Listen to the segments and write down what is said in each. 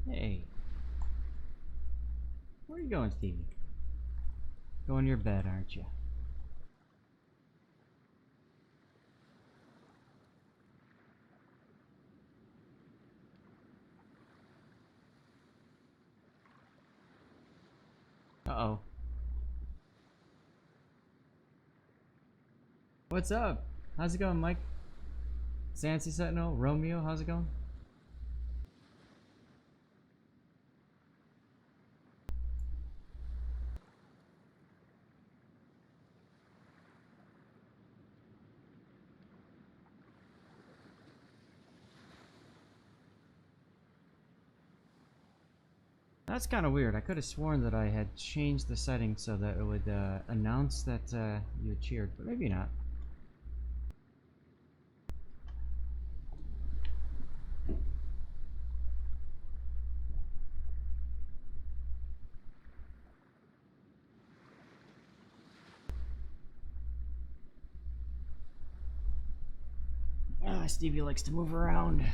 Hey. Where are you going, Stevie? Going to your bed, aren't you? Uh-oh. What's up? How's it going, Mike? Sansi Sentinel? Romeo, how's it going? That's kind of weird. I could have sworn that I had changed the settings so that it would announce that you had cheered, but maybe not. Ah, Stevie likes to move around.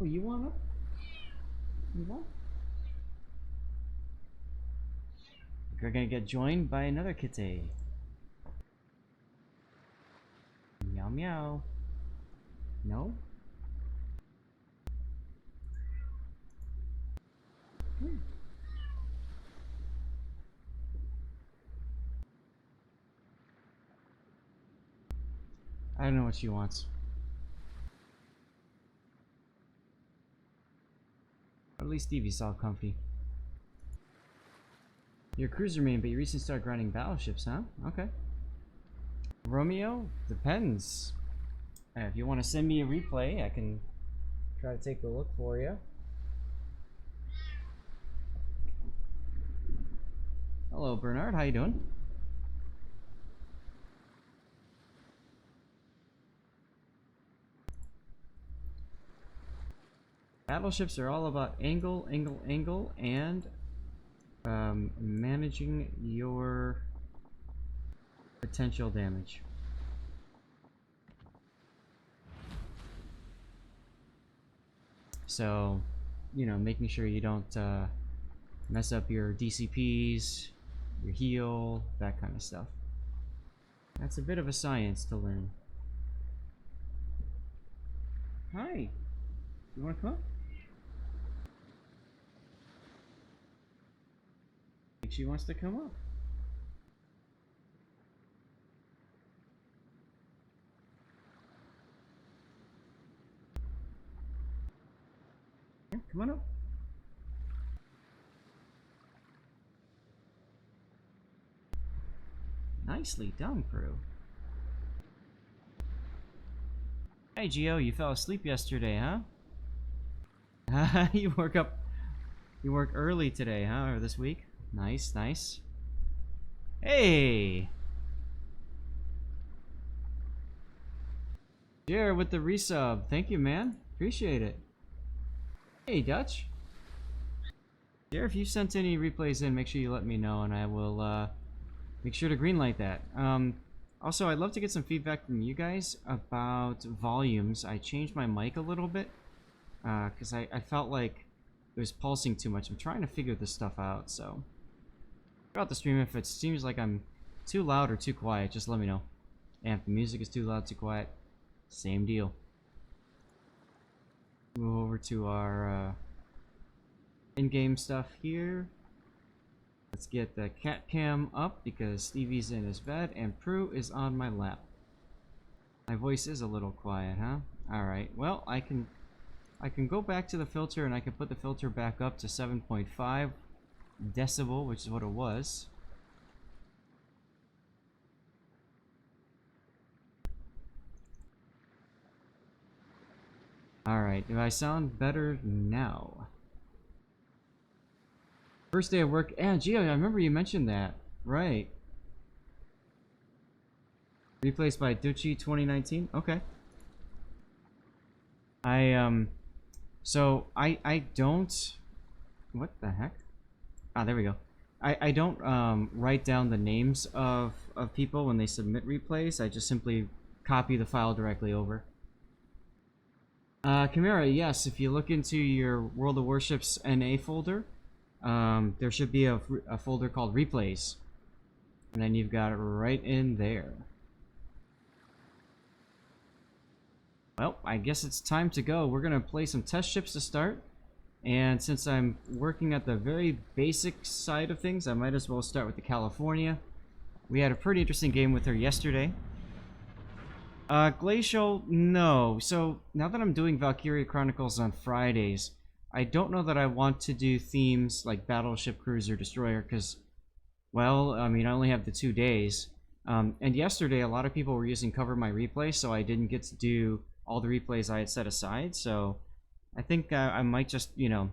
Oh, you want up? You want? We're gonna get joined by another kitty. Meow meow. No? Hmm. I don't know what she wants. At least Stevie's all comfy. You're a cruiser main, but you recently started grinding battleships, huh? Okay. Romeo? Depends. If you want to send me a replay, I can try to take a look for you. Hello, Bernard. How you doing? Battleships are all about angle, and managing your potential damage. So, you know, making sure you don't mess up your DCPs, your heal, that kind of stuff. That's a bit of a science to learn. Hi. You want to come up? I think she wants to come up. Yeah, come on up. Nicely done, Prue. Hey, Gio, you fell asleep yesterday, huh? You work early today, huh? Or this week? Nice, nice. Hey! Jared with the resub. Thank you, man. Appreciate it. Hey, Dutch. Jared, if you sent any replays in, make sure you let me know, and I will make sure to greenlight that. Also, I'd love to get some feedback from you guys about volumes. I changed my mic a little bit because I felt like it was pulsing too much. I'm trying to figure this stuff out, so throughout the stream, if it seems like I'm too loud or too quiet, just let me know. And if the music is too loud, too quiet, same deal. Move over to our in-game stuff here. Let's get the cat cam up because Stevie's in his bed and Prue is on my lap. My voice is a little quiet, huh? Alright, well, I can go back to the filter and I can put the filter back up to 7.5 decibel, which is what it was. Alright, do I sound better now? First day of work. Yeah, Gio, I remember you mentioned that. Right. Replaced by Ducci 2019? Okay. So I don't... What the heck? Ah, there we go. I don't, write down the names of people when they submit replays. I just simply copy the file directly over. Chimera, yes, if you look into your World of Warships NA folder, there should be a folder called Replays. And then you've got it right in there. Well, I guess it's time to go. We're going to play some test ships to start. And since I'm working at the very basic side of things, I might as well start with the California. We had a pretty interesting game with her yesterday. Glacial, no. So, now that I'm doing Valkyria Chronicles on Fridays, I don't know that I want to do themes like Battleship, Cruiser, Destroyer, because, well, I mean, I only have the 2 days. And yesterday, a lot of people were using Cover My Replay, so I didn't get to do all the replays I had set aside, so I think I might just, you know...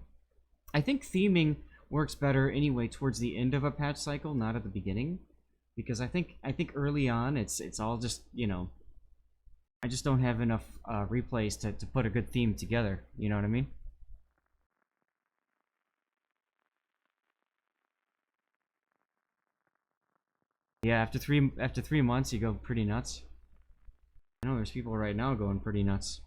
I think theming works better anyway towards the end of a patch cycle, not at the beginning. Because I think early on, it's all just, you know... I just don't have enough replays to put a good theme together, you know what I mean? Yeah, after three months, you go pretty nuts. I know there's people right now going pretty nuts.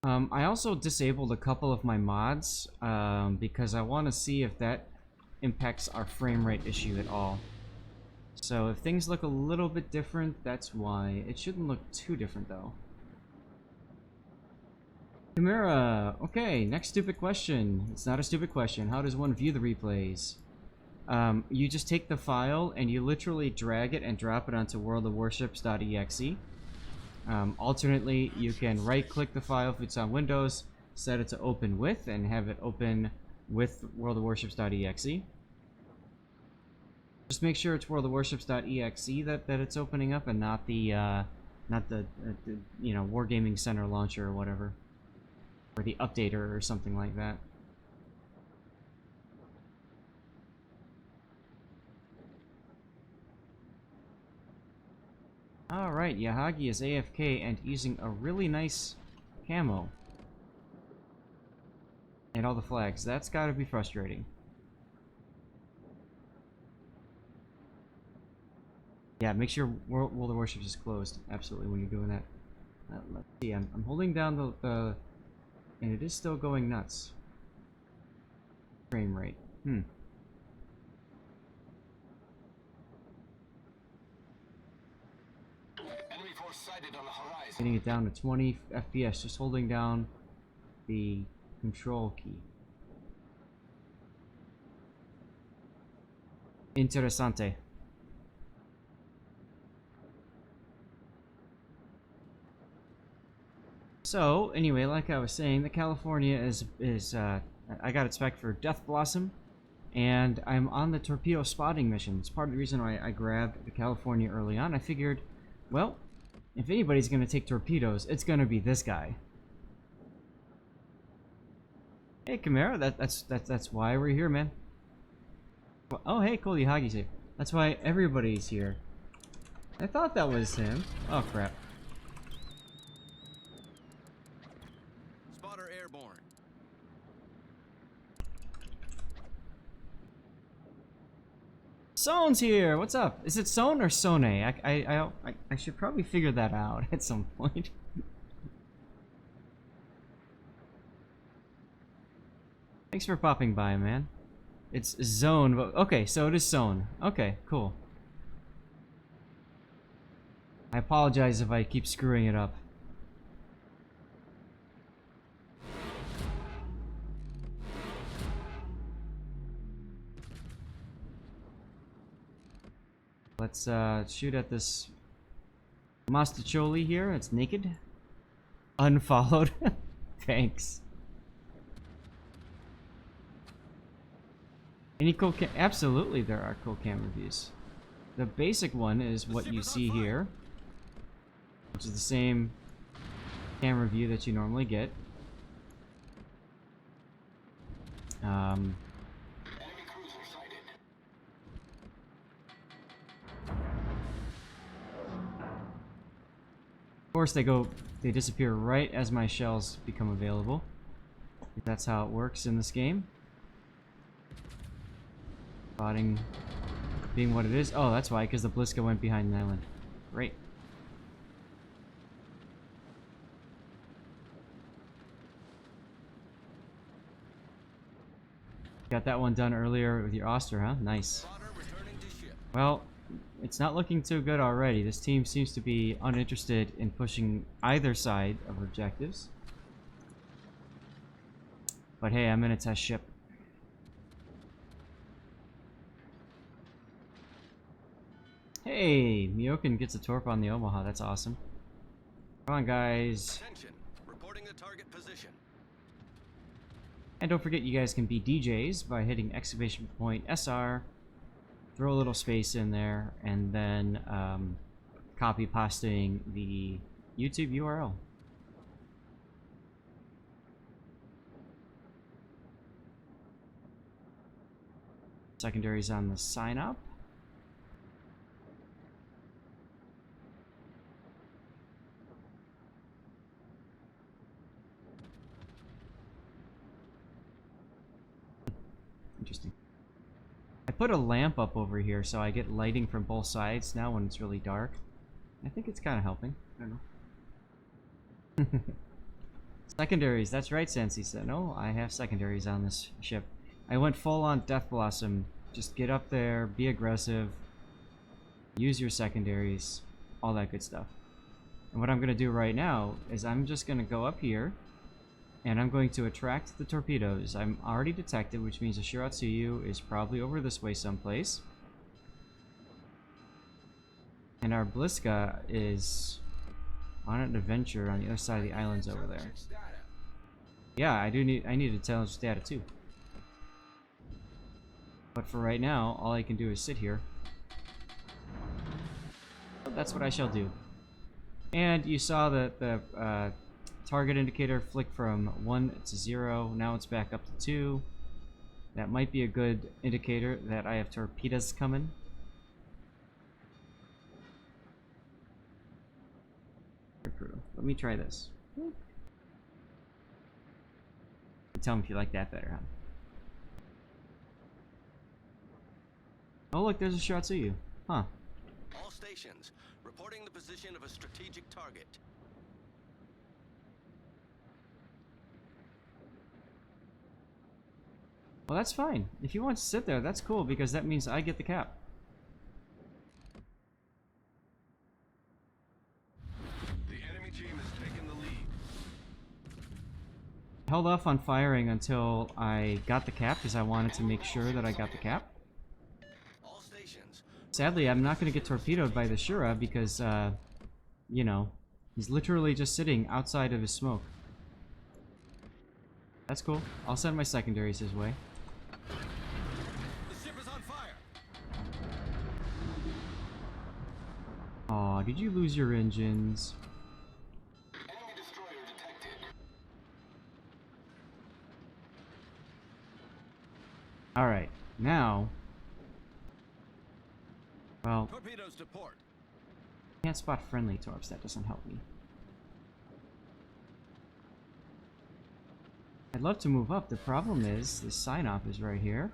I also disabled a couple of my mods because I want to see if that impacts our frame rate issue at all. So if things look a little bit different, that's why. It shouldn't look too different though. Chimera, okay, next stupid question. It's not a stupid question. How does one view the replays? You just take the file and you literally drag it and drop it onto worldofwarships.exe. Alternately, you can right-click the file if it's on Windows, set it to open with, and have it open with worldofwarships.exe. Just make sure it's worldofwarships.exe that it's opening up, and not the you know, Wargaming Center launcher or whatever, or the updater or something like that. Alright, Yahagi is AFK and using a really nice camo. And all the flags. That's gotta be frustrating. Yeah, make sure World of Warships is closed. Absolutely, when you're doing that. Let's see, I'm holding down the... And it is still going nuts. Frame rate. Getting it down to 20 FPS, just holding down the control key. Interessante. So, anyway, like I was saying, the California is I got it spec'd for Death Blossom, and I'm on the torpedo spotting mission. It's part of the reason why I grabbed the California early on. I figured, well, if anybody's gonna take torpedoes, it's gonna be this guy. Hey, Chimera, that's why we're here, man. Oh, hey, cool, Yahagi's here. That's why everybody's here. I thought that was him. Oh, crap. Spotter airborne. Sone's here. What's up? Is it Sone or Sone? I should probably figure that out at some point. Thanks for popping by, man. It's Zone, but okay, so it is Sone. Okay, cool. I apologize if I keep screwing it up. Let's shoot at this Mastacholi here. It's naked. Unfollowed. Thanks. Any cool Absolutely there are cool cam reviews. The basic one is what you see here. which is the same camera view that you normally get. Enemy cruiser sighted. Of course, they disappear right as my shells become available. That's how it works in this game. Spotting being what it is. Oh, that's why, because the Bliska went behind the island. Great. Got that one done earlier with your Oster, huh? Nice. Well, it's not looking too good already. This team seems to be uninterested in pushing either side of objectives. But hey, I'm in a test ship. Hey, Myokin gets a torp on the Omaha. That's awesome. Come on, guys. Attention. Reporting the target position. And don't forget, you guys can be DJs by hitting exclamation point SR, throw a little space in there, and then copy pasting the YouTube URL. Secondaries on the sign up. Interesting. I put a lamp up over here so I get lighting from both sides now when it's really dark. I think it's kind of helping. I don't know. Secondaries, that's right, Sensi said. No, I have secondaries on this ship. I went full on Death Blossom. Just get up there, be aggressive, use your secondaries, all that good stuff. And what I'm going to do right now is I'm just going to go up here, and I'm going to attract the torpedoes. I'm already detected, which means the Shiratsuyu is probably over this way someplace. And our Bliska is on an adventure on the other side of the islands over there. Yeah, I need intelligence data too. But for right now, all I can do is sit here. That's what I shall do. And you saw that the target indicator flick from 1 to 0. Now it's back up to 2. That might be a good indicator that I have torpedoes coming. Let me try this. Tell me if you like that better, huh? Oh look, there's a Shiratsuyu. Huh. All stations reporting the position of a strategic target. Well, that's fine. If you want to sit there, that's cool, because that means I get the cap. The enemy team has taken the lead. Held off on firing until I got the cap, because I wanted to make sure that I got the cap. All stations. Sadly, I'm not going to get torpedoed by the Shura because, you know, he's literally just sitting outside of his smoke. That's cool. I'll send my secondaries his way. The ship is on fire. Aw, did you lose your engines? Enemy destroyer detected. Alright, now... Well, Torpedoes to port. can't spot friendly torps, that doesn't help me. I'd love to move up, the problem is, the sign-off is right here.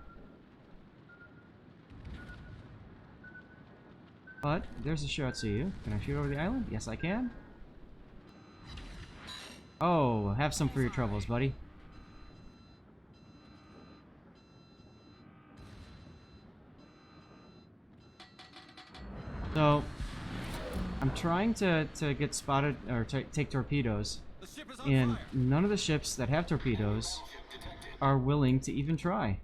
But, there's a Shiratsuyu. Can I shoot over the island? Yes, I can. Oh, have some for your troubles, buddy. So, I'm trying to get spotted, or take torpedoes, and none of the ships that have torpedoes are willing to even try.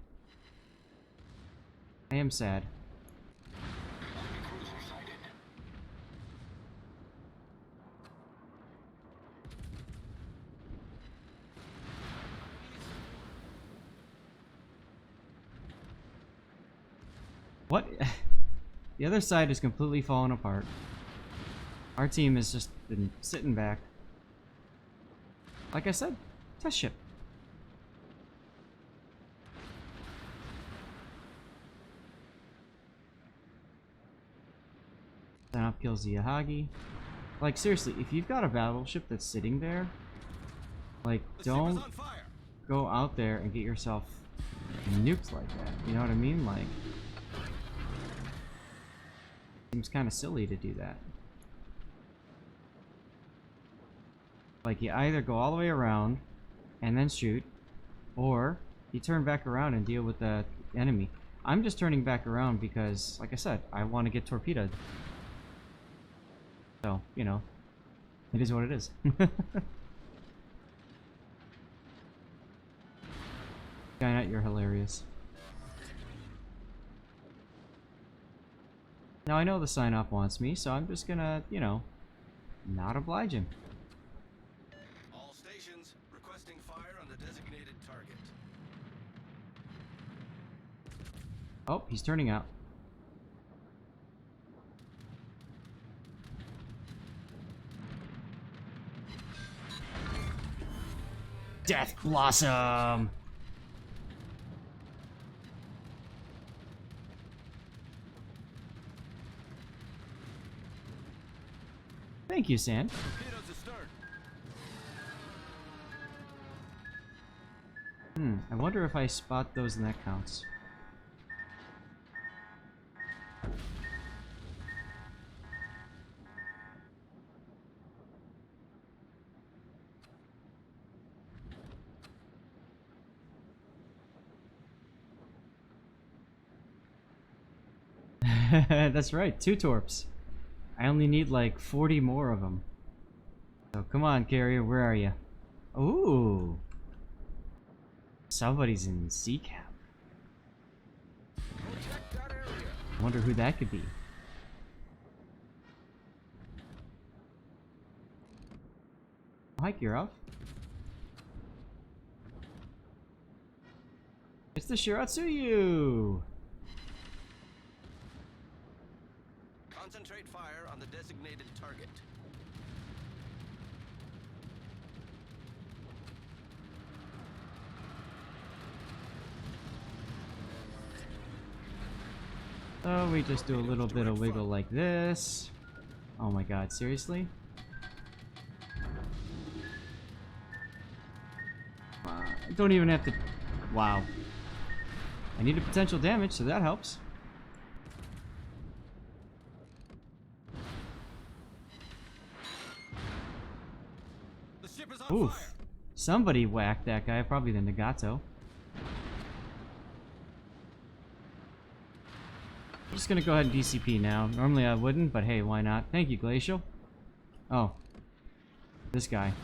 I am sad. What? The other side is completely falling apart. Our team has just been sitting back. Like I said, test ship. Up kills the Yahagi. Like, seriously, if you've got a battleship that's sitting there, like, don't go out there and get yourself nuked like that. You know what I mean? Like, seems kind of silly to do that. Like, you either go all the way around and then shoot, or you turn back around and deal with the enemy. I'm just turning back around because, like I said, I want to get torpedoed. So, you know, it is what it is. Skynet, you're hilarious. Now I know the sign-off wants me, so I'm just gonna, you know, not oblige him. All stations requesting fire on the designated target. Oh, he's turning out. Death Blossom! Thank you, Sand. I wonder if I spot those and that counts. That's right, 2 torps. I only need like 40 more of them. So come on, carrier, where are you? Ooh. Somebody's in sea cap. I wonder who that could be. Hi, Kirov. It's the Shiratsuyu! Concentrate fire on the designated target. So we just do a little bit of wiggle like this. Oh my god, seriously? I don't even have to... Wow. I need a potential damage, so that helps. The ship is on Oof. fire. Somebody whacked that guy, probably the Nagato. I'm just gonna go ahead and DCP now. Normally I wouldn't, but hey, why not? Thank you, Glacial. Oh. This guy.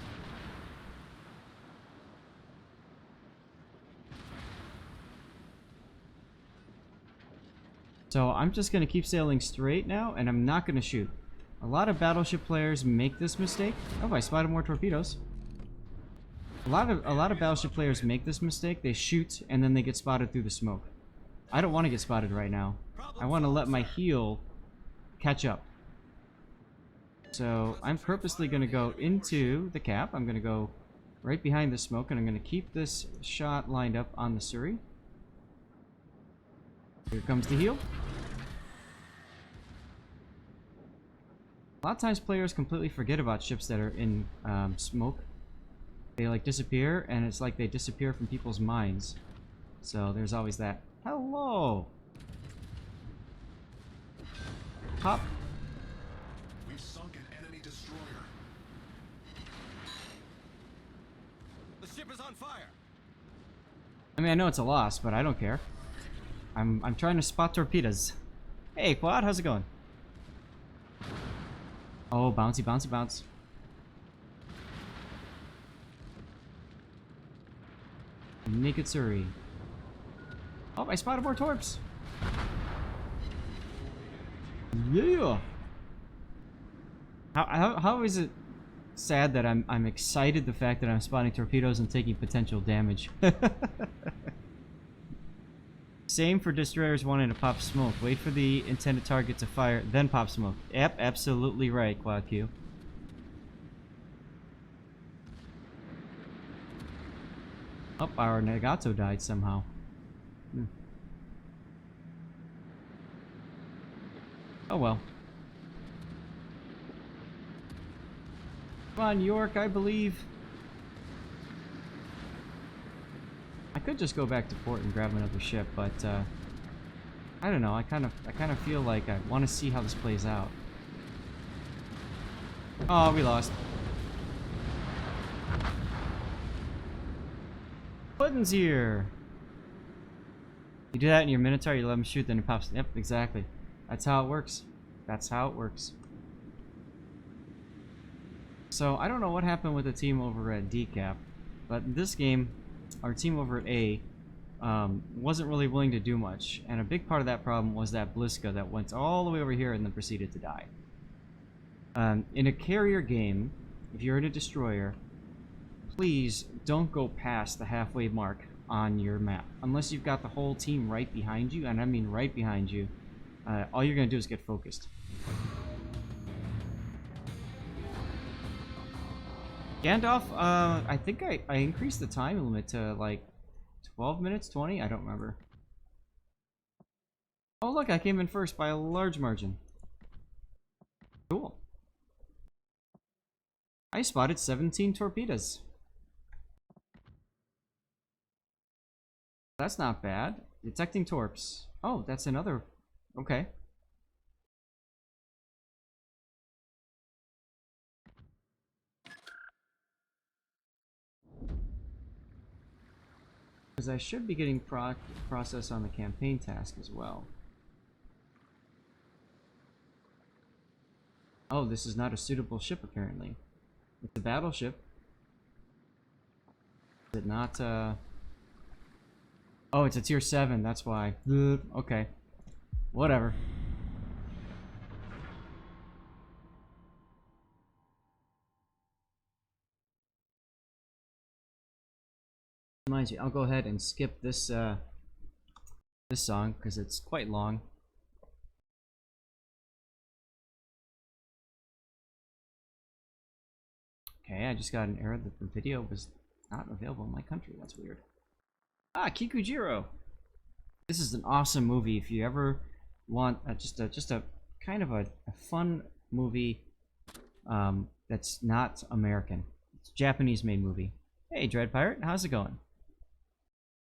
So I'm just gonna keep sailing straight now, and I'm not gonna shoot. A lot of battleship players make this mistake. Oh, I spotted more torpedoes. A lot of battleship players make this mistake. They shoot, and then they get spotted through the smoke. I don't want to get spotted right now. I want to let my heel catch up. So I'm purposely going to go into the cap. I'm going to go right behind the smoke, and I'm going to keep this shot lined up on the Surrey. Here comes the heel. A lot of times players completely forget about ships that are in smoke. They like disappear, and it's like they disappear from people's minds. So there's always that. Hello! Hop. We've sunk an enemy destroyer. The ship is on fire. I mean, I know it's a loss, but I don't care. I'm trying to spot torpedoes. Hey, Quad, how's it going? Oh, bouncy, bouncy, bounce. Naked Surrey. Oh, I spotted more torps. Yeah. How is it sad that I'm excited the fact that I'm spotting torpedoes and taking potential damage? Same for destroyers wanting to pop smoke. Wait for the intended target to fire, then pop smoke. Yep, absolutely right, Quad Q. Oh, our Nagato died somehow. Oh well. Come on, York, I believe. I could just go back to port and grab another ship, but I don't know. I kind of feel like I want to see how this plays out. Oh, we lost. Puddin's here. You do that in your Minotaur, you let him shoot, then it pops. Yep, exactly. That's how it works. That's how it works. So, I don't know what happened with the team over at Decap, but in this game, our team over at A wasn't really willing to do much, and a big part of that problem was that Bliska that went all the way over here and then proceeded to die. In a carrier game, if you're in a destroyer, please don't go past the halfway mark on your map. Unless you've got the whole team right behind you, and I mean right behind you, all you're going to do is get focused. Gandalf, I think I increased the time limit to like 12 minutes, 20? I don't remember. Oh look, I came in first by a large margin. Cool. I spotted 17 torpedoes. That's not bad. Detecting torps. Oh, that's another... Okay. Because I should be getting process on the campaign task as well. Oh, this is not a suitable ship apparently. It's a battleship. Is it not, Oh, it's a tier 7, that's why. Okay. Whatever. Reminds me, I'll go ahead and skip this this song because it's quite long. Okay, I just got an error that the video was not available in my country. That's weird. Ah, Kikujiro. This is an awesome movie. If you ever want just a kind of a fun movie that's not American. It's a Japanese-made movie. Hey, Dread Pirate, how's it going?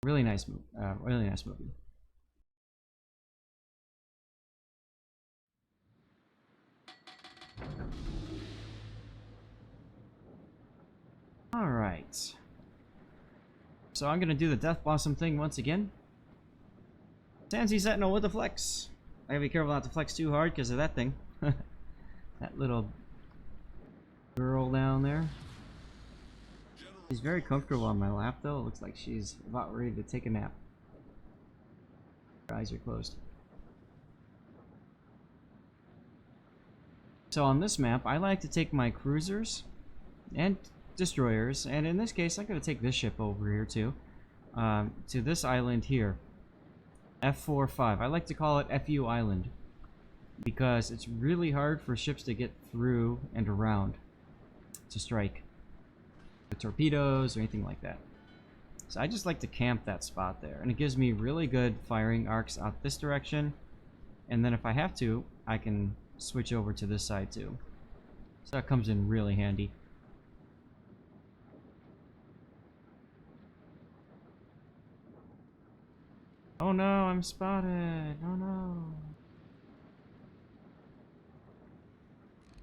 Really nice movie. Really nice movie. All right. So I'm gonna do the Death Blossom thing once again. Tansy Sentinel with the flex. I gotta be careful not to flex too hard because of that thing. That little girl down there. She's very comfortable on my lap though. It looks like she's about ready to take a nap. Her eyes are closed. So on this map, I like to take my cruisers and destroyers, and in this case, I'm going to take this ship over here too, to this island here, F45. I like to call it FU Island because it's really hard for ships to get through and around to strike the torpedoes or anything like that. So I just like to camp that spot there, and it gives me really good firing arcs out this direction, and then if I have to, I can switch over to this side too. So that comes in really handy. Oh no, I'm spotted. Oh no.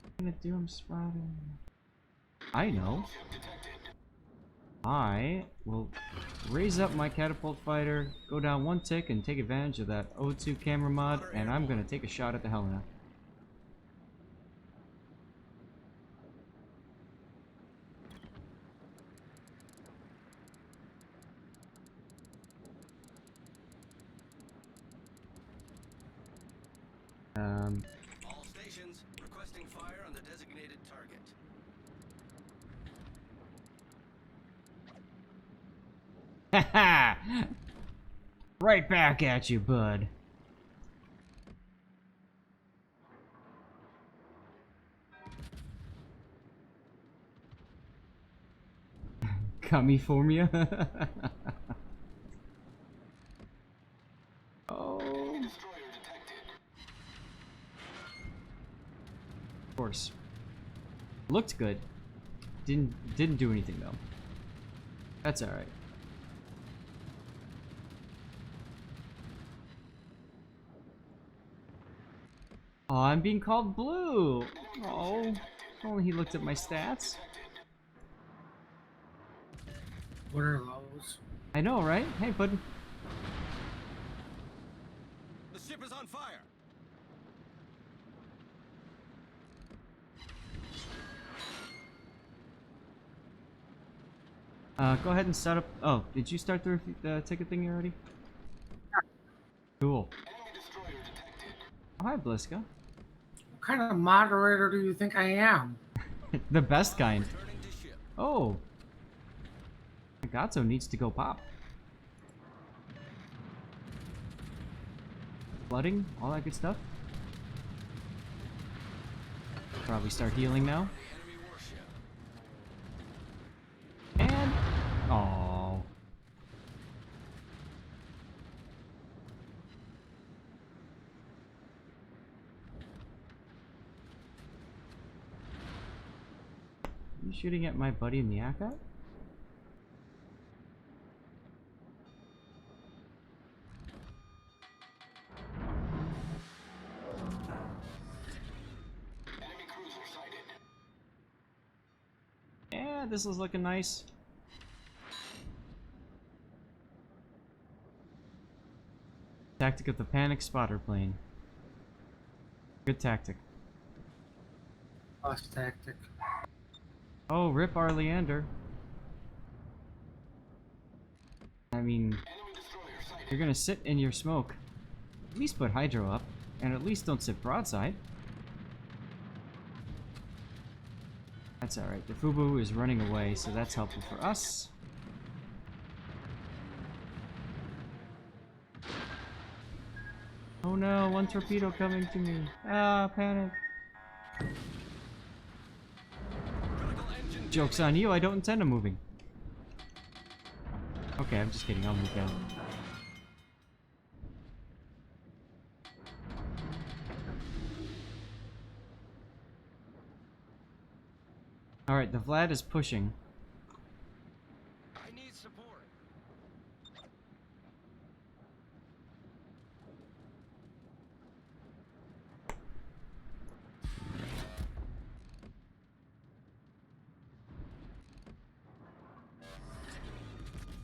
What am I gonna do? I'm spotted. I know. I will raise up my catapult fighter, go down one tick, and take advantage of that O2 camera mod, and I'm gonna take a shot at the Helena. All stations requesting fire on the designated target. Haha! Right back at you, bud. Coming for me. Oh. Of course. Looked good. Didn't do anything though. That's all right. Oh, I'm being called blue. Oh, if only he looked at my stats. What are those? I know, right? Hey, bud. The ship is on fire. Go ahead and start up. Oh, did you start the ticket thing already? Cool. Oh, hi, Bliska. What kind of moderator do you think I am? The best kind. Returning to ship. Oh. Gatso needs to go pop. Flooding, all that good stuff. Probably start healing now. Enemy warship. And oh, you shooting at my buddy in the Aka? Yeah, this is looking nice. Tactic of the panic spotter plane. Good tactic. Lost tactic. Oh, rip our Leander. I mean, you're gonna sit in your smoke. At least put hydro up, and at least don't sit broadside. That's alright. The Fubu is running away, so that's helpful for us. Oh no, one torpedo coming to me. Ah, panic. Critical engine. Joke's on you, I don't intend on moving. Okay, I'm just kidding, I'll move down. Alright, the Vlad is pushing. I need support.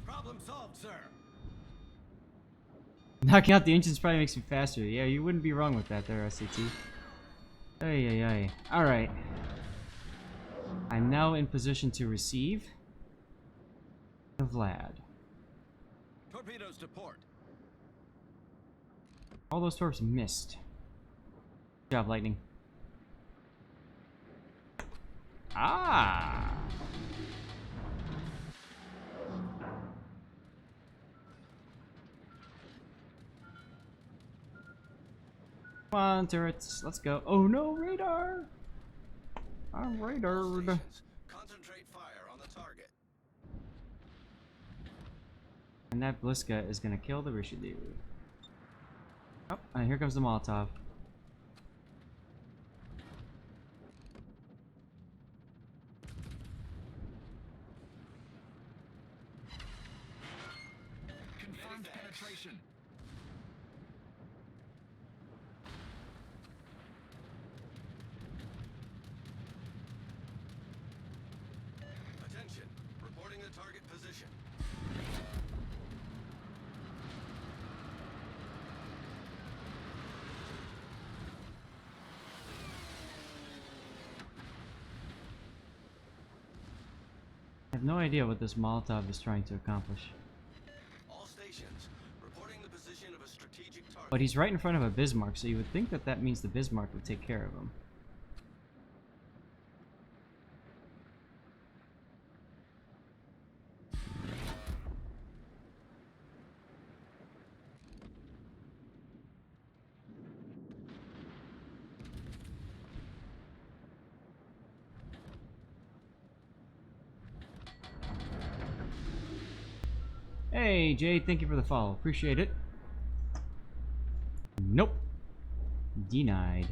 Problem solved, sir. Knocking out the engines probably makes me faster. Yeah, you wouldn't be wrong with that there, SAT. Ay, ay, ay. Alright. I'm now in position to receive the Vlad. Torpedoes to port. All those torps missed. Good job, Lightning. Ah! Come on, turrets. Let's go. Oh no, radar! I'm All radared. stations, concentrate fire on the target. And that Bliska is gonna kill the Richelieu. Oh, and here comes the Molotov. Confirmed penetration. Attention, reporting the target position. I have no idea what this Molotov is trying to accomplish. All stations, reporting the position of a strategic target. But he's right in front of a Bismarck, so you would think that that means the Bismarck would take care of him. Hey, Jade, thank you for the follow. Appreciate it. Nope. Denied.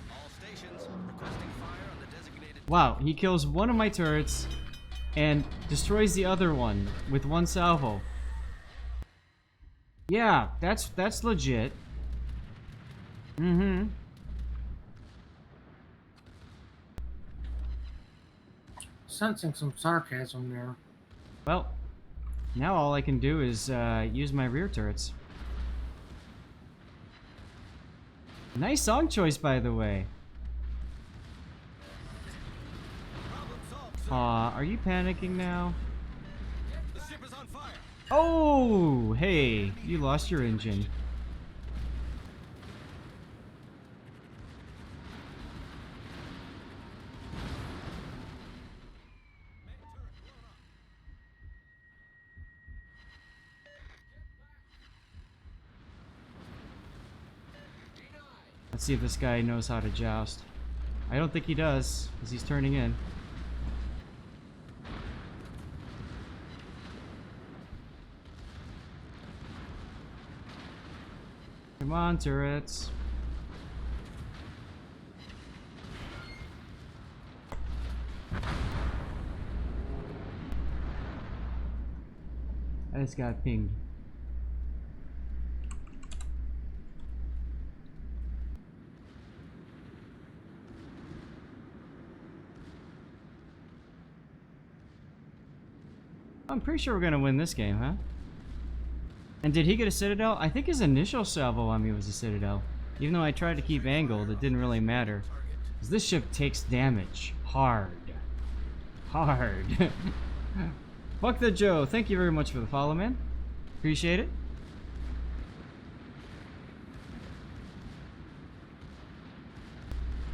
All stations requesting fire on the designated. Wow, he kills one of my turrets and destroys the other one with one salvo. Yeah, that's legit. Mm-hmm. Sensing some sarcasm there. Well, now all I can do is use my rear turrets. Nice song choice, by the way. Aw, are you panicking now? The ship is on fire. Oh, hey, you lost your engine. Let's see if this guy knows how to joust. I don't think he does, because he's turning in. Come on, turrets. I just got pinged. I'm pretty sure we're gonna win this game, huh? And did he get a Citadel? I think his initial salvo on me was a Citadel. Even though I tried to keep angled, it didn't really matter. Because this ship takes damage. Hard. Hard. Fuck the Joe. Thank you very much for the follow, man. Appreciate it.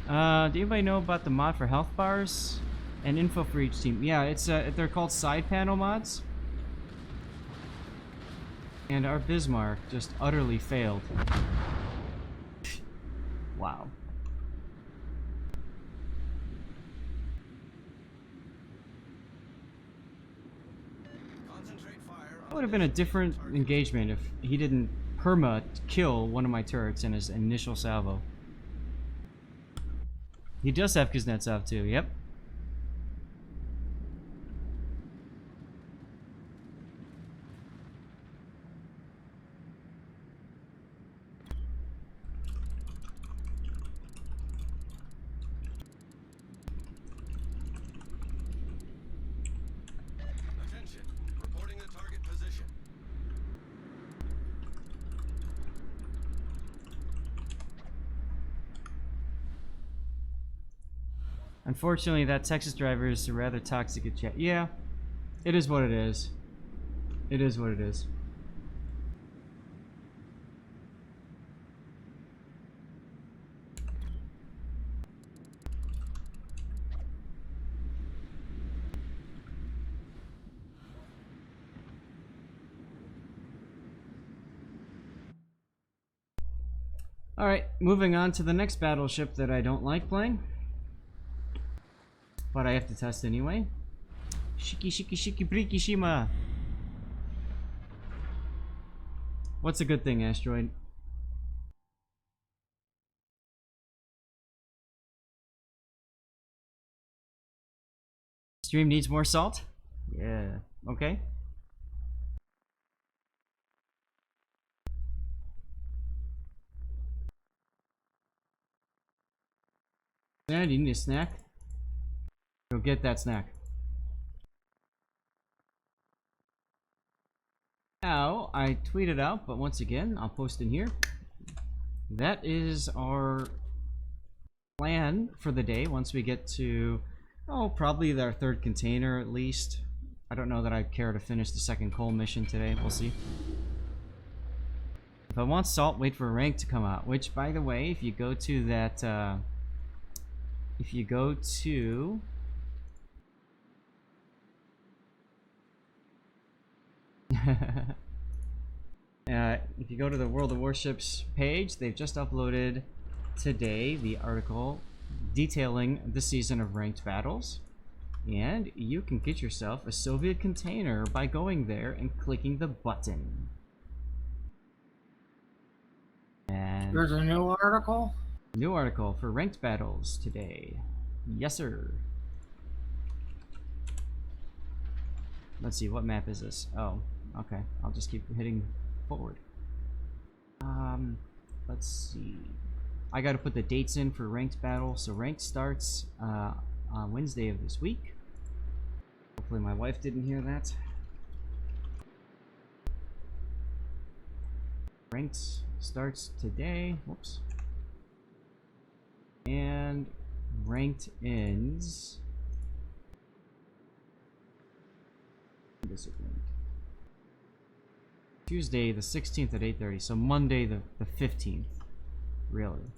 Do anybody know about the mod for health bars? And info for each team. Yeah, it's they're called side panel mods. And our Bismarck just utterly failed. Wow. Concentrate fire That on would have been a different engagement if he didn't perma kill one of my turrets in his initial salvo. He does have Kuznetsov too, yep. attention. Reporting the target position. Unfortunately, that Texas driver is rather toxic at chat. Yeah, it is what it is. It is what it is. Alright, moving on to the next battleship that I don't like playing. But I have to test anyway. Shikishima. What's a good thing, Asteroid? Stream needs more salt? Yeah, okay. And you need a snack? Go get that snack. Now, I tweeted out, but once again, I'll post in here. That is our plan for the day once we get to, oh, probably our third container at least. I don't know that I care to finish the second coal mission today. We'll see. If I want salt, wait for rank to come out. Which, by the way, if you go to that, if you go to... if you go to the World of Warships page, they've just uploaded today the article detailing the season of ranked battles. And you can get yourself a Soviet container by going there and clicking the button. And There's a new article. new article for ranked battles today. Yes, sir. Let's see, what map is this? Oh, okay. I'll just keep hitting forward. Let's see. I gotta put the dates in for ranked battle. So ranked starts on Wednesday of this week. Hopefully my wife didn't hear that. Ranked starts today. Whoops. And ranked ends. When is it ranked? Tuesday the 16th at 8:30. So Monday the 15th. Really.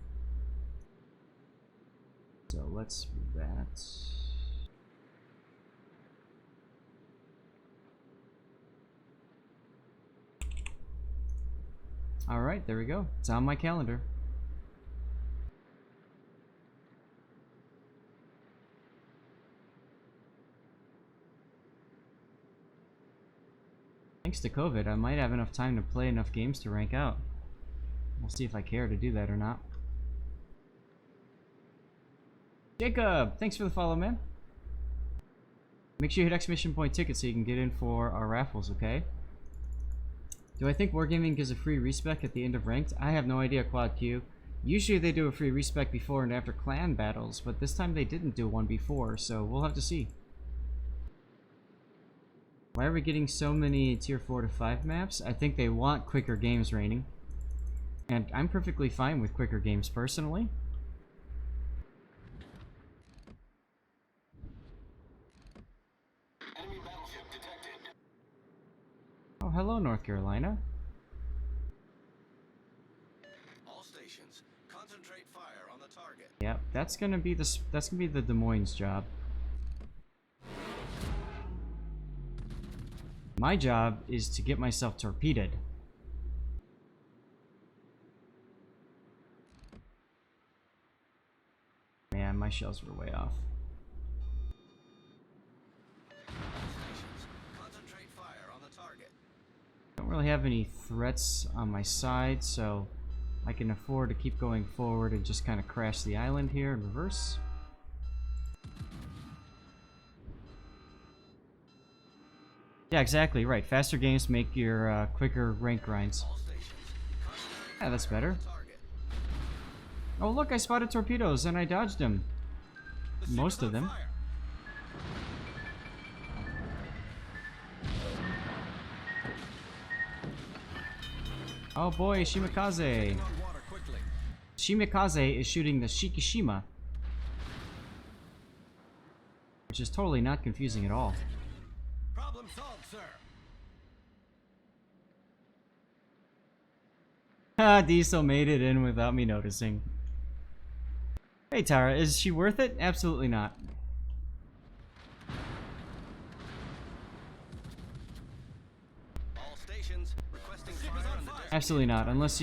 So let's do that. Alright, there we go. It's on my calendar. Thanks to COVID, I might have enough time to play enough games to rank out. We'll see if I care to do that or not. Jacob, thanks for the follow, man. Make sure you hit exclamation point ticket so you can get in for our raffles, okay? Do I think Wargaming gives a free respec at the end of ranked? I have no idea, Quad Q. Usually they do a free respec before and after clan battles, but this time they didn't do one before, so we'll have to see. Why are we getting so many tier 4 to 5 maps? I think they want quicker games raining. And I'm perfectly fine with quicker games personally. Enemy battleship detected. Oh, hello, North Carolina. All stations, concentrate fire on the target. Yep, that's gonna be the Des Moines job. My job is to get myself torpedoed. Man, my shells were way off. All stations, concentrate fire on the target. Don't really have any threats on my side, so I can afford to keep going forward and just kind of crash the island here in reverse. Yeah, exactly, right. Faster games make your quicker rank grinds. All stations, concentrate Yeah, that's fire on better. the target. Oh, look, I spotted torpedoes and I dodged them. The Most ship of is on them. fire. Oh boy, Shimikaze. On water quickly. Shimikaze is shooting the Shikishima. Which is totally not confusing at all. Problem solved, sir. Ha, Diesel made it in without me noticing. Hey Tara, is she worth it? Absolutely not. All stations, requesting fire on the designated Absolutely not. Unless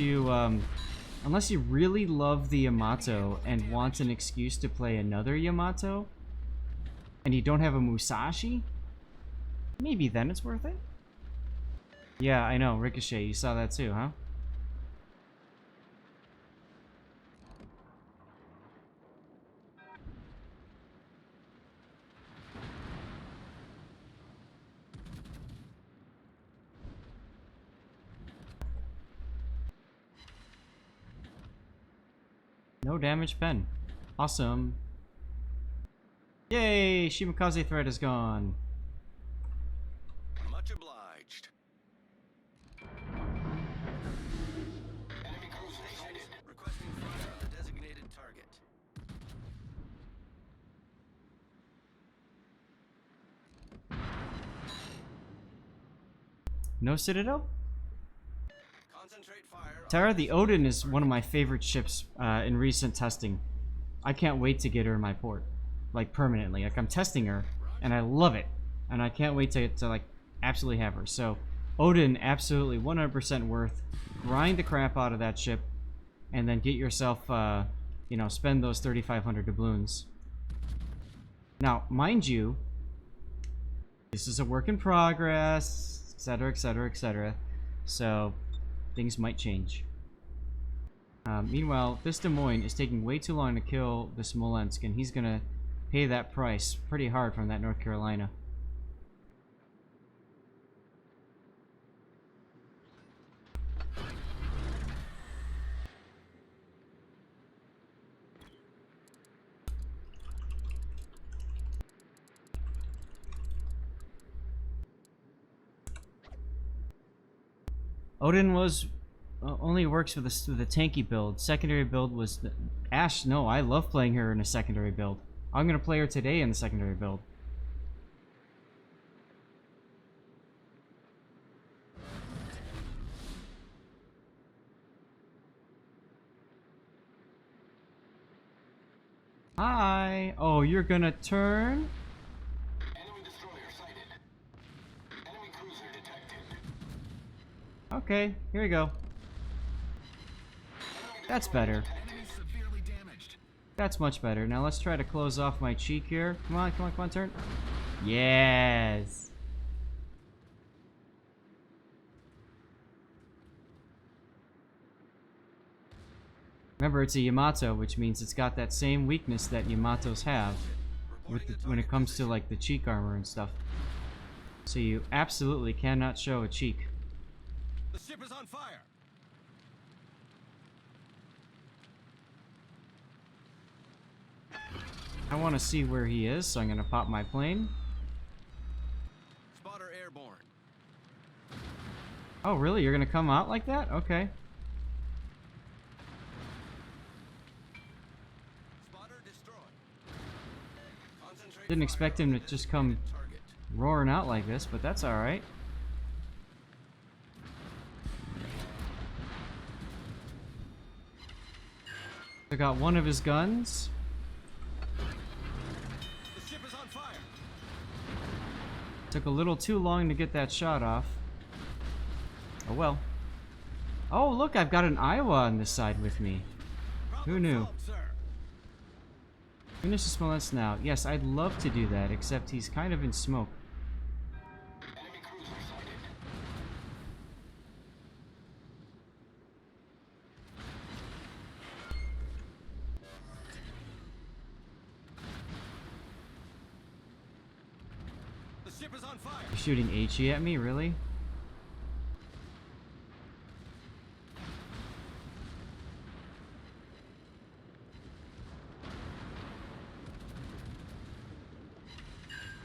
you really love the Yamato and want an excuse to play another Yamato, and you don't have a Musashi, maybe then it's worth it. Yeah, I know, Ricochet, you saw that too, huh? No damage pen. Awesome. Yay! Shimikaze threat is gone. Much obliged. Enemy cruiser sighted. Requesting fire on the designated target. No Citadel? Concentrate fire on Tara, the Odin is one of my favorite ships in recent testing. I can't wait to get her in my port. Like, permanently. Like, I'm testing her, and I love it. And I can't wait to like, absolutely have her. So, Odin, absolutely 100% worth. Grind the crap out of that ship, and then get yourself, you know, spend those 3,500 doubloons. Now, mind you, This is a work in progress, etc., etc., etc. So, things might change. Meanwhile, this Des Moines is taking way too long to kill the Smolensk, and he's gonna pay that price pretty hard from that North Carolina. Odin was only works for the tanky build. Secondary build was Ash. No, I love playing her in a secondary build. I'm gonna play her today in the secondary build. Hi. Oh, you're gonna turn? Enemy destroyer sighted. Enemy cruiser detected. Okay, here we go. That's better. Enemy severely damaged. That's much better. Now let's try to close off my cheek here. Come on, come on, come on, turn. Yes. Remember, it's a Yamato, which means it's got that same weakness that Yamatos have when it comes to like the cheek armor and stuff. So you absolutely cannot show a cheek. The ship is on fire. I want to see where he is, so I'm going to pop my plane. Spotter airborne. Oh, really? You're going to come out like that? Okay. Spotter destroyed. Concentrate Didn't expect him to fire on just come target. roaring out like this, but that's alright. I got one of his guns. The ship is on fire. Took a little too long to get that shot off. Oh well. Oh, look, I've got an Iowa on this side with me. Who knew? Solved, sir. Finish the Smolensk now. Yes, I'd love to do that, except he's kind of in smoke. Enemy cruiser sighted. The ship is on fire. You're shooting HE at me, really?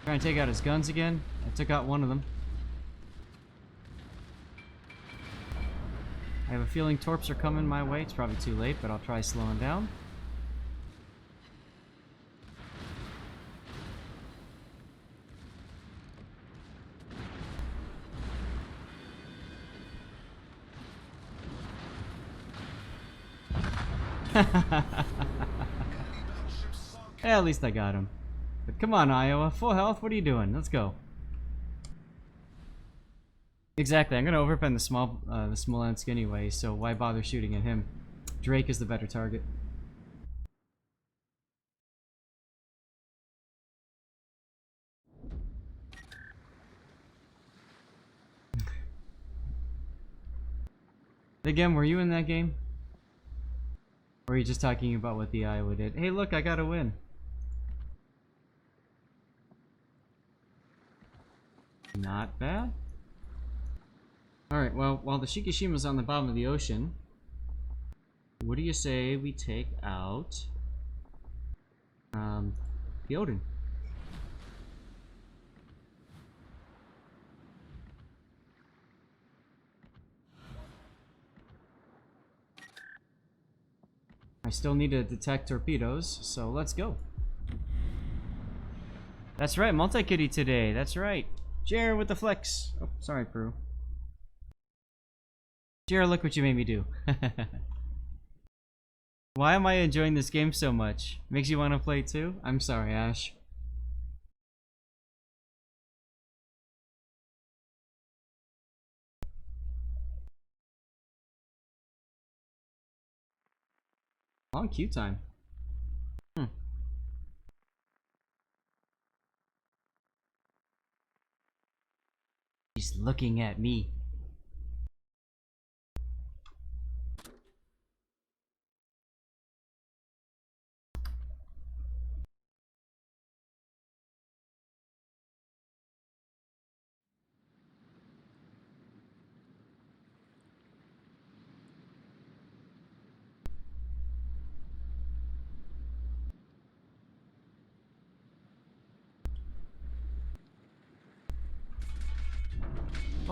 Trying to take out his guns again. I took out one of them. I have a feeling torps are coming my way. It's probably too late, but I'll try slowing down. Yeah, at least I got him. But come on, Iowa. Full health. What are you doing? Let's go. Exactly. I'm gonna overpen the Smolensk anyway, so why bother shooting at him? Drake is the better target. Again, were you in that game? Or are you just talking about what the Iowa did? Hey, look, I got a win. Not bad. Alright, well, while the Shikishima's on the bottom of the ocean, what do you say we take out the Odin? I still need to detect torpedoes, so let's go. That's right, multi-kitty today, that's right. Jer with the flex. Oh, sorry, Prue. Jer, look what you made me do. Why am I enjoying this game so much? Makes you want to play too? I'm sorry, Ash. Long queue time. He's looking at me.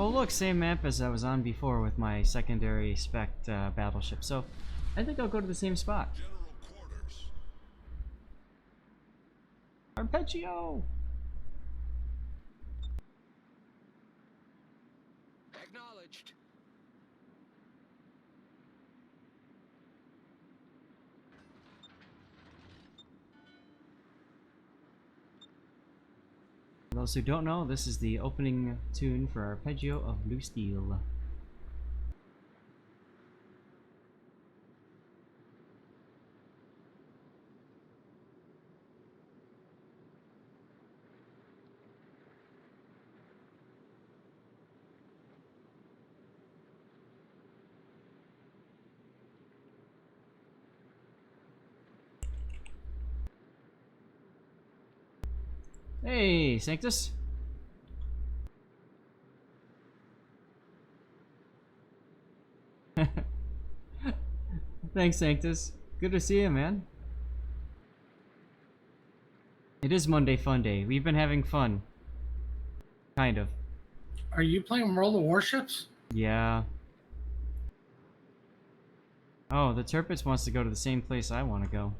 Oh look, same map as I was on before with my secondary spec battleship. So I think I'll go to the same spot. General quarters. Arpeggio! Acknowledged. For those who don't know, this is the opening tune for Arpeggio of Blue Steel. Hey, Sanctus. Thanks, Sanctus. Good to see you, man. It is Monday Fun Day. We've been having fun. Kind of. Are you playing World of Warships? Yeah. Oh, the Turpitz wants to go to the same place I want to go.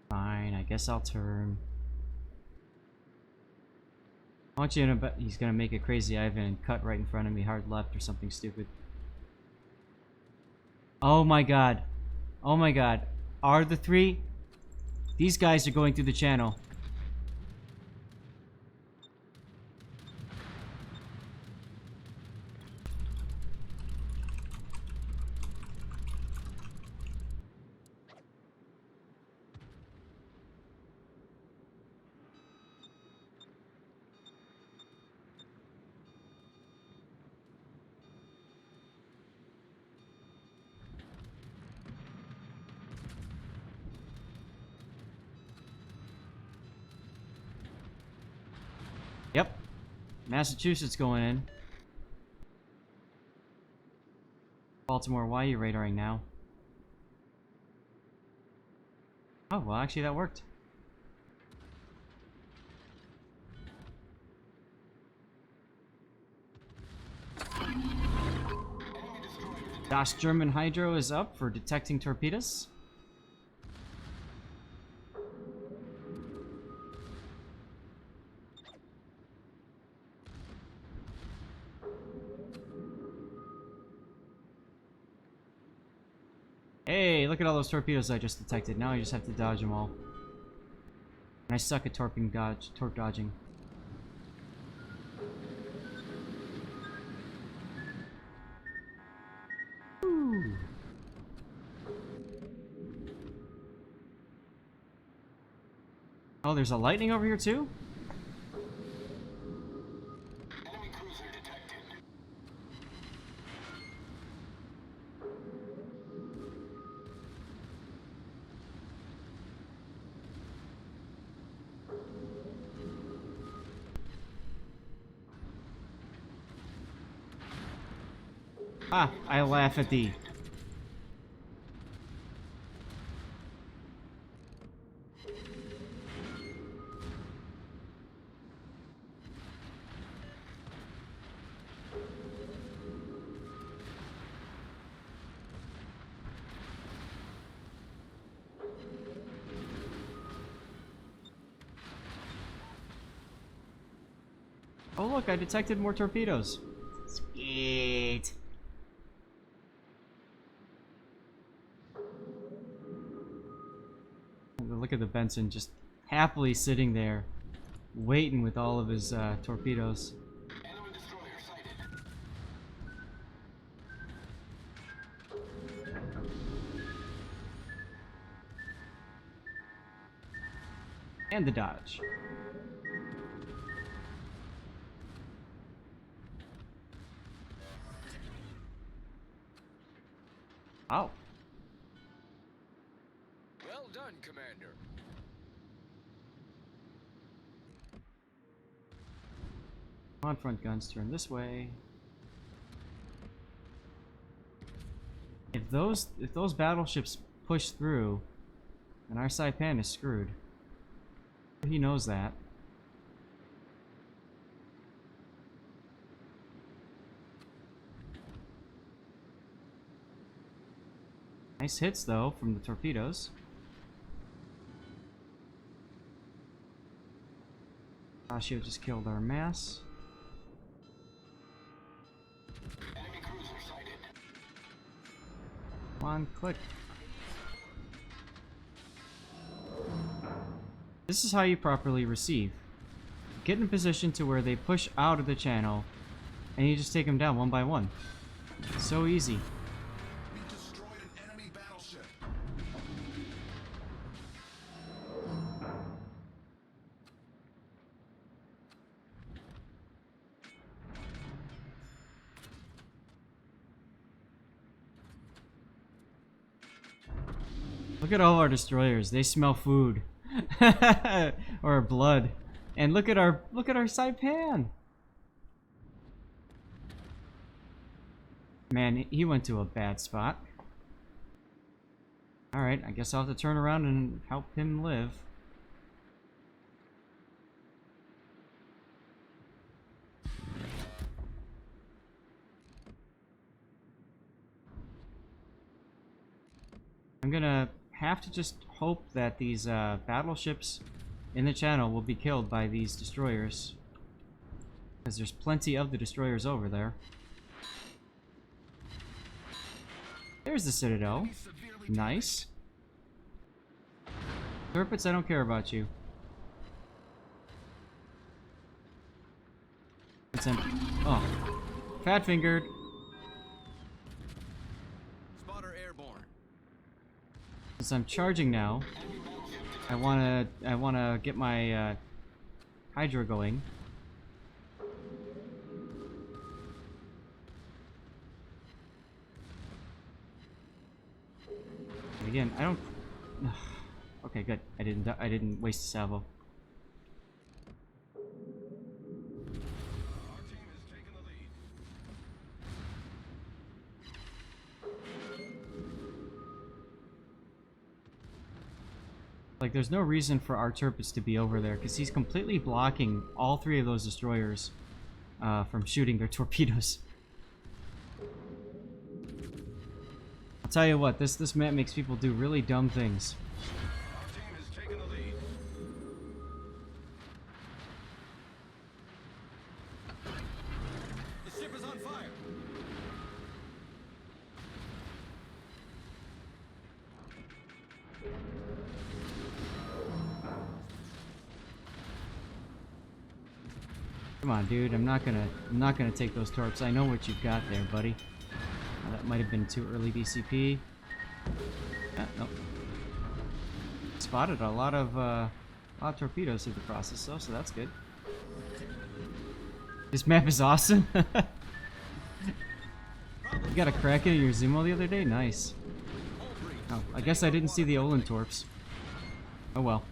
Fine, I guess I'll turn. I want you to bet he's gonna make a crazy Ivan and cut right in front of me, hard left or something stupid. Oh my god. Oh my god. Are the three? These guys are going through the channel. Yep. Massachusetts going in. Baltimore, why are you radaring now? Oh, well, actually that worked. Das German Hydro is up for detecting torpedoes. Hey, look at all those torpedoes I just detected. Now I just have to dodge them all. And I suck at torp dodging. Ooh. Oh, there's a lightning over here too? Enemy cruiser detected. Ah, I laugh at thee. Oh look, I detected more torpedoes. Sweet. Look at the Benson just happily sitting there, waiting with all of his torpedoes. Enemy destroyer sighted. And the dodge. Oh. Well done, Commander. Come on, front guns, turn this way. If those battleships push through, then our Saipan is screwed. He knows that. Nice hits though from the torpedoes. Ashio just killed our mass. Enemy cruiser sighted. Come on, click. This is how you properly receive. Get in a position to where they push out of the channel, and you just take them down one by one. So easy. We destroyed an enemy battleship. Look at all our destroyers. They smell food. Or blood. And look at our Saipan. Man, he went to a bad spot. Alright, I guess I'll have to turn around and help him live. I'm gonna have to just hope that these battleships in the channel will be killed by these destroyers. Because there's plenty of the destroyers over there. There's the Citadel. Nice. Turpets, I don't care about you. It's empty. Oh. Fat-fingered. Spotter airborne. Since I'm charging now, I wanna get my Hydra going. And again, I don't. Okay, good. I didn't waste a salvo. Our team has taken the lead. Like, there's no reason for our Turpets to be over there, because he's completely blocking all three of those destroyers from shooting their torpedoes. I'll tell you what, this map makes people do really dumb things. Our team has taken the lead. The ship is on fire. Come on, dude. I'm not gonna take those torps. I know what you've got there, buddy. That might have been too early DCP. Nope. Spotted a lot of torpedoes through the process, though, so that's good. This map is awesome. You got a crack in your Zumo the other day? Nice. Oh, I guess I didn't see the Olin torps. Oh well.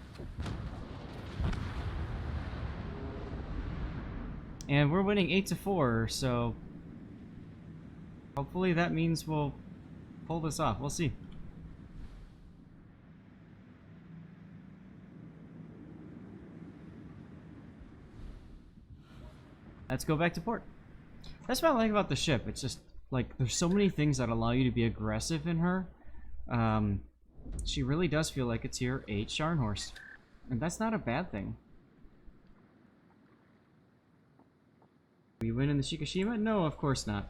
And we're winning 8-4, so hopefully that means we'll pull this off. We'll see. Let's go back to port. That's what I like about the ship. It's just, like, there's so many things that allow you to be aggressive in her. She really does feel like a tier 8 Scharnhorst. And that's not a bad thing. We win in the Shikishima? No, of course not.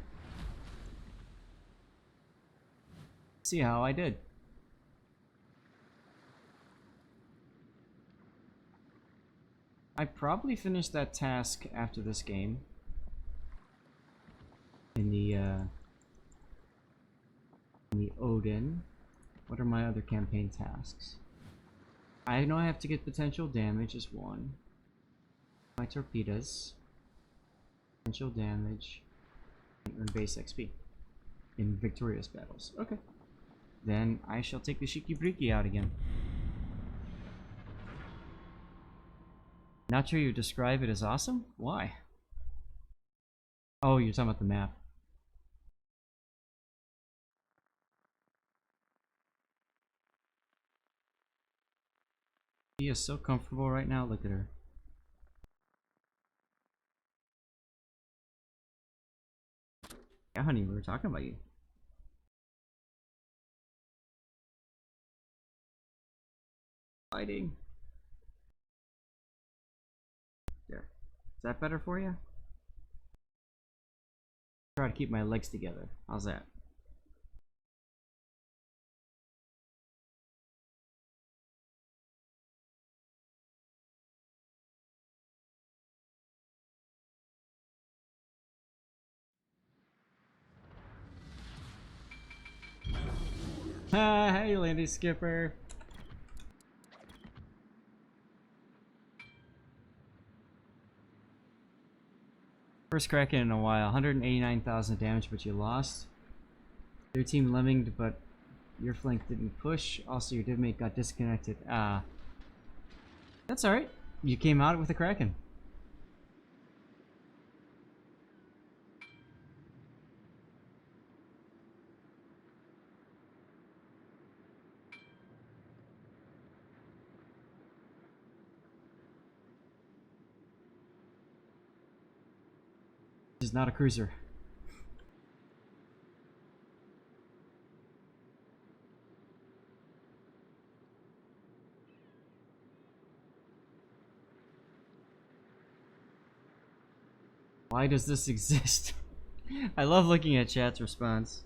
See how I did. I probably finished that task after this game. In the Odin. What are my other campaign tasks? I know I have to get potential damage as one. My torpedoes. Potential damage. And earn base XP. In victorious battles. Okay. Then I shall take the Shikishima out again. Not sure you describe it as awesome? Why? Oh, you're talking about the map. She is so comfortable right now. Look at her. Yeah, honey, we were talking about you. Fighting. There. Is that better for you? Try to keep my legs together. How's that? Hey, Landy Skipper. First Kraken in a while. 189,000 damage, but you lost. Your team lemminged, but your flank didn't push. Also, your divmate got disconnected. That's alright. You came out with a Kraken. This is not a cruiser. Why does this exist? I love looking at chat's response.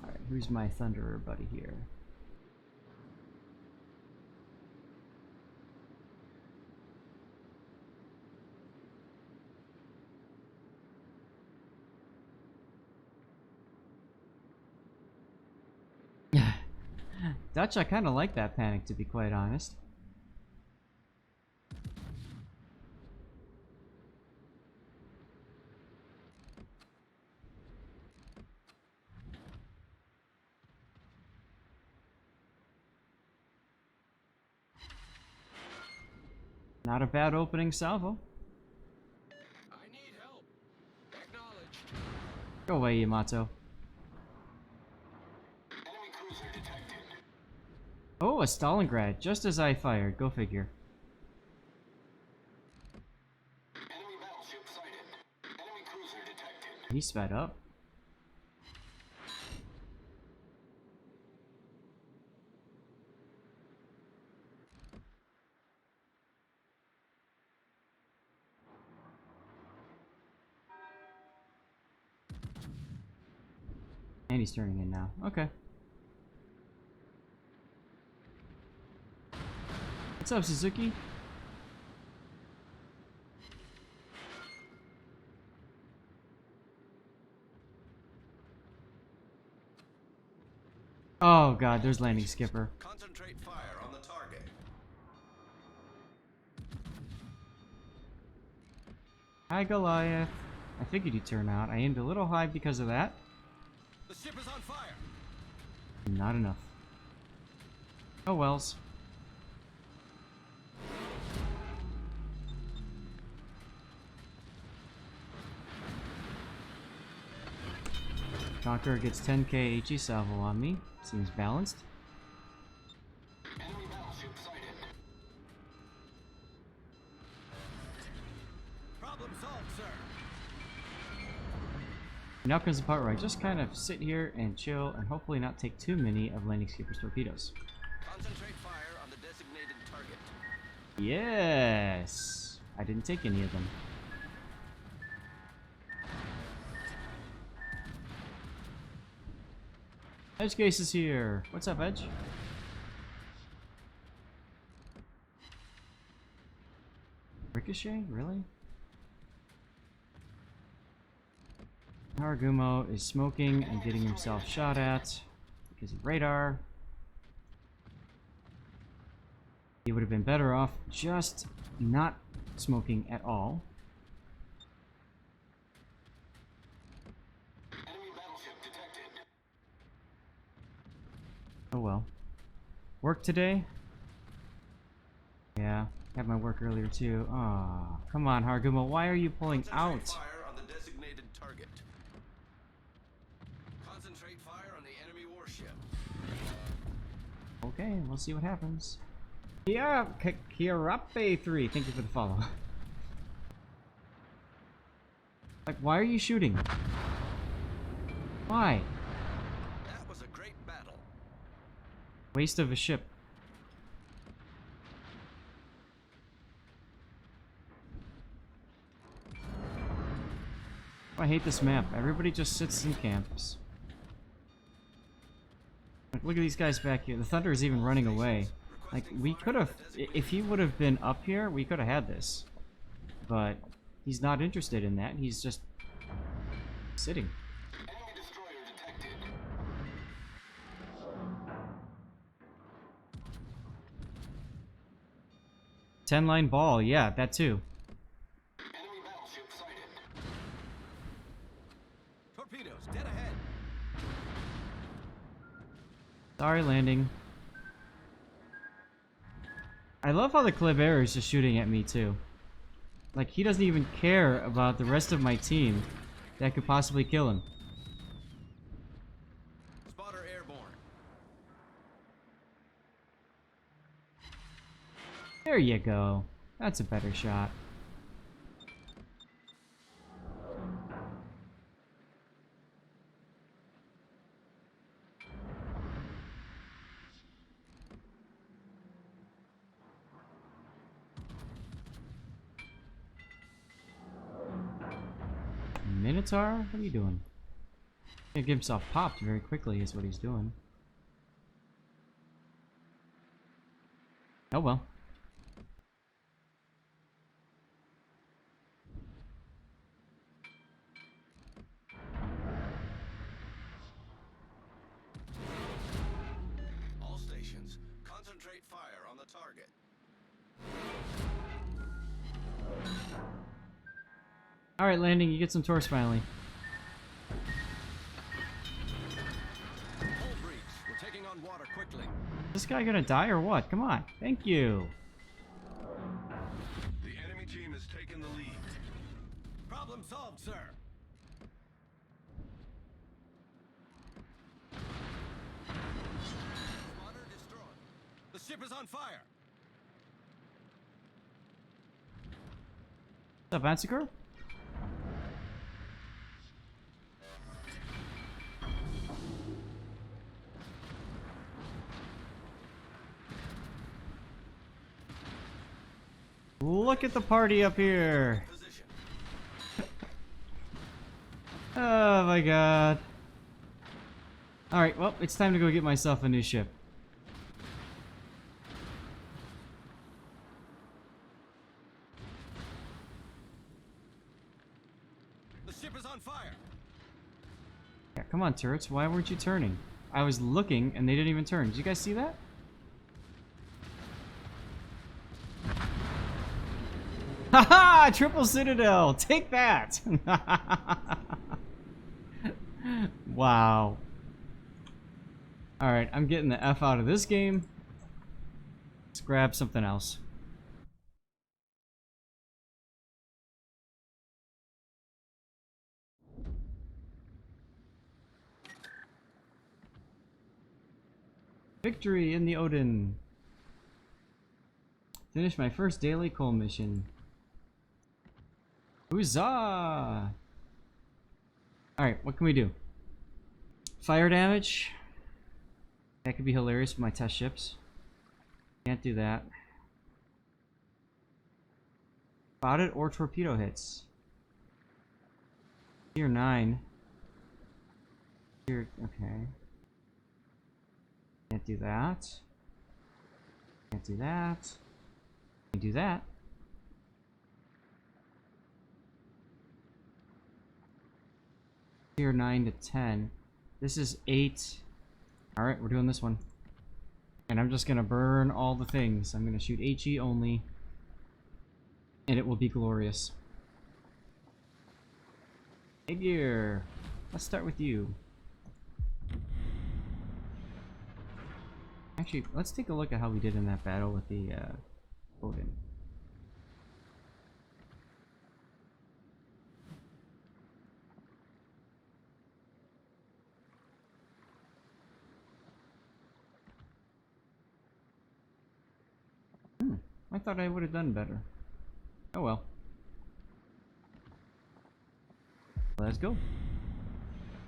Alright, who's my Thunderer buddy here? Dutch, I kind of like that panic, to be quite honest. Not a bad opening salvo. I need help. Acknowledged. Go away, Yamato. Enemy cruiser detected. Oh, a Stalingrad, just as I fired. Go figure. Enemy battleship sighted. Enemy cruiser detected. He sped up. And he's turning in now. Okay. What's up, Suzuki? Oh god, there's landing skipper. Concentrate fire on the target. Hi, Goliath. I figured you'd turn out. I aimed a little high because of that. The ship is on fire. Not enough. Oh wells. Conqueror gets 10k HE salvo on me. Seems balanced. Enemy battleship sighted. Problem solved, sir. Now comes the part where I just kind of sit here and chill and hopefully not take too many of landing skipper's torpedoes. Concentrate fire on the designated target. Yes! I didn't take any of them. Edge Case is here. What's up, Edge? ricochet? Really? Haragumo is smoking and getting himself shot at because of radar. He would have been better off just not smoking at all. Enemy battleship detected. Oh well. Work today? Yeah, had my work earlier too. Aw, come on, Haragumo, why are you pulling Concentrate out? fire on the designated target. Concentrate fire on the enemy warship. Okay, we'll see what happens. Yeah, Kirape 3, thank you for the follow. Like, why are you shooting? Why? That was a great battle. Waste of a ship. Oh, I hate this map. Everybody just sits in camps. Like, look at these guys back here. The Thunder is even running away. Like, we could have, if he would have been up here, we could have had this. But he's not interested in that. He's just sitting. Enemy destroyer detected. 10-line ball, yeah, that too. Enemy battleship sighted. Torpedoes, dead ahead. Sorry, landing. I love how the Kleber is just shooting at me too. Like, he doesn't even care about the rest of my team that could possibly kill him. Spotter airborne. There you go. That's a better shot. Minotaur? What are you doing? Gonna get himself popped very quickly is what he's doing. Oh well. All stations, concentrate fire on the target. Alright, landing, you get some torch finally. Hull breach. We're taking on water quickly. Is this guy gonna die or what? Come on. Thank you. The enemy team has taken the lead. Problem solved, sir. Spotter destroyed. The ship is on fire. What's up, Atsuko? Look at the party up here. Position. Oh my god. Alright, well, it's time to go get myself a new ship. The ship is on fire. Yeah, come on, turrets. Why weren't you turning? I was looking and they didn't even turn. Did you guys see that? Haha! Triple Citadel! Take that! Wow. Alright, I'm getting the F out of this game. Let's grab something else. Victory in the Odin. Finish my first daily coal mission. Huzzah! Alright, what can we do? Fire damage. That could be hilarious with my test ships. Can't do that. Spotted or torpedo hits. Tier 9. Tier, okay. Can't do that. Can't do that. Can do that. Here 9 to 10. This is 8. Alright, we're doing this one. And I'm just gonna burn all the things. I'm gonna shoot HE only. And it will be glorious. Agir, let's start with you. Actually, let's take a look at how we did in that battle with the Odin. I thought I would have done better. Oh well. Let's go.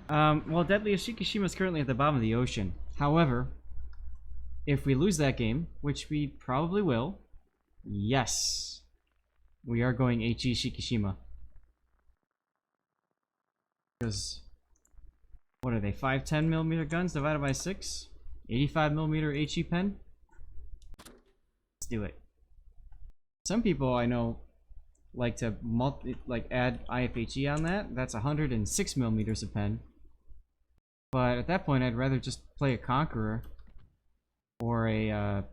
Well, Deadliest Shikishima is currently at the bottom of the ocean. However, if we lose that game, which we probably will, yes, we are going HE Shikishima. Because, what are they, 5 10mm guns divided by 6? 85mm HE pen? Let's do it. Some people I know like to add IFHE on that. That's 106mm of pen. But at that point, I'd rather just play a Conqueror or a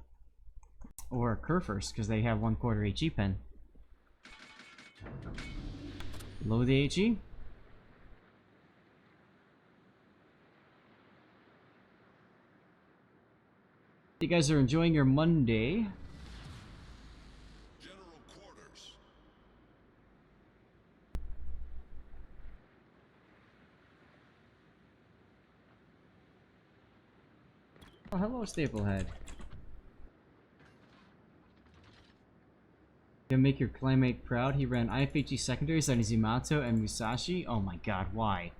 Kerfurst because they have 1/4 HE pen. Load the HE. You guys are enjoying your Monday. General quarters. Oh, hello, Staplehead. Gonna make your claymate proud. He ran IFHE secondaries on his Yamato and Musashi. Oh my god, why?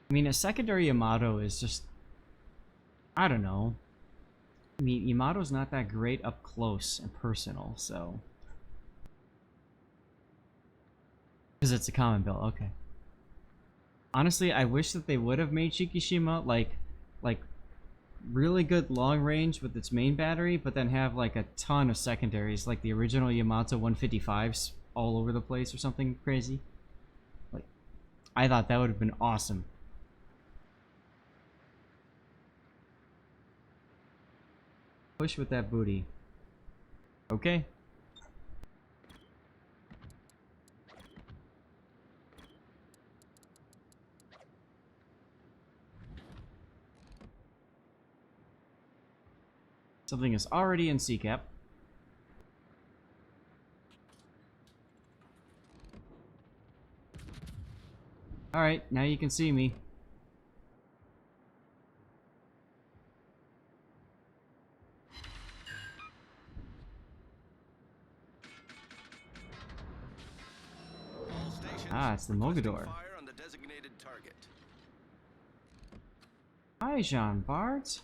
I mean, a secondary Yamato is just... I don't know. I mean, Yamato's not that great up close and personal, so... Because it's a common build, okay. Honestly, I wish that they would have made Shikishima, like really good long range with its main battery, but then have, like, a ton of secondaries, like the original Yamato 155s all over the place or something crazy. Like, I thought that would have been awesome. Push with that booty. Okay. Something is already in CCAP. Alright, now you can see me. All stations Ah, it's the requesting Mogador. Fire on the designated target. Hi, Jean Bart.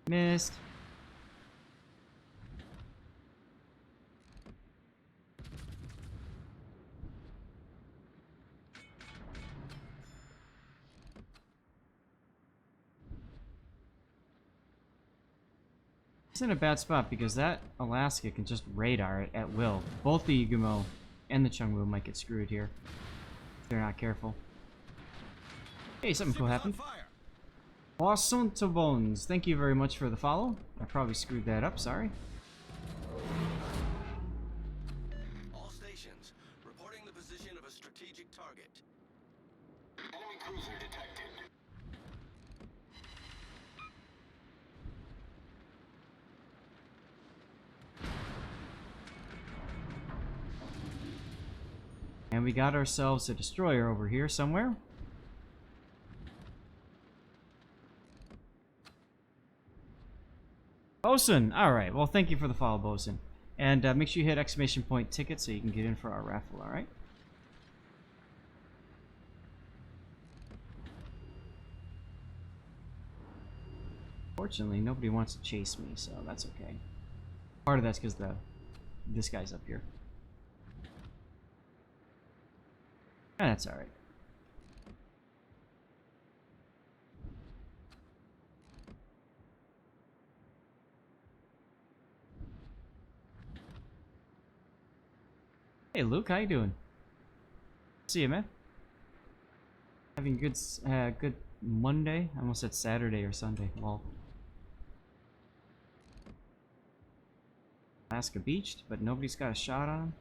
Missed. It's in a bad spot because that Alaska can just radar it at will. Both the Yugumo and the Chungwoo might get screwed here if they're not careful. Hey, something cool Ship is on happened. fire. Poisson to Bones, thank you very much for the follow. I probably screwed that up, sorry. All stations reporting the position of a strategic target. Enemy cruiser detected. And we got ourselves a destroyer over here somewhere. Bosun! Alright, well thank you for the follow, Bosun. And make sure you hit exclamation point ticket so you can get in for our raffle, alright? Fortunately, nobody wants to chase me, so that's okay. Part of that's because this guy's up here. And that's alright. Hey Luke, how you doing? See you, man. Having a good Monday? I almost said Saturday or Sunday. Well, Alaska beached, but nobody's got a shot on him.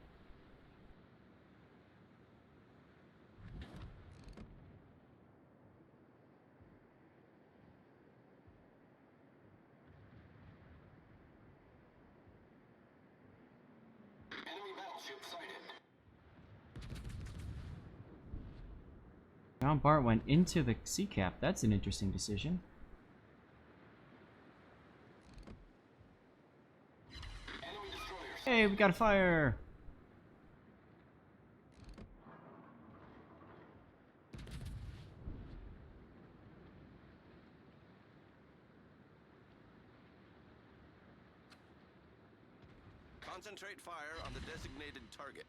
Enemy battleship sighted. John Bart went into the sea cap. That's an interesting decision. Enemy destroyer Hey, we got a fire! Concentrate fire on the designated target.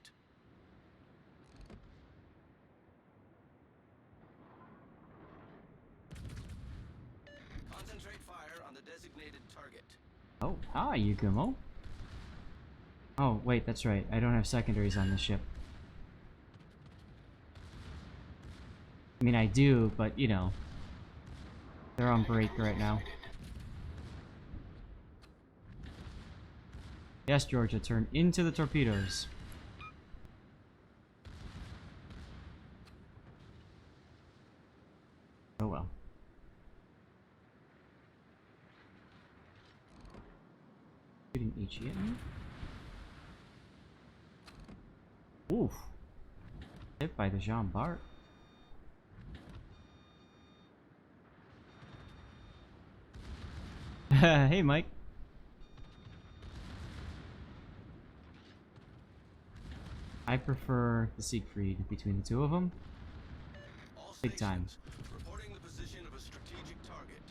Concentrate fire on the designated target. Oh, hi, Yugumo. Oh, wait, that's right. I don't have secondaries on this ship. I mean, I do, but, you know. They're on break right now. Yes, Georgia, turn into the torpedoes. Oh well. Shooting Ichi at me? Oof. Hit by the Jean Bart. Hey, Mike. I prefer the Siegfried between the two of them. All Big time. stations, reporting the position of a strategic target.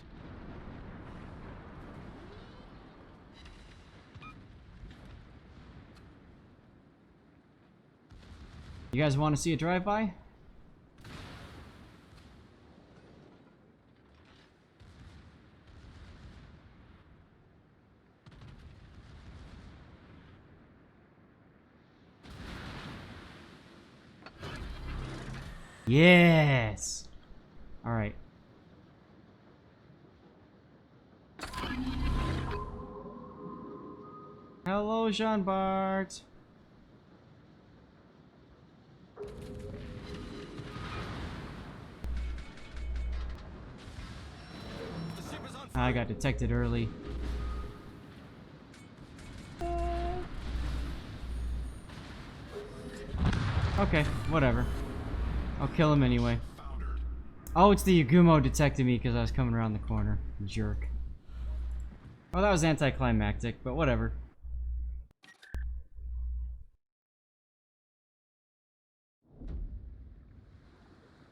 You guys want to see a drive-by? Yes! Alright. Hello, Jean Bart. The ship is on fire. I got detected early. Okay, whatever. I'll kill him anyway. foundered. Oh, it's the Yagumo detected me because I was coming around the corner. Jerk. Oh, that was anticlimactic, but whatever.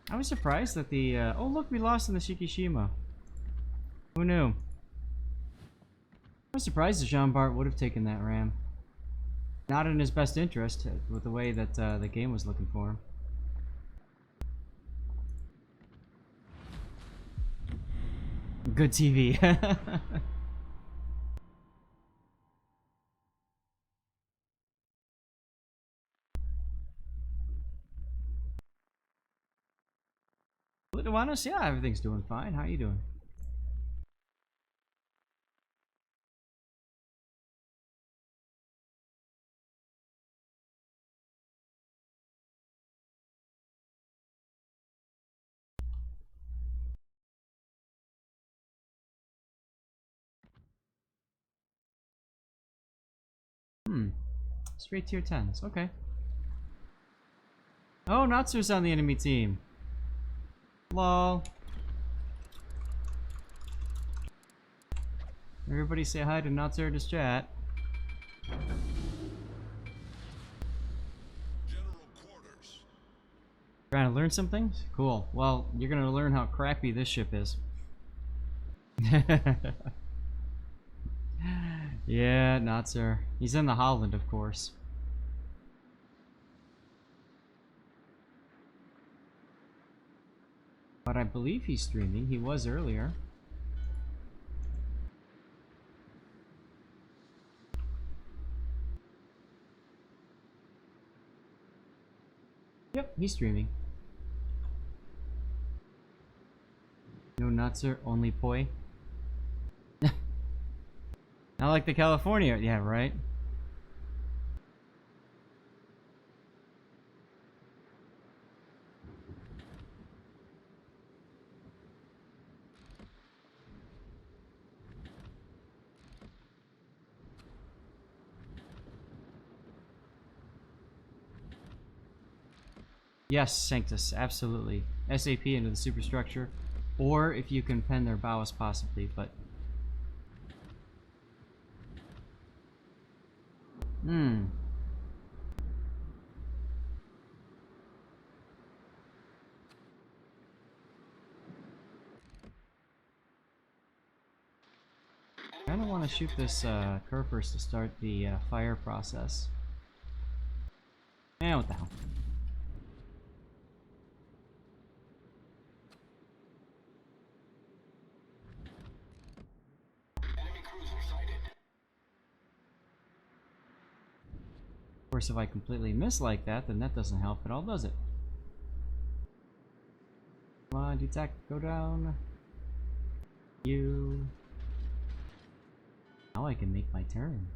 I was surprised that the, oh look, we lost in the Shikishima. Who knew? I was surprised that Jean Bart would have taken that ram. Not in his best interest, with the way that the game was looking for him. Good TV. Lituanos, yeah, everything's doing fine. How you doing? Straight tier 10s, okay. Oh, Natsu's on the enemy team. Lol. Everybody say hi to Natsu in his chat. General quarters. Trying to learn some things? Cool. Well, you're gonna learn how crappy this ship is. Yeah, Natsu. He's in the Holland, of course. But I believe he's streaming. He was earlier. Yep, he's streaming. No nutser, only poi. Not like the California. Yeah, right. Yes, Sanctus, absolutely. SAP into the superstructure, or if you can pen their bows, possibly, but... I don't want to shoot this curve first to start the fire process. What the hell? Enemy cruiser sighted. Of course, if I completely miss like that, then that doesn't help at all, does it? Come on, detect, go down. You. Now I can make my turn.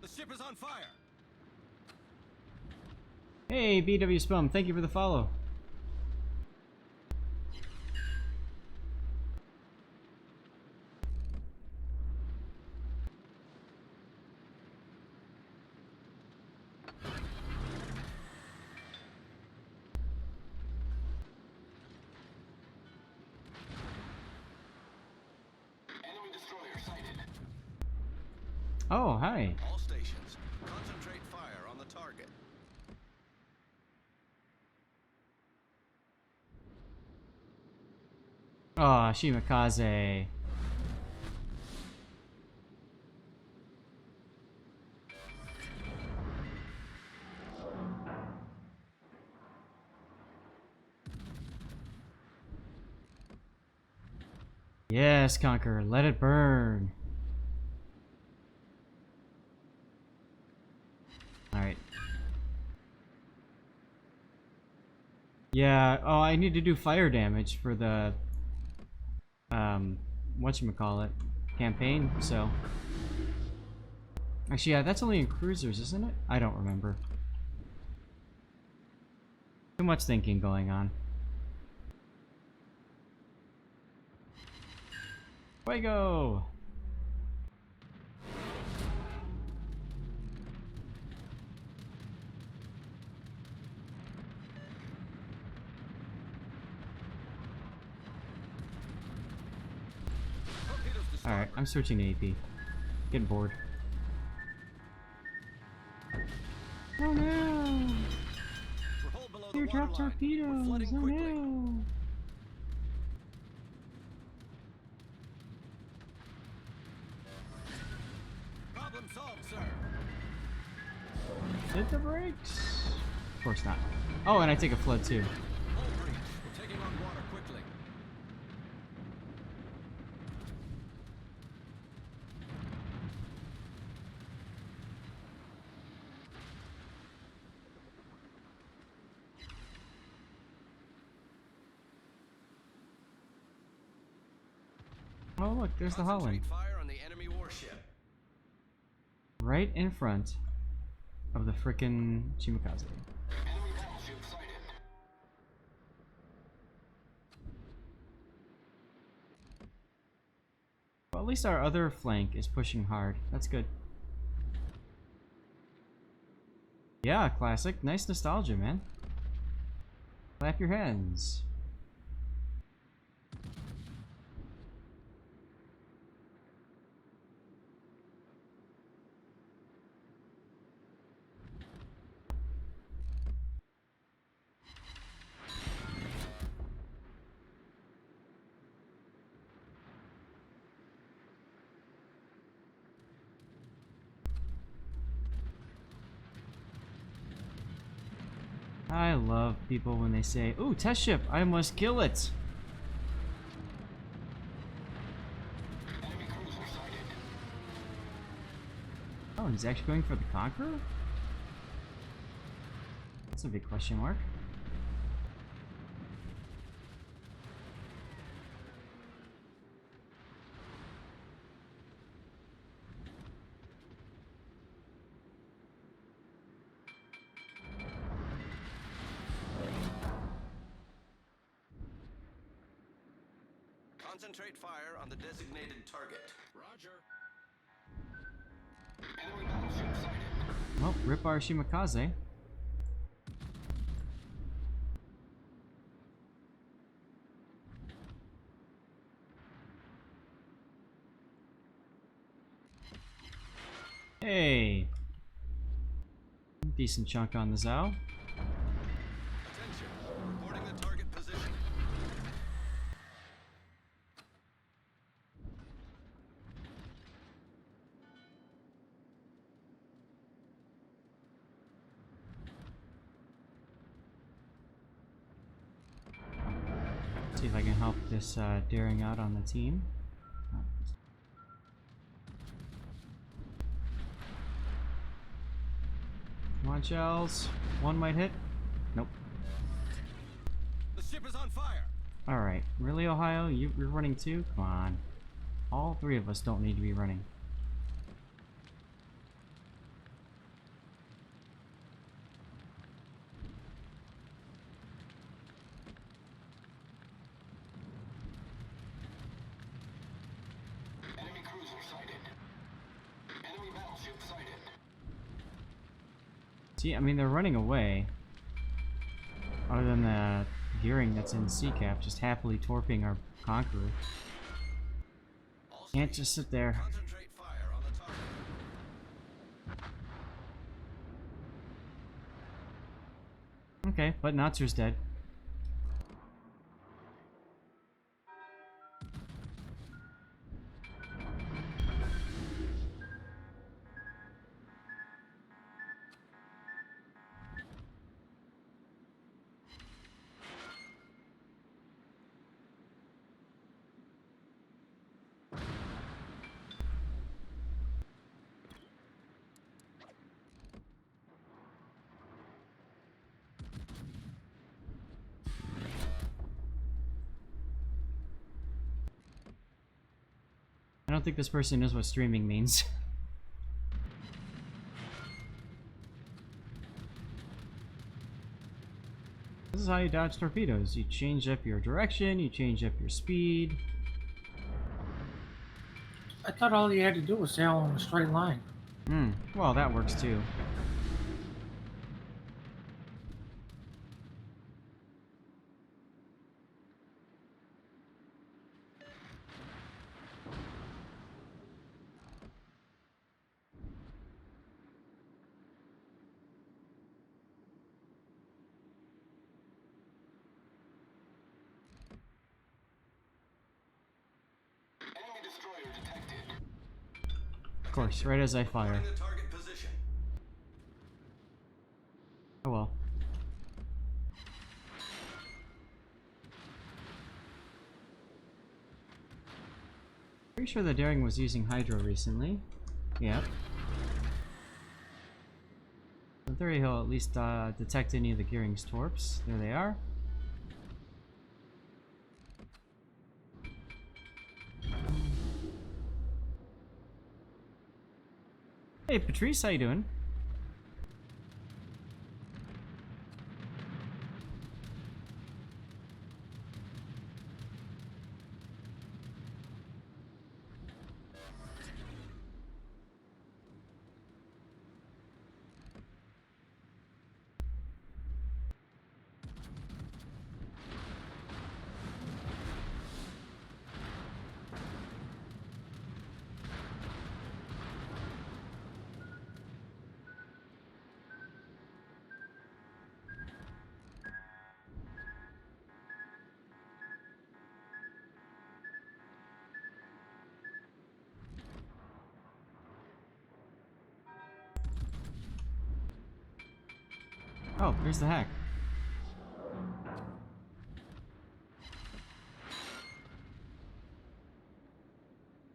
The ship is on fire. Hey, BW Spum, thank you for the follow. Enemy destroyer sighted. Oh, hi. All stations, concentrate fire on the target. Oh, Shimakaze. Yes, Conqueror, let it burn. Alright. Yeah, oh, I need to do fire damage for the, whatchamacallit, campaign, so. Actually, yeah, that's only in cruisers, isn't it? I don't remember. Too much thinking going on. Fuego! Alright, I'm switching to AP. Getting bored. Oh no! We're hull below the Teardrop waterline. We're torpedoes! flooding Oh quickly. no! Problem solved, sir. Hit the brakes! Of course not. Oh, and I take a flood too. Hull breach. We're taking on water quickly. Oh look, there's the Holland. Concentrate fire on the enemy warship. Right in front of the frickin' Shimakaze. Enemy battleship sighted. Well, at least our other flank is pushing hard. That's good. Yeah, classic. Nice nostalgia, man. Clap your hands. I love people when they say, "Ooh, test ship, I must kill it." Oh, he's actually going for the Conqueror? That's a big question mark. Concentrate fire on the designated target. Roger. Enemy battleship sighted. Well, rip our Shikishima. Hey! Decent chunk on the Zao. Attention. Reporting the target position. See if I can help this daring out on the team. Come on, shells. One might hit. Nope. The ship is on fire. Alright. Really, Ohio? You're running too? Come on. All three of us don't need to be running. Enemy cruiser sighted. Enemy battleship sighted. See, I mean, they're running away. Other than the gearing that's in C-cap, just happily torping our Conqueror. All Can't stations, just sit there. concentrate fire on the target. Okay, but Natsu's dead. I don't think this person knows what streaming means. This is how you dodge torpedoes. You change up your direction, you change up your speed. I thought all you had to do was sail on a straight line. Well, that works too. Enemy destroyer detected. Of course, right as I fire. Reporting the target position. Oh well. Pretty sure the Daring was using Hydro recently. Yep. In theory, he'll at least detect any of the Gearing's torps. There they are. Hey, Patrice, how you doing? Oh, here's the hack.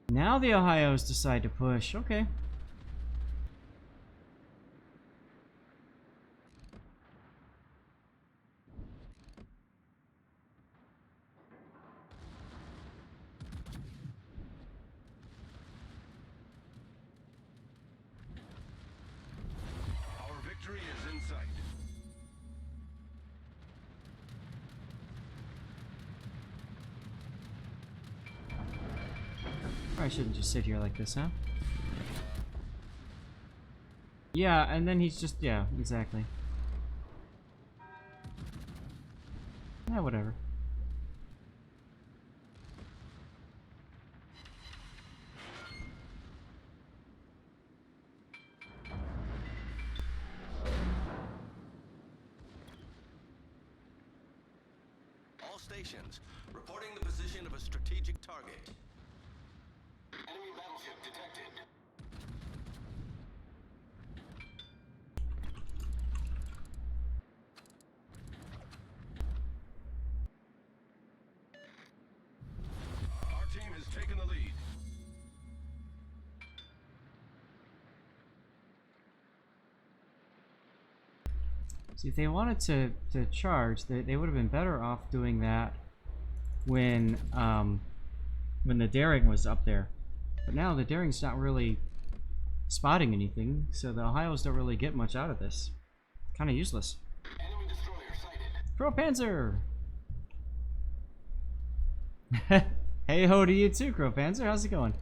Now the Ohios decide to push. Okay. Probably shouldn't just sit here like this, huh? Yeah, and then he's just, yeah, exactly. Yeah, whatever. All stations, reporting the position of a strategic target. Enemy battleship detected. Our team has taken the lead. See, if they wanted to charge, they would have been better off doing that when the daring was up there. But now the daring's not really spotting anything, so the Ohios don't really get much out of this. Kind of useless. Enemy destroyer sighted. Pro Panzer! Hey ho to you too, Crow Panzer. How's it going?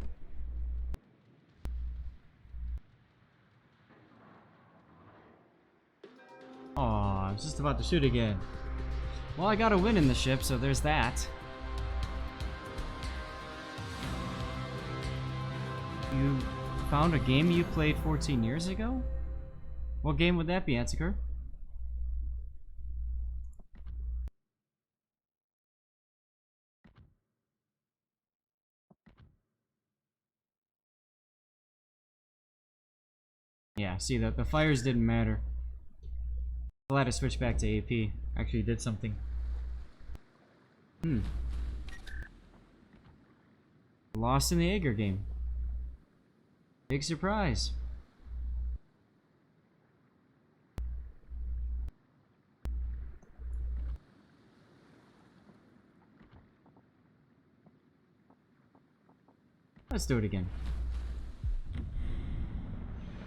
Aw, I was just about to shoot again. Well, I got a win in the ship, so there's that. You found a game you played 14 years ago? What game would that be, Atago? Yeah, see, the fires didn't matter. Glad to switch back to AP. Actually did something. Lost in the Agir game. Big surprise. Let's do it again.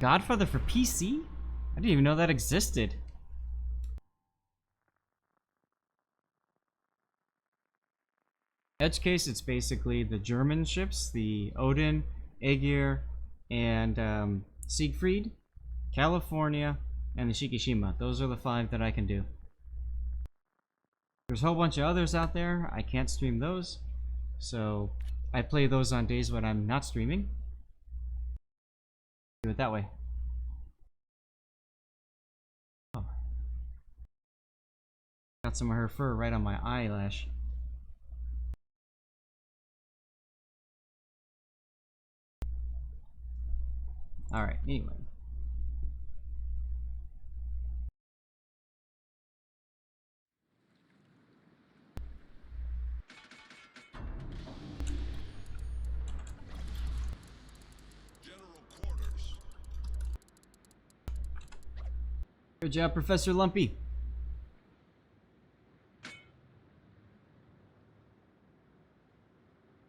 Godfather for PC? I didn't even know that existed. Edge case, it's basically the German ships, the Odin, Agir, and Siegfried, California, and the Shikishima. Those are the 5 that I can do. There's a whole bunch of others out there. I can't stream those, so I play those on days when I'm not streaming. Do it that way. Oh. Got some of her fur right on my eyelash. Alright, anyway. General quarters. Good job, Professor Lumpy.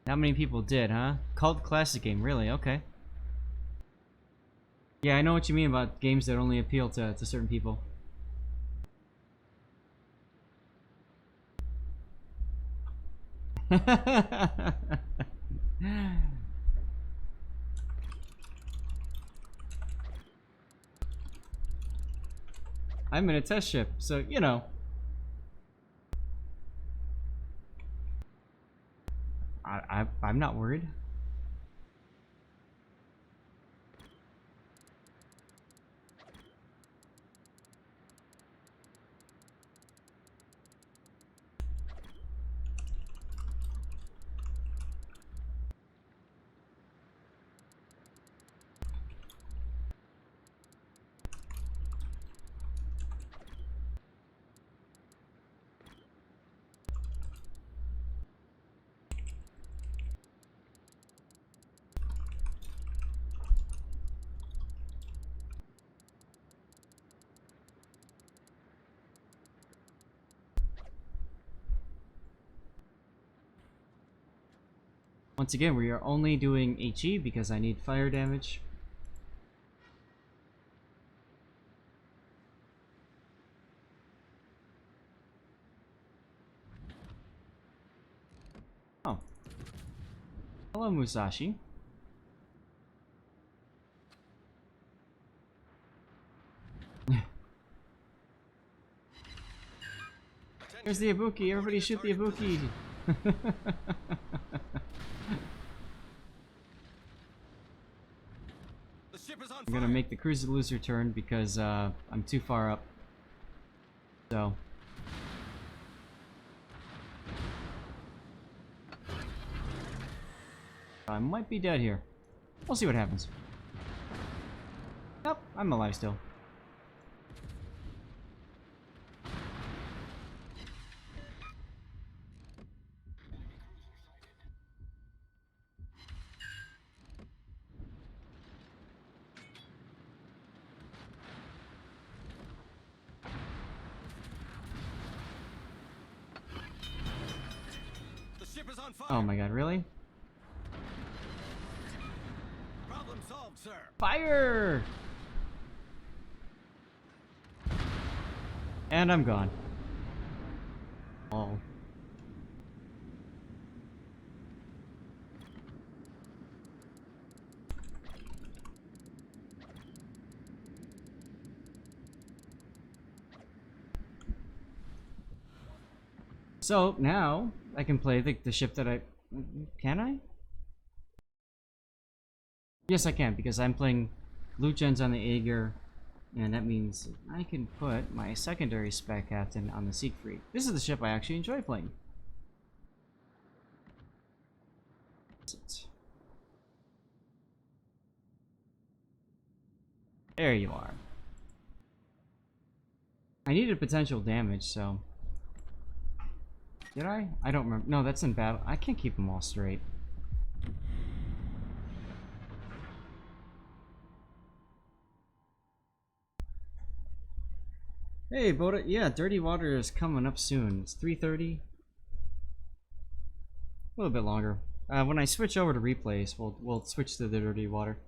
Not many people did, huh? Cult classic game, really? Okay. Yeah, I know what you mean about games that only appeal to certain people. I'm in a test ship, so, you know. I'm not worried. Once again, we are only doing HE because I need fire damage. Oh. Hello, Musashi. There's the Ibuki. Everybody shoot the Ibuki. The ship is on I'm gonna make the cruiser loser turn because I'm too far up. So. I might be dead here. We'll see what happens. Nope, I'm alive still. The ship is on fire. Oh my god, really? Problem solved, sir. Fire! And I'm gone. Oh. So now I can play the ship that I... Can I? Yes, I can, because I'm playing loot gens on the Agir, and that means I can put my secondary spec captain on the Siegfried. This is the ship I actually enjoy playing. There you are. I needed potential damage, so... Did I? I don't remember. No, that's in battle. I can't keep them all straight. Hey, Boda. Yeah, Dirty Water is coming up soon. It's 3:30. A little bit longer. When I switch over to replays, we'll switch to the Dirty Water.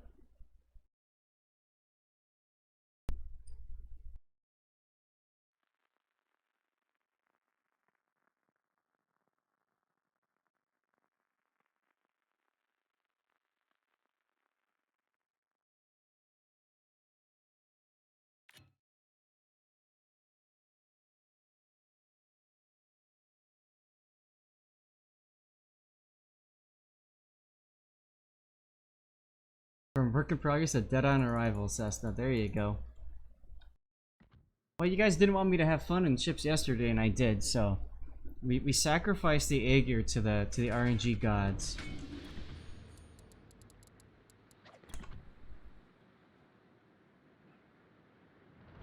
From work in progress to dead on arrival, Cessna. There you go. Well, you guys didn't want me to have fun in ships yesterday, and I did. So, we sacrificed the Agir to the RNG gods.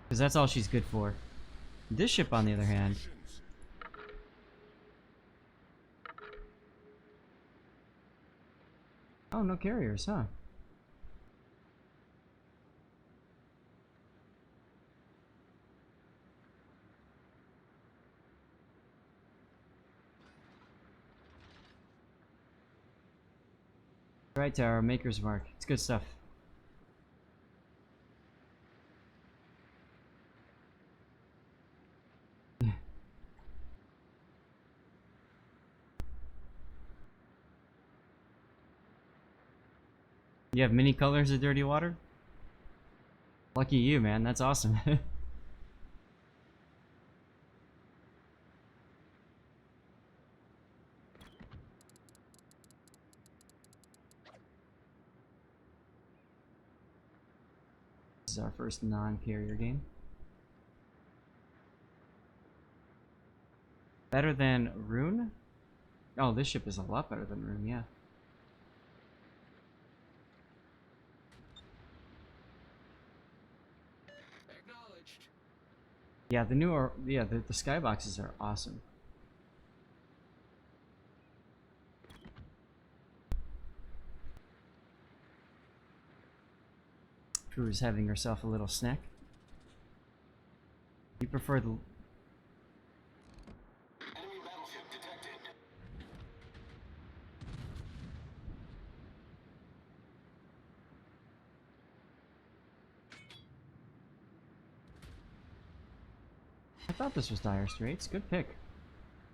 Because that's all she's good for. This ship, on the other hand. Oh, no carriers, huh? Right tower, Maker's Mark. It's good stuff. You have many colors of Dirty Water? Lucky you, man. That's awesome. This is our first non-carrier game. Better than Rune? Oh, this ship is a lot better than Rune, yeah. Acknowledged. Yeah, the newer, yeah, the skyboxes are awesome. Crew's having herself a little snack. You prefer the... Enemy battleship detected. I thought this was Dire Straits. Good pick.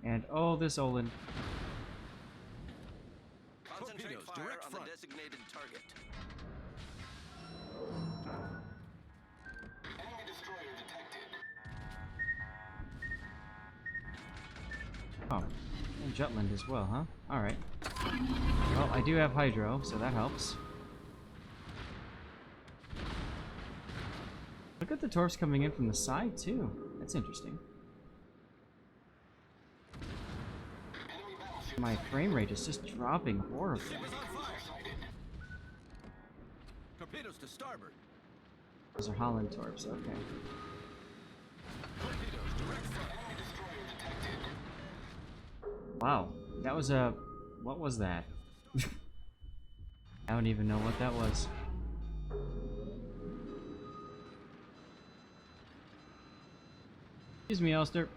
And oh, this Odin. Concentrate Torpedoes, fire direct on front. the designated target. Enemy destroyer detected. Oh, and Jutland as well, huh? Alright. Well, I do have Hydro, so that helps. Look at the torps coming in from the side, too. That's interesting. My frame rate is just dropping horribly. Ship is on fire. Torpedoes to starboard. Those are Holland torps, okay. Torpedoes direct front. Wow, that was a... what was that? I don't even know what that was. Excuse me, Elster.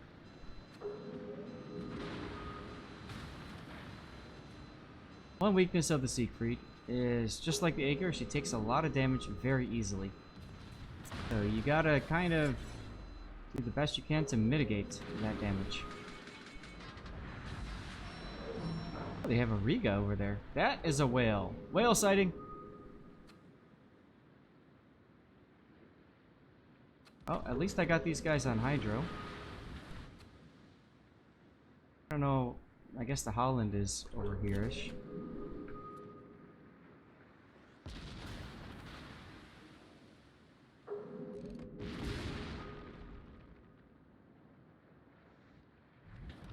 One weakness of the Siegfried is, just like the Agir, she takes a lot of damage very easily. So you gotta kind of do the best you can to mitigate that damage. Oh, they have a Riga over there. That is a whale. Whale sighting! Oh, at least I got these guys on Hydro. I don't know, I guess the Holland is over here-ish.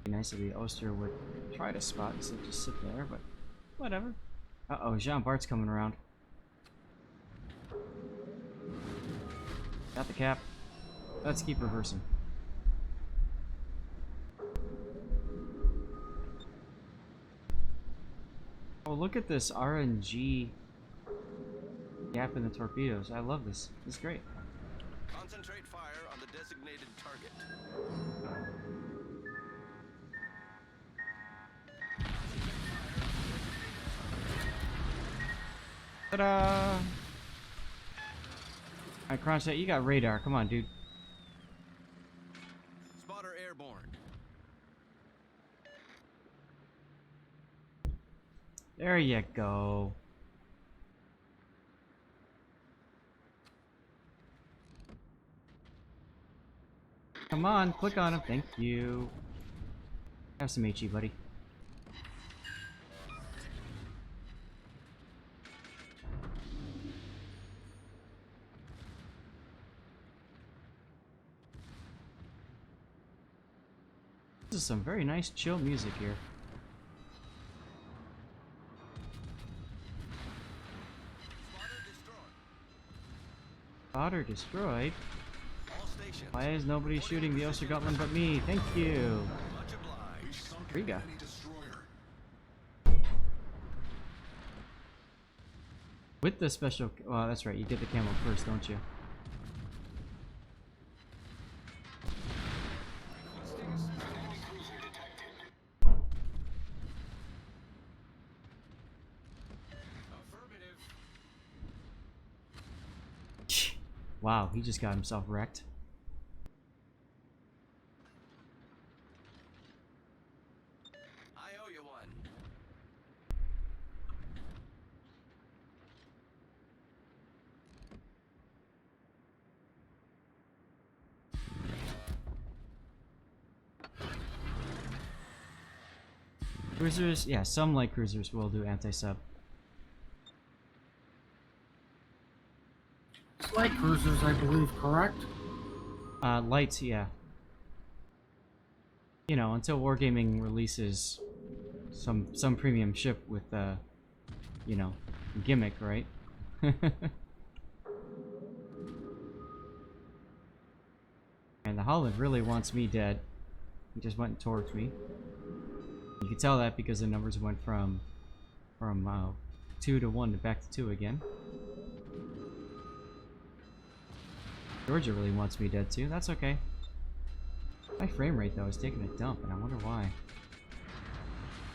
Be nice if the Oster would try to spot instead of just sit there, but whatever. Uh-oh, Jean Bart's coming around. Got the cap. Let's keep reversing. Oh, look at this RNG gap in the torpedoes. I love this. This is great. Concentrate fire on the designated target. Ta-da! Alright, Kronstadt, you got radar. Come on, dude. Spotter airborne. There you go. Come on, click on him. Thank you. Have some HE, buddy. This is some very nice chill music here. Spotter destroyed. Spotter destroyed. All stations. Why is nobody shooting the Ostergotland but me? Thank you. Much obliged. Riga. Destroyer. With the special... oh, that's right. You get the camo first, don't you? Wow, he just got himself wrecked. I owe you one. Cruisers, yeah, some light cruisers will do anti-sub. Light cruisers, I believe, correct? Lights, yeah. You know, until Wargaming releases some premium ship with, you know, gimmick, right? And the Holland really wants me dead. He just went towards me. You can tell that because the numbers went from 2 to 1 to back to 2 again. Georgia really wants me dead too. That's okay. My frame rate though is taking a dump, and I wonder why.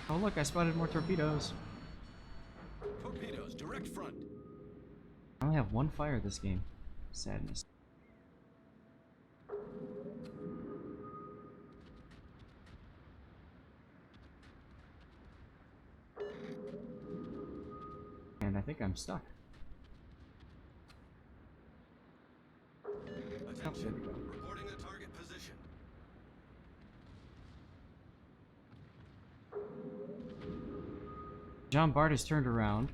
Oh look, I spotted more torpedoes. Torpedoes direct front. I only have one fire this game. Sadness. And I think I'm stuck. Attention. there we go. Reporting the target position. John Bart has turned around.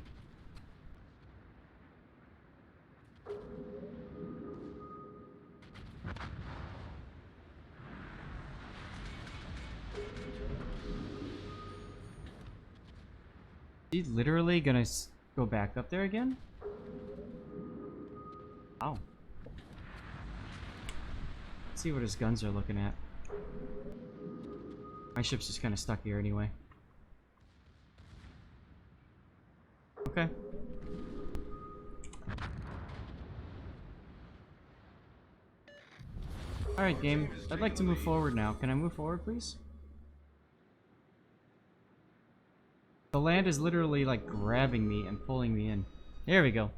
Is he literally gonna go back up there again? Wow. Let's see what his guns are looking at. My ship's just kind of stuck here anyway. Okay. Alright, game. I'd like to move forward now. Can I move forward, please? The land is literally, like, grabbing me and pulling me in. There we go.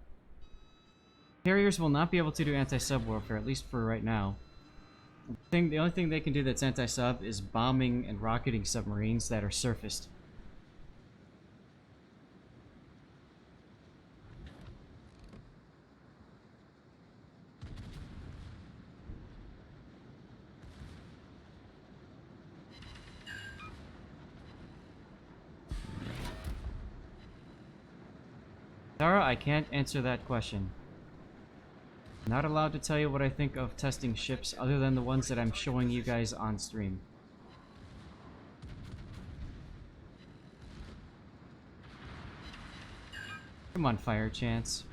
Carriers will not be able to do anti-sub warfare, at least for right now. The only thing they can do that's anti-sub is bombing and rocketing submarines that are surfaced. Sarah, I can't answer that question. Not allowed to tell you what I think of testing ships other than the ones that I'm showing you guys on stream. Come on, Fire Chance.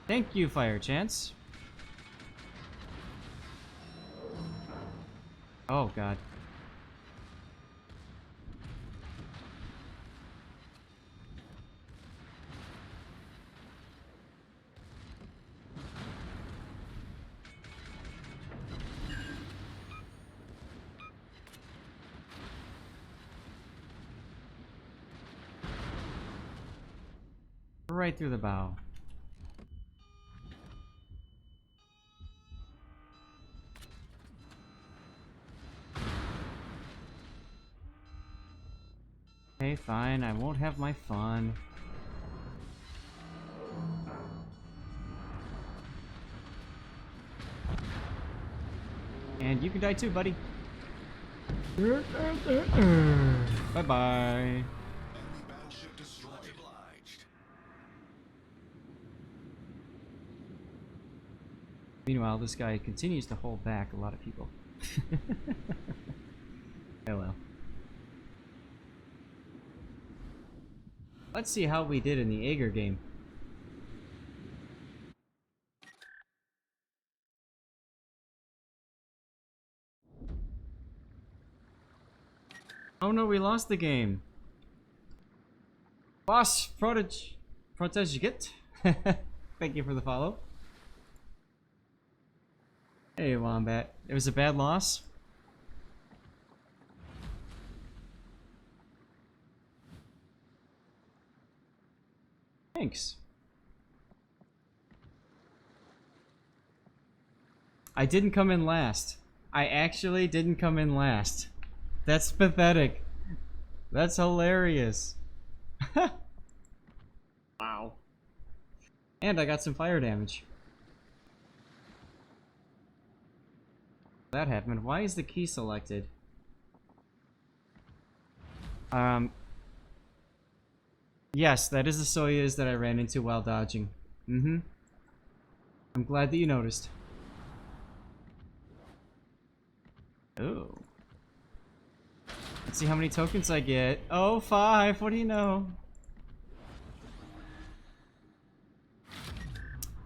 Thank you, Fire Chance. Oh, God. Right through the bow. Okay, fine. I won't have my fun. And you can die too, buddy. Bye-bye. Meanwhile, this guy continues to hold back a lot of people. Oh well. Let's see how we did in the Agir game. Oh no, we lost the game. Boss, Protege, thank you for the follow. Hey, Wombat. It was a bad loss? Thanks. I didn't come in last. I actually didn't come in last. That's pathetic. That's hilarious. Wow. And I got some fire damage. That happened. Why is the key selected? Yes, that is the Soyuz that I ran into while dodging. Mm-hmm. I'm glad that you noticed. Oh. Let's see how many tokens I get. Oh, 5. What do you know?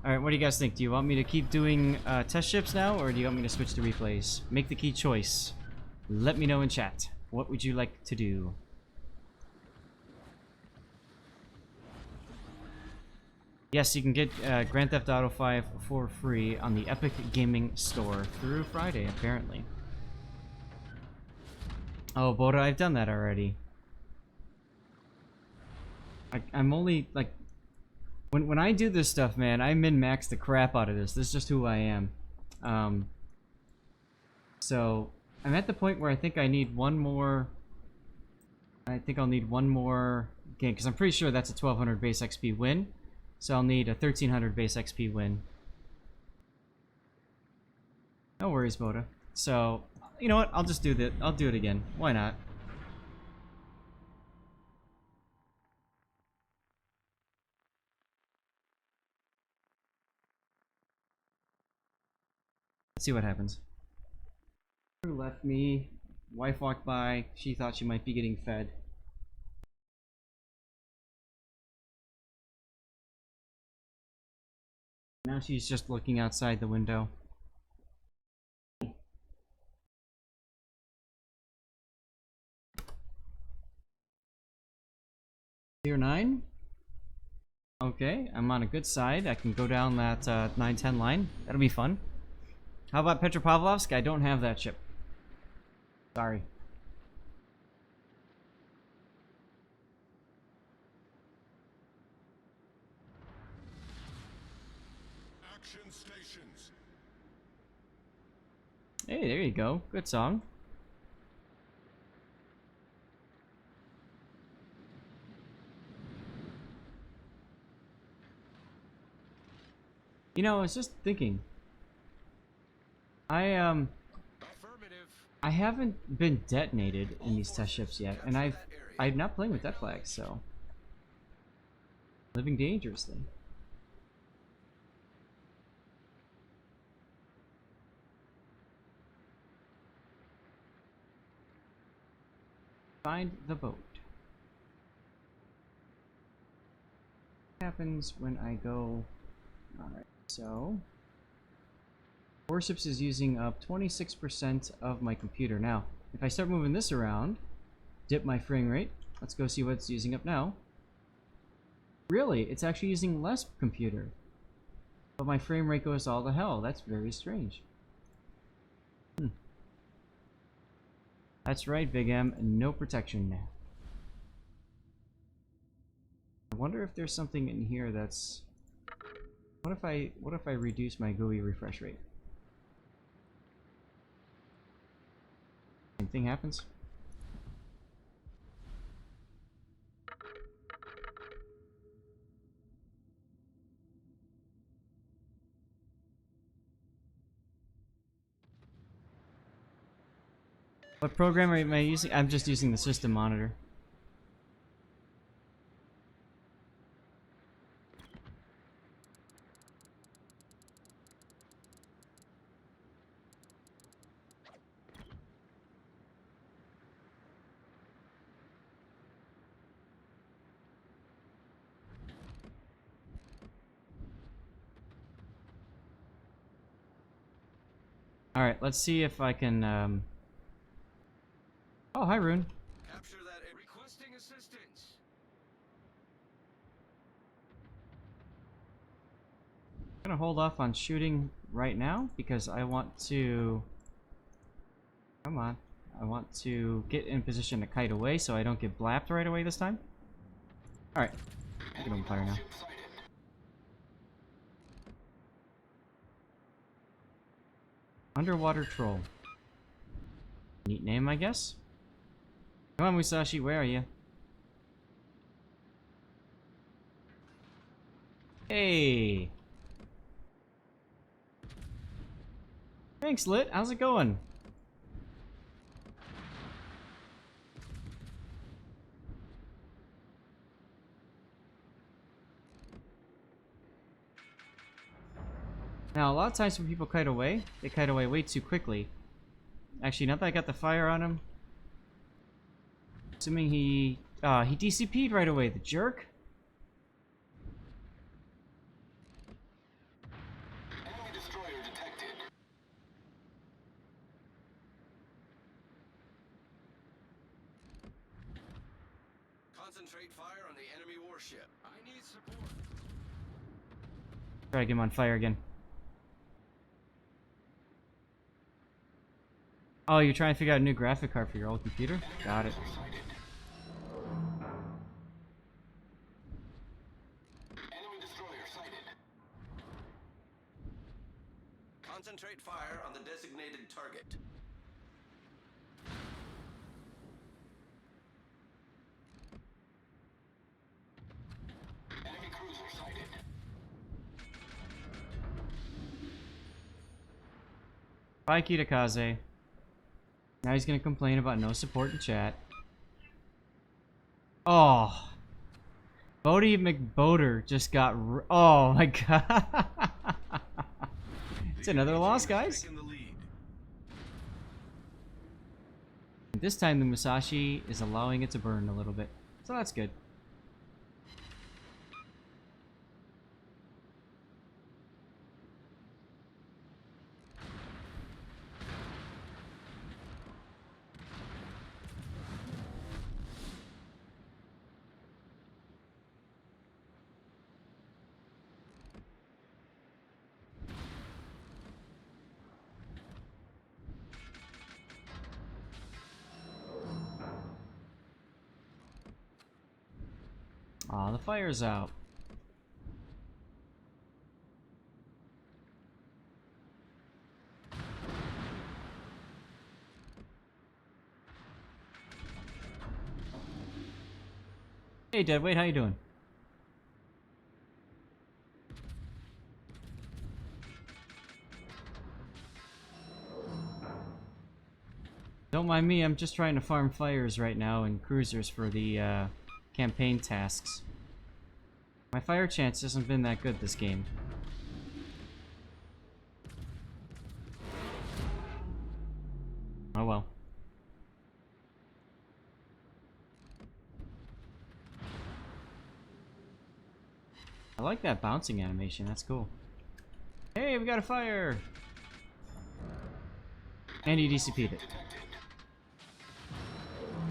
Alright, what do you guys think? Do you want me to keep doing test ships now, or do you want me to switch to replays? Make the key choice. Let me know in chat. What would you like to do? Yes, you can get Grand Theft Auto 5 for free on the Epic Gaming Store through Friday, apparently. Oh, Boda, I've done that already. I'm only, like... When I do this stuff, man, I min-max the crap out of this. This is just who I am. So, I'm at the point where I think I need one more... I think I'll need one more game, because I'm pretty sure that's a 1200 base XP win. So I'll need a 1300 base XP win. No worries, Boda. So, you know what? I'll just do that. I'll do it again. Why not? Let's see what happens. Crew left me. Wife walked by. She thought she might be getting fed. Now she's just looking outside the window. Tier 9? Okay, I'm on a good side. I can go down that 9-10 line. That'll be fun. How about Petropavlovsk? I don't have that ship. Sorry. Action stations. Hey, there you go. Good song. You know, I was just thinking. I haven't been detonated in these test ships yet, and I'm not playing with death flags, so living dangerously. Find the boat. What happens when I go? Alright, so Warships is using up 26% of my computer. Now, if I start moving this around, dip my frame rate. Let's go see what it's using up now. Really, it's actually using less computer. But my frame rate goes all to hell. That's very strange. That's right, Big M. No protection now. I wonder if there's something in here that's... What if I reduce my GUI refresh rate? Same thing happens. What program am I using? I'm just using the system monitor. Alright, let's see if I can, Oh, hi, Rune. Capture that. Requesting assistance. I'm gonna hold off on shooting right now because I want to... Come on. I want to get in position to kite away so I don't get blapped right away this time. Alright. I can open fire now. Underwater Troll. Neat name, I guess? Come on, Musashi, where are you? Hey! Thanks, Lit. How's it going? Now, a lot of times when people kite away, they kite away way too quickly. Actually, now that I got the fire on him, assuming he DCP'd right away, the jerk. Enemy destroyer detected. Concentrate fire on the enemy warship. I need support. Try to get him on fire again. Oh, you're trying to figure out a new graphic card for your old computer? Got it. Enemy destroyer sighted. Concentrate fire on the designated target. Enemy cruiser sighted. Bye, Kitakaze. Now he's gonna complain about no support in chat. Oh. Bodie McBoder just got oh my god. It's another loss, guys. Taking the lead. This time the Musashi is allowing it to burn a little bit. So that's good. Aw, the fire's out. Hey Deadweight, how you doing? Don't mind me, I'm just trying to farm fires right now and cruisers for the campaign tasks. My fire chance hasn't been that good this game. Oh well. I like that bouncing animation, that's cool. Hey, we got a fire! And he DCP'd it.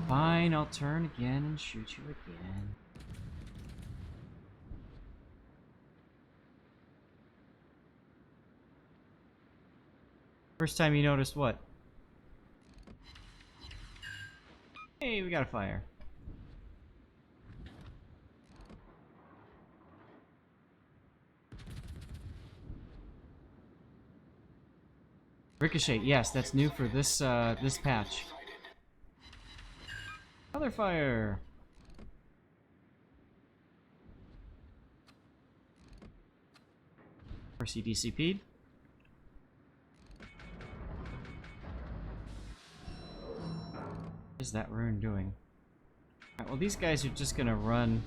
Fine, I'll turn again and shoot you again. First time you noticed what? Hey, we got a fire. Ricochet, yes, that's new for this this patch. Other fire. Or CDCP'd. What is that rune doing? Alright, well these guys are just gonna run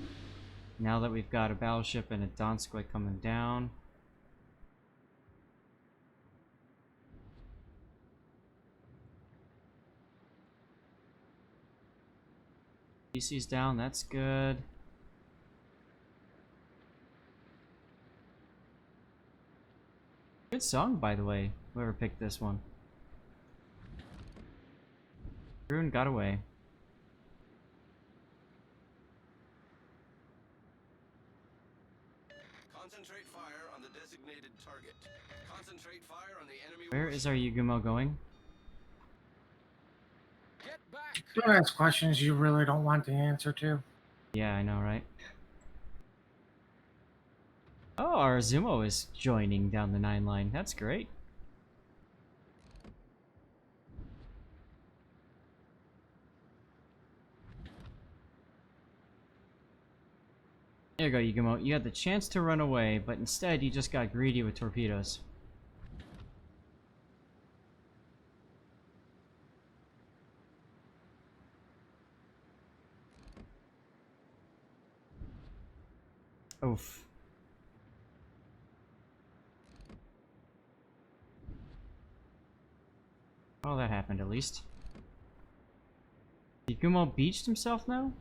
now that we've got a battleship and a Donskoy coming down. DC's down, that's good. Good song, by the way, whoever picked this one. Rune got away. Concentrate fire on the designated target. Concentrate fire on the enemy. Where is our Yugumo going? Don't ask questions you really don't want the answer to. Yeah, I know, right? Oh, our Azumo is joining down the 9 line. That's great. There you go, Yugumo. You had the chance to run away, but instead you just got greedy with torpedoes. Oof. Oh, that happened at least. Yugumo beached himself now?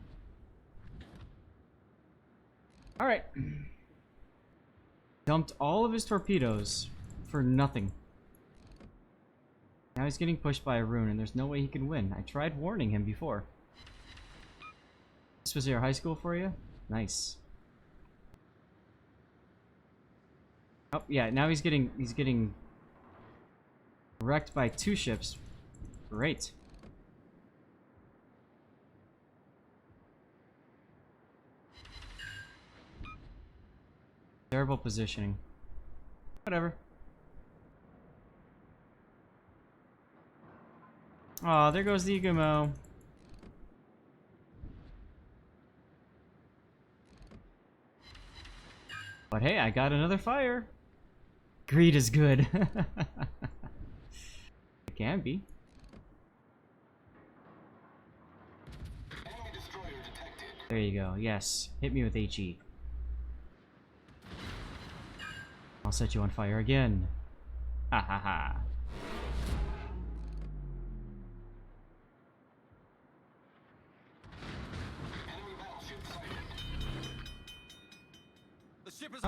Alright. Dumped all of his torpedoes for nothing. Now he's getting pushed by a rune and there's no way he can win. I tried warning him before. This was your high school for you? Nice. Oh, yeah, now he's getting wrecked by 2 ships. Great. Terrible positioning. Whatever. Aw, there goes the Yugumo. But hey, I got another fire. Greed is good. It can be. Enemy destroyer detected. There you go. Yes. Hit me with HE. I'll set you on fire again. Ha ha ha.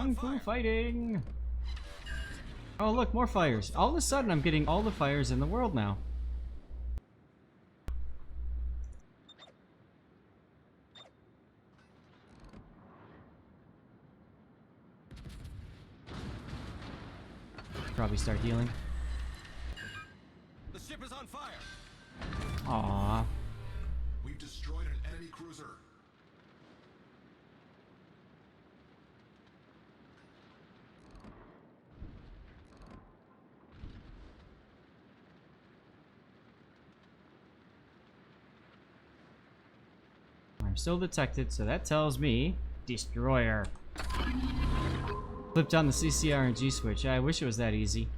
Kung Fu fighting! Oh look, more fires. All of a sudden I'm getting all the fires in the world now. Probably start healing. The ship is on fire. Aww. We've destroyed an enemy cruiser. I'm still detected, so that tells me destroyer. Flipped on the CCR and G switch. I wish it was that easy.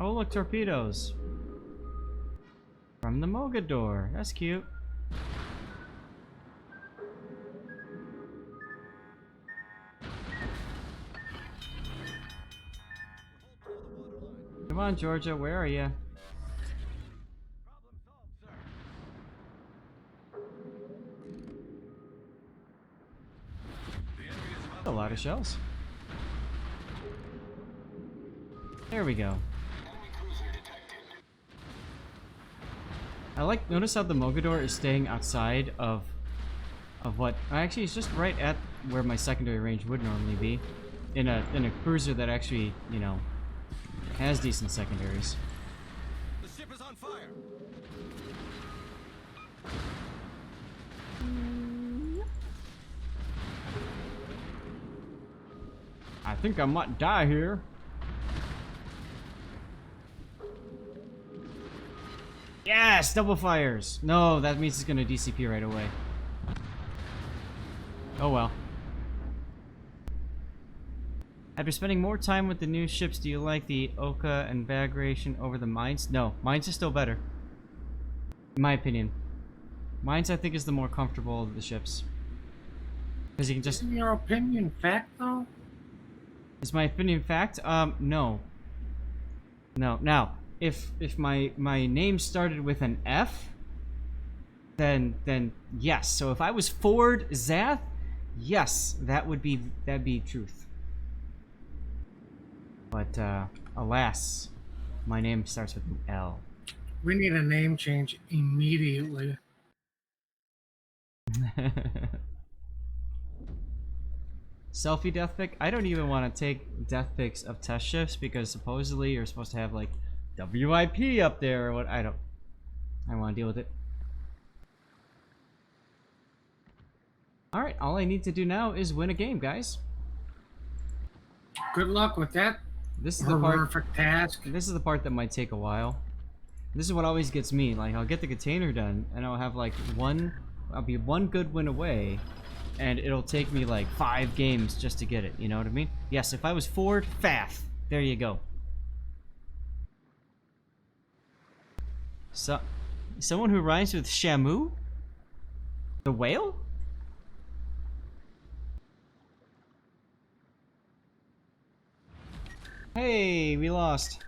Oh look, torpedoes. From the Mogador. That's cute. Come on, Georgia, where are you? A lot of shells. There we go. Notice how the Mogador is staying outside of what, actually it's just right at where my secondary range would normally be. In a cruiser that actually, you know, has decent secondaries. The ship is on fire. I think I might die here. Yes, double fires. No, that means it's gonna DCP right away. Oh well. After spending more time with the new ships, do you like the Oka and Bagration over the Mines? No, Mines is still better. In my opinion. Mines, I think, is the more comfortable of the ships. Because you can just... Isn't your opinion fact, though? Is my opinion fact? No. No. Now, if my name started with an F, then yes. So if I was Ford Zath, yes, that'd be truth. But alas, my name starts with an L. We need a name change immediately. Selfie death pic? I don't even want to take death pics of test ships because supposedly you're supposed to have like WIP up there or what. I don't want to deal with it. Alright, all I need to do now is win a game, guys. Good luck with that. This is the part. Horrific task. This is the part that might take a while. This is what always gets me. Like, I'll get the container done, and I'll have like I'll be one good win away, and it'll take me like 5 games just to get it. You know what I mean? Yes, if I was Ford, Faff. There you go. So, someone who rhymes with Shamu? The whale? Hey, we lost.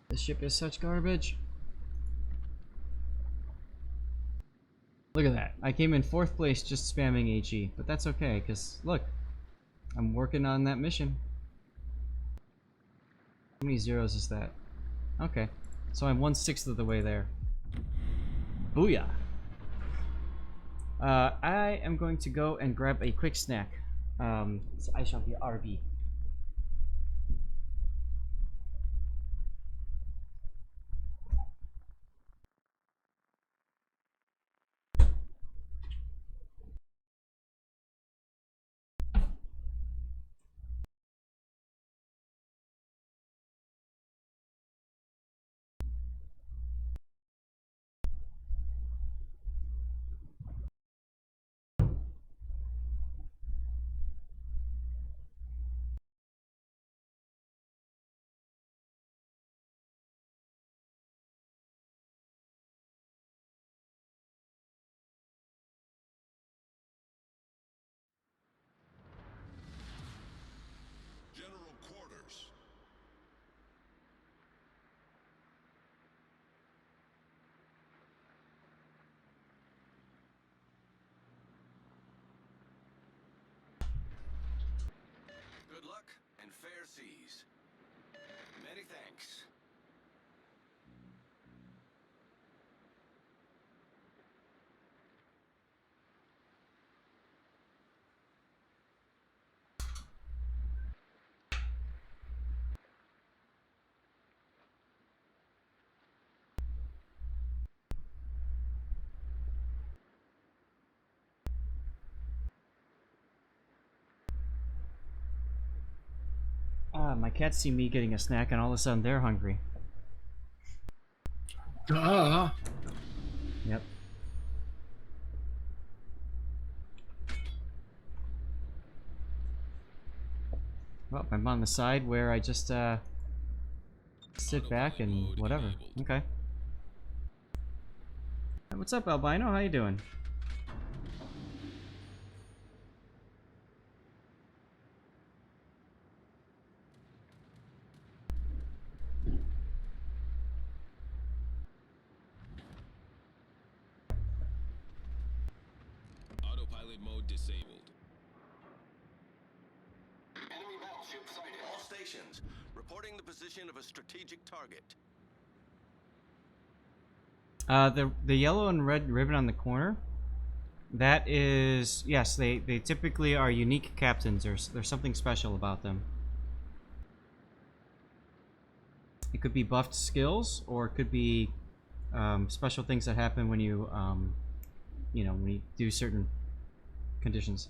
This ship is such garbage. Look at that. I came in 4th place just spamming HE, but that's okay, because look, I'm working on that mission. How many zeros is that? Okay, so I'm 1/6 of the way there. Booyah! I am going to go and grab a quick snack. So I shall be RB. general quarters. Good luck and fair seas. Many thanks. My cats see me getting a snack and all of a sudden they're hungry. Duh. Yep. Well, I'm on the side where I just sit back and whatever. Okay. Hey, what's up, Albino? How you doing? Autopilot mode disabled. Enemy battleship sighted. All stations, reporting the position of a strategic target. The yellow and red ribbon on the corner, that is, yes, they typically are unique captains. There's something special about them. It could be buffed skills, or it could be special things that happen when you, you know, when you do certain conditions.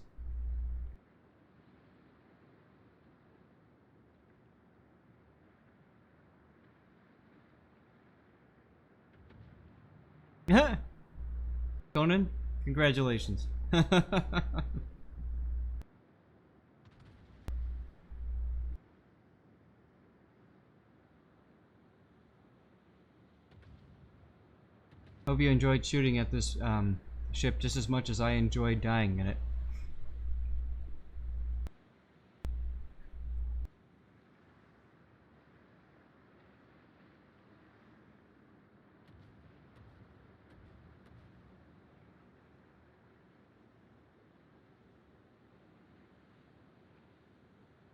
Conan, congratulations. Hope you enjoyed shooting at this ship just as much as I enjoyed dying in it.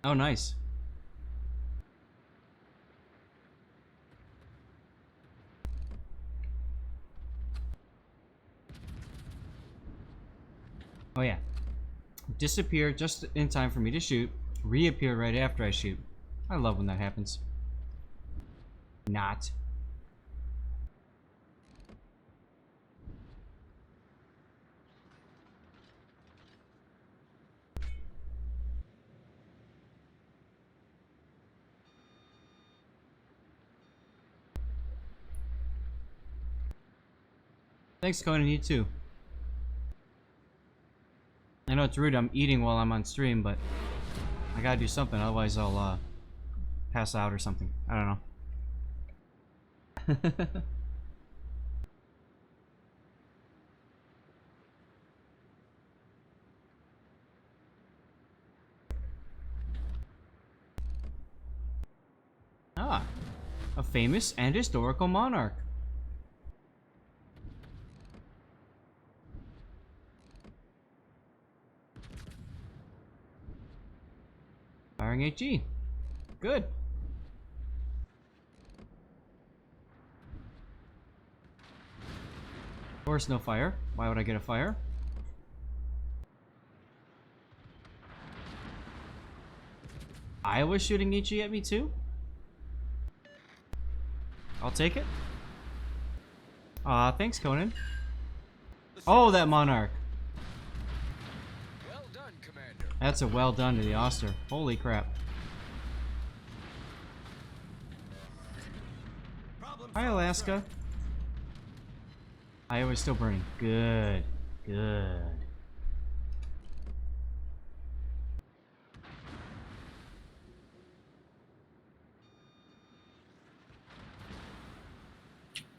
Oh, nice. Oh yeah. Disappear just in time for me to shoot, reappear right after I shoot. I love when that happens. Not. Thanks, Conan, you too. I know it's rude, I'm eating while I'm on stream, but I gotta do something, otherwise I'll pass out or something. I don't know. Ah, a famous and historical monarch. Firing HE. Good. Of course, no fire. Why would I get a fire? I was shooting HE at me too? I'll take it. Aw, thanks, Conan. Oh, that monarch. Well done, Commander. That's a well done to the Oster. Holy crap. Hi, Alaska. Iowa's still burning. Good. Good.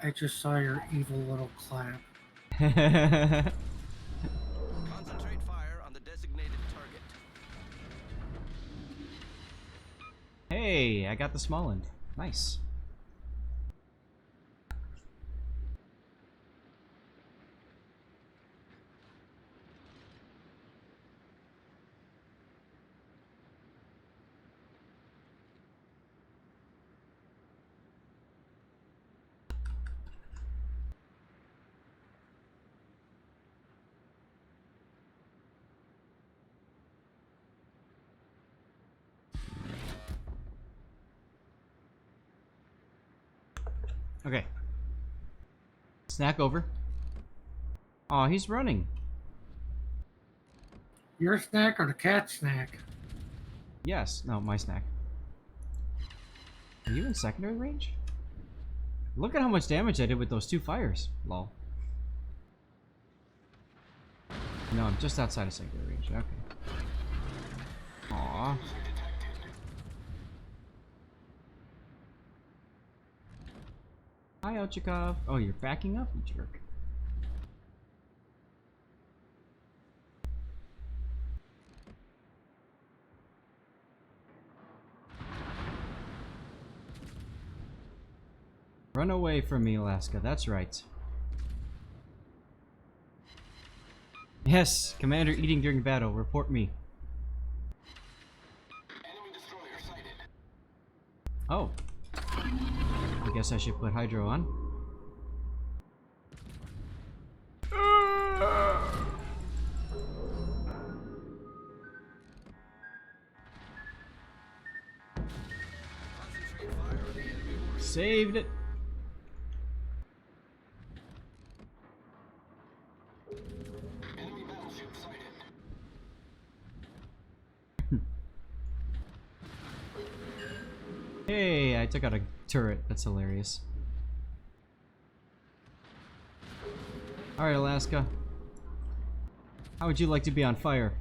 I just saw your evil little clap. Concentrate fire on the designated target. I got the small end. Nice. Okay. Snack over. Aw, he's running. Your snack or the cat snack? Yes. No, my snack. Are you in secondary range? Look at how much damage I did with those 2 fires. Lol. No, I'm just outside of secondary range. Okay. Aww. Hi, Ochikov. Oh, you're backing up, you jerk. Run away from me, Alaska. That's right. Yes, Commander eating during battle. Report me. Enemy destroyer sighted. Oh. I guess I should put Hydro on. Concentrate fire on the enemy warrior. Saved it. Enemy battleship sighted. Hey, I took out a turret. That's hilarious. Alright, Alaska. How would you like to be on fire?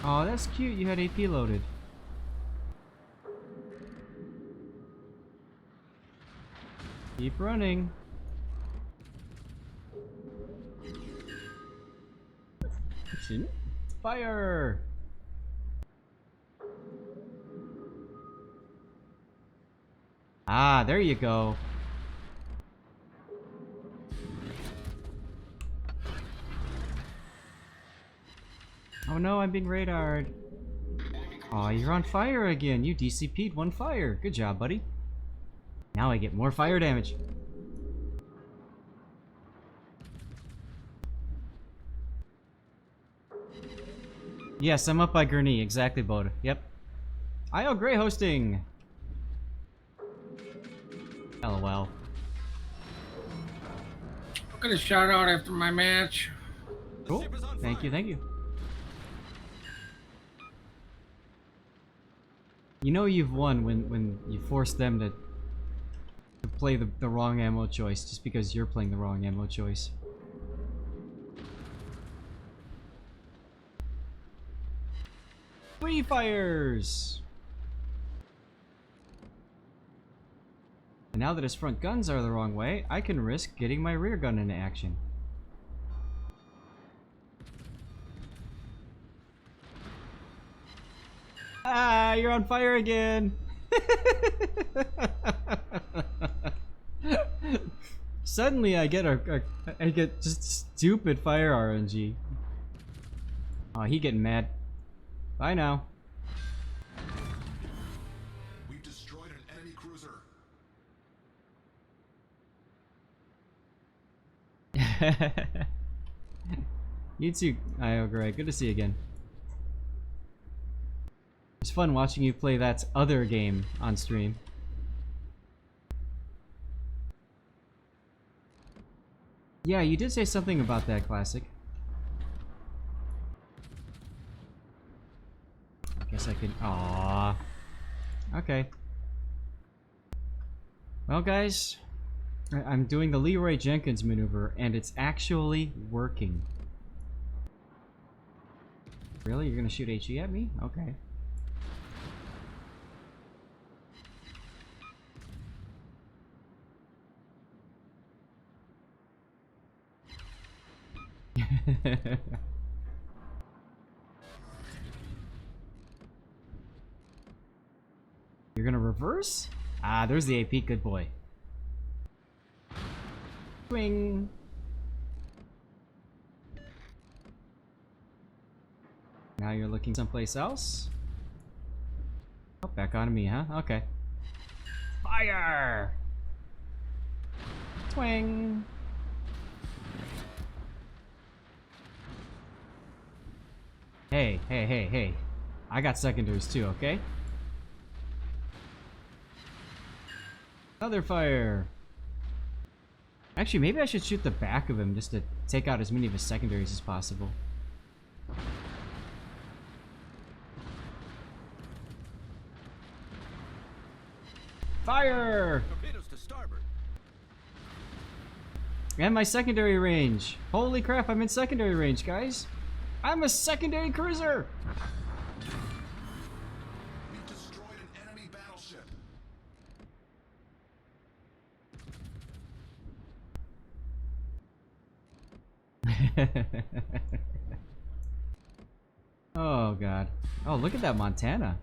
Oh, that's cute. You had AP loaded. Keep running. Fire! Ah, there you go. Oh no, I'm being radared. Oh, you're on fire again. You DCP'd 1 fire. Good job, buddy. Now I get more fire damage. Yes, I'm up by Gurney. Exactly, Boda. Yep. IO Gray hosting. LOL. I'm gonna shout out after my match. Cool. Thank you, thank you. You know you've won when you force them to play the wrong ammo choice just because you're playing the wrong ammo choice. Three fires! And now that his front guns are the wrong way, I can risk getting my rear gun into action. Ah, you're on fire again! Suddenly I get just stupid fire RNG. Oh, he getting mad. Bye now. We've destroyed an enemy cruiser. You too, Io Greg. Good to see you again. It's fun watching you play that other game on stream. Yeah, you did say something about that, Classic. I guess I can. Aww. Okay. Well, guys, I'm doing the Leroy Jenkins maneuver, and it's actually working. Really? You're gonna shoot HE at me? Okay. You're gonna reverse? Ah, there's the AP. Good boy. Swing. Now you're looking someplace else. Oh, back onto me, huh? Okay. Fire! Twing! Hey, hey, hey, hey. I got secondaries too, okay? Another fire! Actually, maybe I should shoot the back of him just to take out as many of his secondaries as possible. Fire! Torpedoes to starboard. And my secondary range. Holy crap, I'm in secondary range, guys. I'm a secondary cruiser! We've destroyed an enemy battleship. Oh god. Oh, look at that Montana.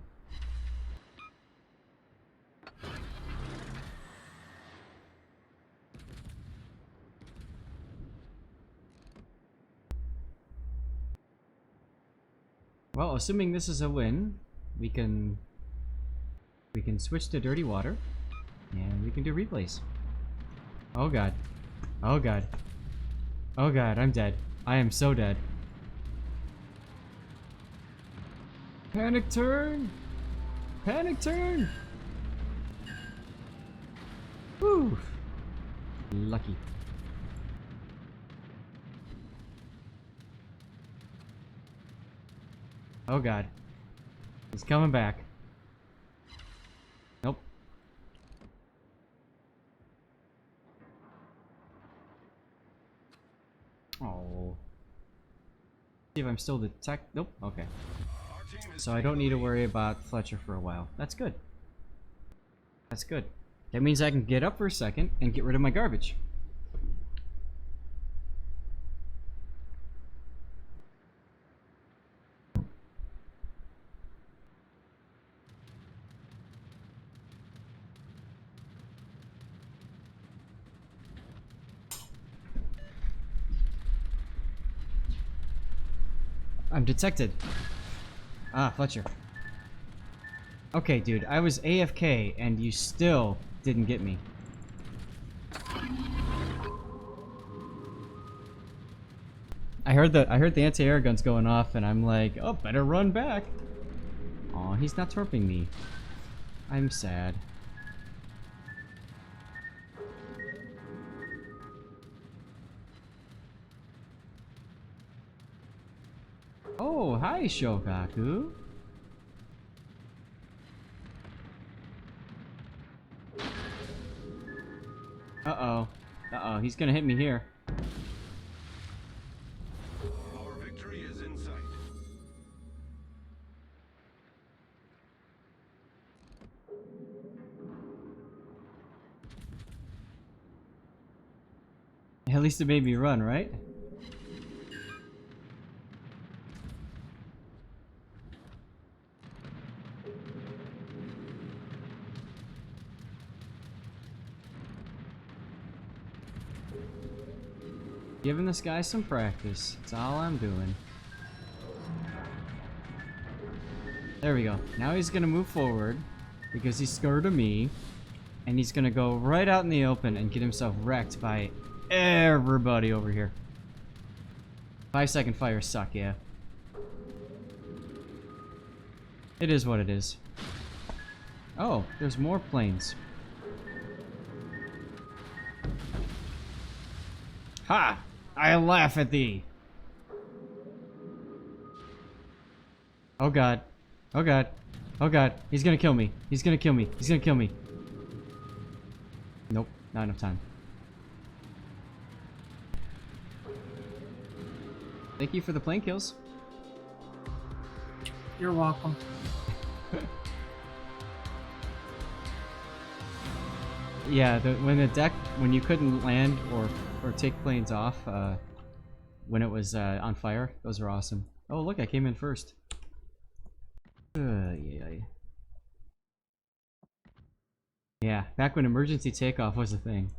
Well, assuming this is a win, we can switch to dirty water and we can do replays. Oh god. Oh god. Oh god, I'm dead. I am so dead. Panic turn! Panic turn! Woo! Lucky. Oh god. He's coming back. Nope. Oh. See if I'm still detect. Nope. Okay. So I don't need to worry about Fletcher for a while. That's good. That's good. That means I can get up for a second and get rid of my garbage. I'm detected. Ah, Fletcher. Okay, dude, I was AFK and you still didn't get me. I heard the anti-air guns going off and I'm like, oh, better run back. Aw, he's not torping me. I'm sad. Oh, hi, Shokaku. Uh-oh. Uh-oh, he's gonna hit me here. Our victory is in sight. At least it made me run, right? Giving this guy some practice. That's all I'm doing. There we go. Now he's gonna move forward because he's scared of me. And he's gonna go right out in the open and get himself wrecked by everybody over here. 5-second fires suck, yeah. It is what it is. Oh, there's more planes. Ha! I laugh at thee. Oh god. Oh god. Oh god. He's gonna kill me. He's gonna kill me. He's gonna kill me. Nope. Not enough time. Thank you for the plane kills. You're welcome. Yeah, when you couldn't land or take planes off when it was on fire, those were awesome. Oh look, I came in first. Yeah. Yeah, back when emergency takeoff was a thing.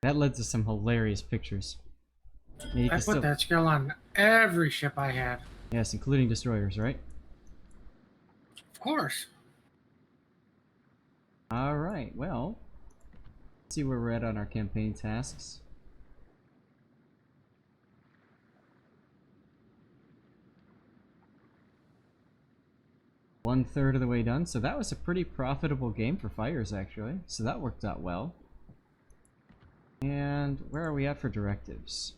That led to some hilarious pictures. Yeah, you I can put still- that skill on every ship I had. Yes, including destroyers, right? Of course. Alright, well. Let's see where we're at on our campaign tasks. One-third of the way done, so that was a pretty profitable game for fires, actually. So that worked out well. And where are we at for directives?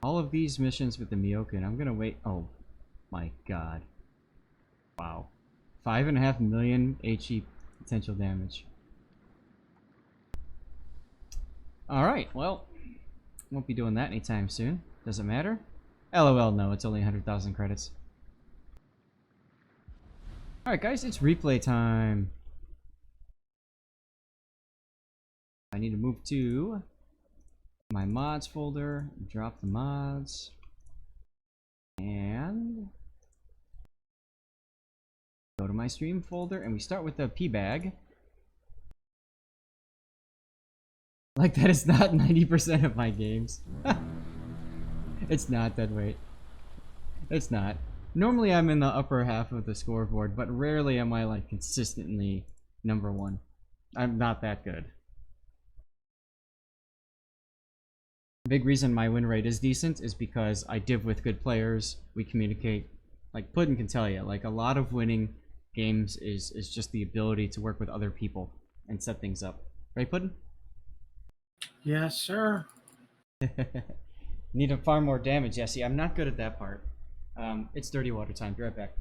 All of these missions with the Myokin, I'm gonna wait. Oh my god. Wow. 5.5 million HE potential damage. Alright, well, won't be doing that anytime soon. Does it matter? LOL, no, it's only 100,000 credits. Alright guys, it's replay time. I need to move to my mods folder, drop the mods, and go to my stream folder, and we start with the P-Bag. Like that is not 90% of my games. It's not, Deadweight. It's not. Normally I'm in the upper half of the scoreboard, but rarely am I like consistently #1. I'm not that good. The big reason my win rate is decent is because I div with good players, we communicate. Like Puddin can tell you, like a lot of winning games is just the ability to work with other people and set things up. Right, Puddin? Yes, sir. Need to farm more damage. Yeah, see, I'm not good at that part. It's dirty water time. Be right back.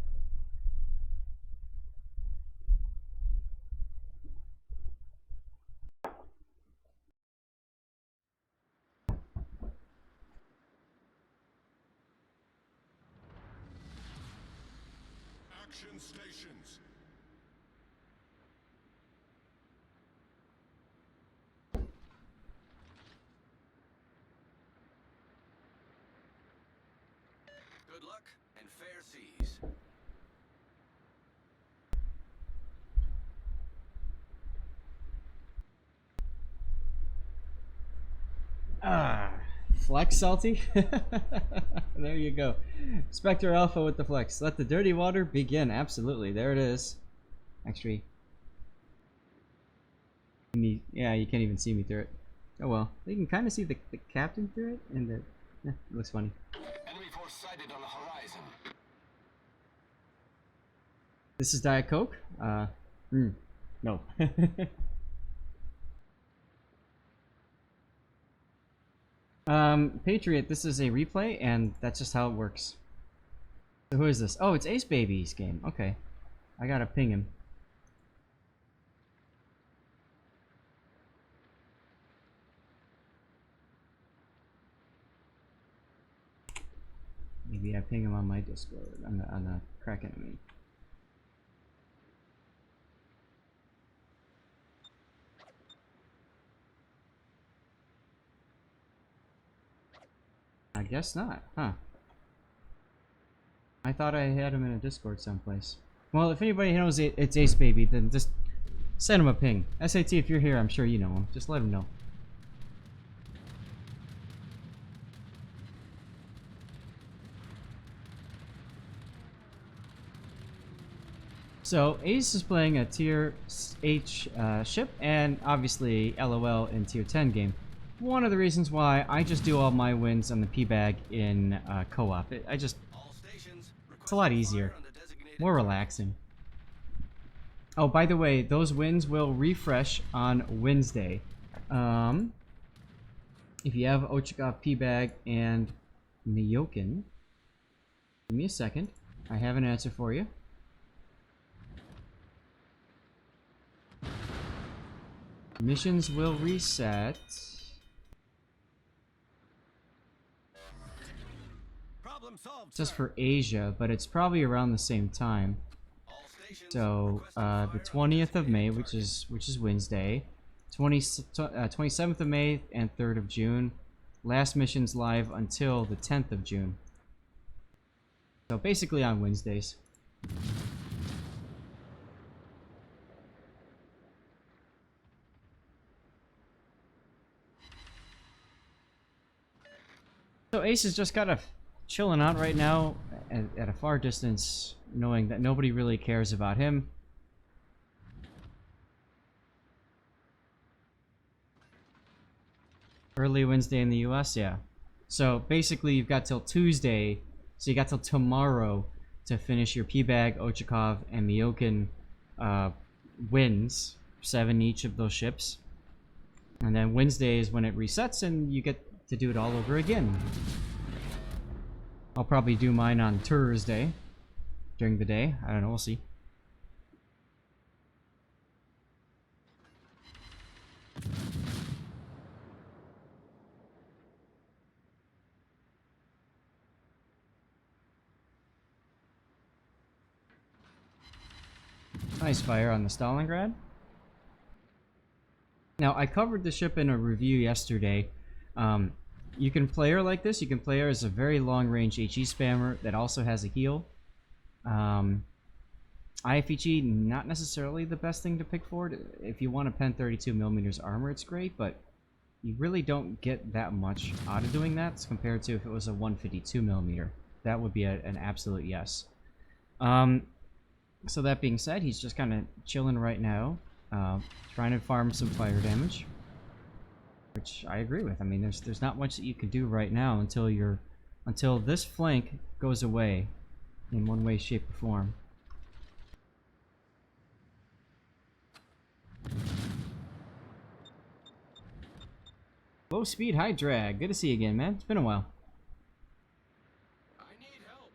Action stations. Good luck and fair seas. Ah, flex salty. There you go. Spectre Alpha with the flex. Let the dirty water begin. Absolutely. There it is. Actually, yeah, you can't even see me through it. Oh well. You can kind of see the captain through it, and it looks funny. Enemy force sighted on the horizon. This is Diet Coke. No. Patriot, this is a replay, and that's just how it works. So who is this? Oh, it's Ace Baby's game. Okay. I gotta ping him. Maybe I ping him on my Discord, on the crack enemy. I guess not, huh? I thought I had him in a Discord someplace. Well, if anybody knows it's Ace Baby, then just send him a ping. SAT, if you're here, I'm sure you know him. Just let him know. So, Ace is playing a Tier H ship, and obviously LOL in Tier 10 game. One of the reasons why I just do all my wins on the P-Bag in co-op. It's a lot easier. More relaxing. Oh, by the way, those wins will refresh on Wednesday. If you have Ochakov P-Bag and Myokin, give me a second. I have an answer for you. Missions will reset. Just for Asia, but it's probably around the same time. So the 20th of May, which is Wednesday, 27th of May and 3rd of June. Last mission's live until the 10th of June. So basically on Wednesdays. So Ace is just kind of chilling out right now at a far distance, knowing that nobody really cares about him. Early Wednesday in the US, yeah. So basically you've got till Tuesday, so you got till tomorrow to finish your P-Bag, Ochakov, and Myokin wins, 7 each of those ships. And then Wednesday is when it resets and you get to do it all over again. I'll probably do mine on Thursday during the day. I don't know, we'll see. Nice fire on the Stalingrad. Now, I covered the ship in a review yesterday. You can play her like this. You can play her as a very long-range HE spammer that also has a heal. IFHE, not necessarily the best thing to pick for it. If you want a pen 32mm armor, it's great, but you really don't get that much out of doing that as compared to if it was a 152mm. That would be an absolute yes. So that being said, he's just kind of chilling right now, trying to farm some fire damage. Which I agree with. I mean, there's not much that you can do right now until this flank goes away in one way, shape, or form. Low speed, high drag. Good to see you again, man. It's been a while. I need help.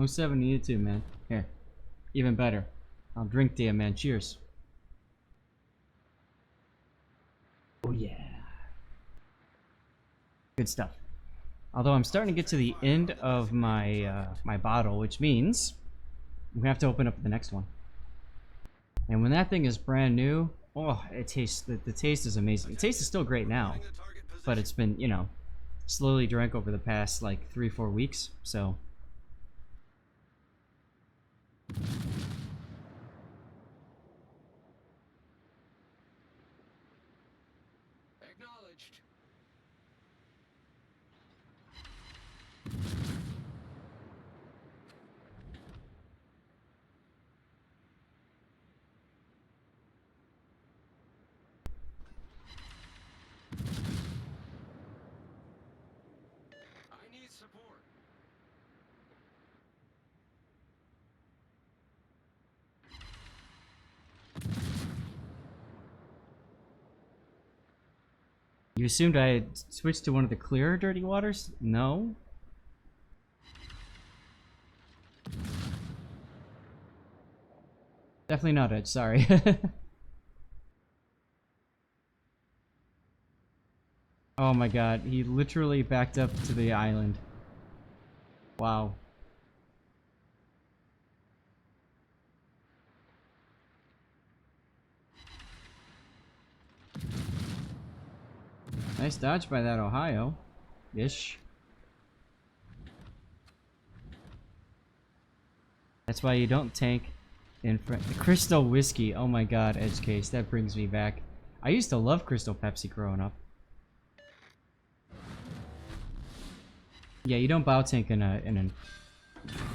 07 needed to, man. Here. Even better. I'll drink to you, man. Cheers. Oh, yeah. Good stuff. Although I'm starting to get to the end of my my bottle, which means I'm gonna have to open up the next one. And when that thing is brand new, oh, it tastes the taste is amazing. The taste is still great now, but it's been, you know, slowly drank over the past like 3-4 weeks, so. Acknowledged. I need support. You assumed I had switched to one of the clearer dirty waters? No. Definitely not it, sorry. Oh my god, he literally backed up to the island. Wow. Nice dodge by that Ohio-ish. That's why you don't tank in front. Crystal Whiskey, oh my god, edge case, that brings me back. I used to love Crystal Pepsi growing up. Yeah, you don't bow tank in a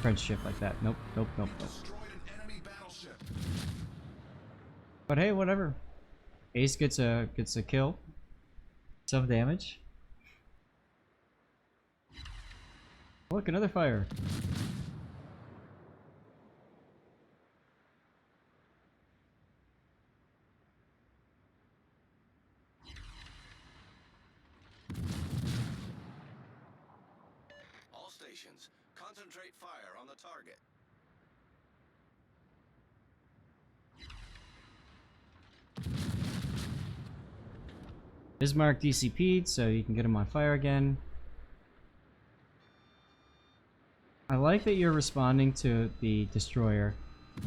French ship like that. Nope, nope, nope, nope. Destroyed an enemy battleship. But hey, whatever. Ace gets a kill. Some damage. Look, another fire. All stations, concentrate fire on the target. Bismarck DCP'd, so you can get him on fire again. I like that you're responding to the destroyer,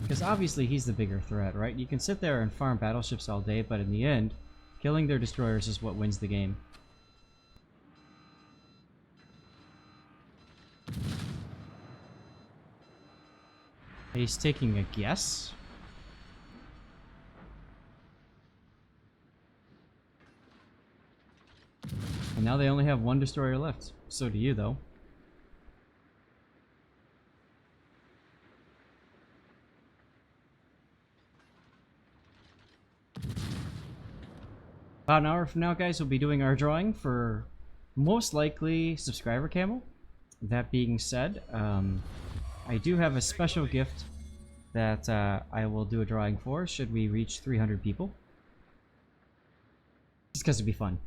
because obviously he's the bigger threat, right? You can sit there and farm battleships all day, but in the end, Killing their destroyers is what wins the game. He's taking a guess. And now they only have one destroyer left. So do you, though. About an hour from now, guys, we'll be doing our drawing for most likely subscriber camo. That being said, I do have a special gift that I will do a drawing for should we reach 300 people. Just because it'd be fun.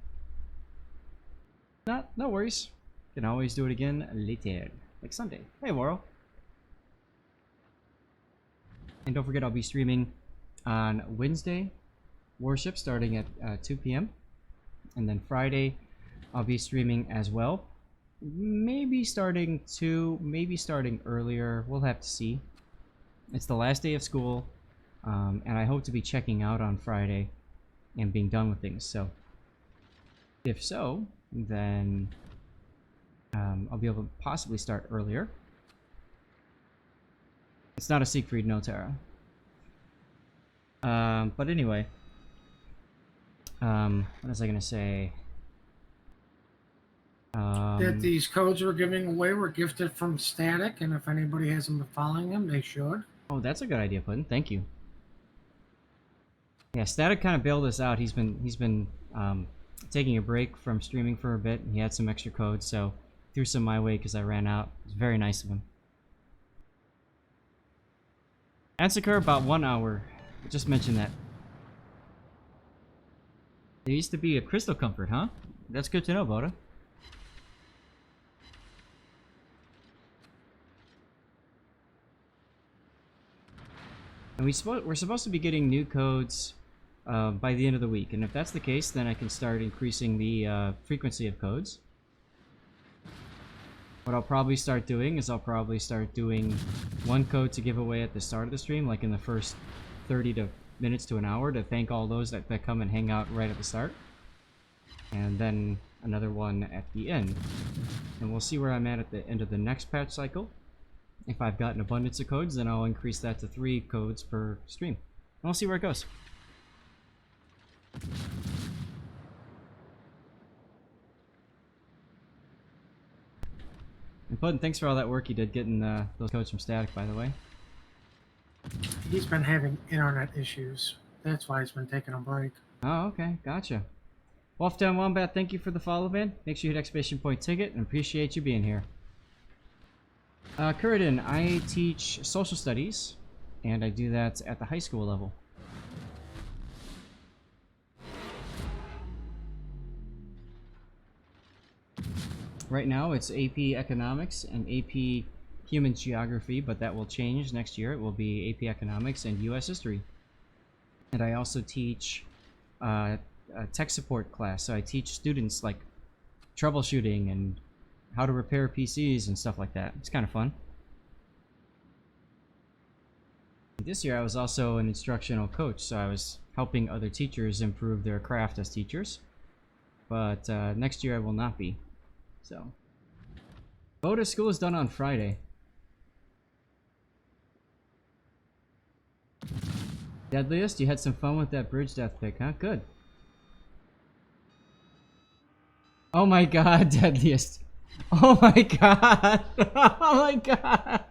No worries. Can always do it again later. Like Sunday. Hey, Waro. And don't forget, I'll be streaming on Wednesday, Warship, starting at 2 p.m. And then Friday, I'll be streaming as well. Maybe starting 2, maybe starting earlier. We'll have to see. It's the last day of school, and I hope to be checking out on Friday and being done with things. So, if so, then I'll be able to possibly start earlier. It's not a Siegfried, no, Tara. But anyway, what was I gonna say? That these codes we're giving away were gifted from Static, and if anybody hasn't been following them, they should. Oh, that's a good idea, Puddin. Thank you. Yeah, Static kind of bailed us out. He's been taking a break from streaming for a bit, and he had some extra codes, so threw some my way because I ran out. It was very nice of him. Answer about 1 hour. I just mentioned that. There used to be a Crystal Comfort, huh? That's good to know, Boda. And we're supposed to be getting new codes by the end of the week, and if that's the case, then I can start increasing the frequency of codes. What I'll probably start doing is I'll probably start doing one code to give away at the start of the stream, like in the first 30 minutes to an hour, to thank all those that come and hang out right at the start. And then another one at the end. And we'll see where I'm at the end of the next patch cycle. If I've got an abundance of codes, then I'll increase that to 3 codes per stream. And we'll see where it goes. And Puddin, thanks for all that work you did getting those codes from Static, by the way. He's been having internet issues. That's why he's been taking a break. Oh, okay. Gotcha. Wolfdown Wombat, thank you for the follow, man. Make sure you hit exclamation point ticket, and appreciate you being here. Kuridin, I teach social studies, and I do that at the high school level. Right now, it's AP Economics and AP Human Geography, but that will change next year. It will be AP Economics and US History. And I also teach a tech support class, so I teach students like troubleshooting and how to repair PCs and stuff like that. It's kind of fun. This year I was also an instructional coach, so I was helping other teachers improve their craft as teachers. But next year I will not be. So, Boda, school is done on Friday. Deadliest, you had some fun with that bridge death pick, huh? Good. Oh my god, Deadliest. Oh my god. Oh my god.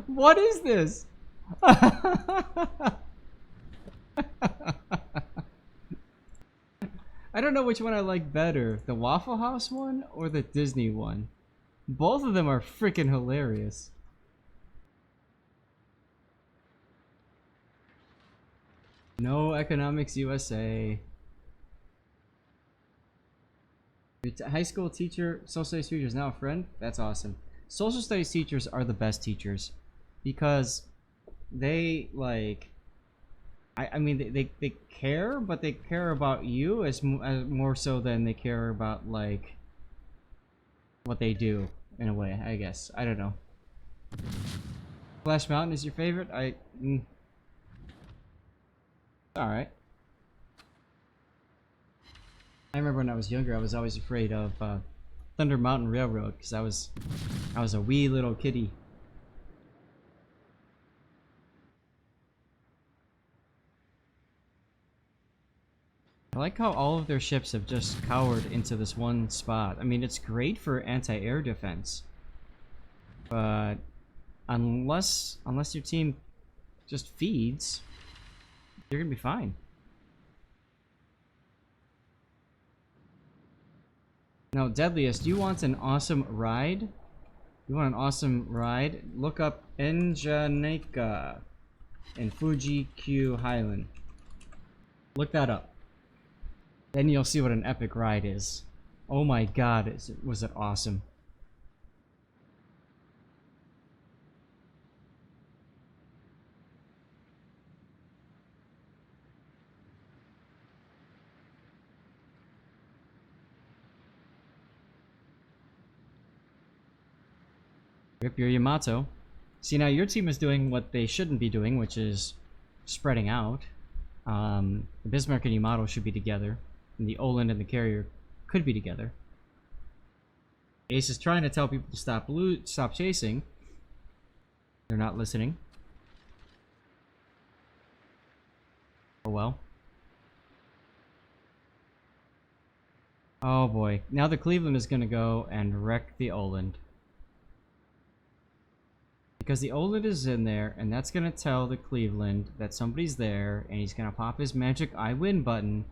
What is this? I don't know which one I like better, the Waffle House one or the Disney one. Both of them are freaking hilarious. No Economics USA. Your high school teacher, social studies teacher is now a friend? That's awesome. Social studies teachers are the best teachers because they like... I mean, they care, but they care about you as more so than they care about, like, what they do, in a way, I guess. I don't know. Splash Mountain is your favorite? Alright. I remember when I was younger, I was always afraid of Thunder Mountain Railroad because I was a wee little kitty. I like how all of their ships have just cowered into this one spot. I mean, it's great for anti-air defense, but unless your team just feeds, you're gonna be fine. Now, Deadliest, you want an awesome ride? You want an awesome ride? Look up Enjaneka in Fuji Q Highland. Look that up. Then you'll see what an epic ride is. Oh my god, was it awesome. Rip your Yamato. See, now your team is doing what they shouldn't be doing, which is spreading out. The Bismarck and Yamato should be together, and the Oland and the carrier could be together. Ace is trying to tell people to stop chasing. They're not listening. Oh well. Oh boy. Now the Cleveland is going to go and wreck the Oland. Because the Oland is in there, and that's going to tell the Cleveland that somebody's there, and he's going to pop his magic I win button,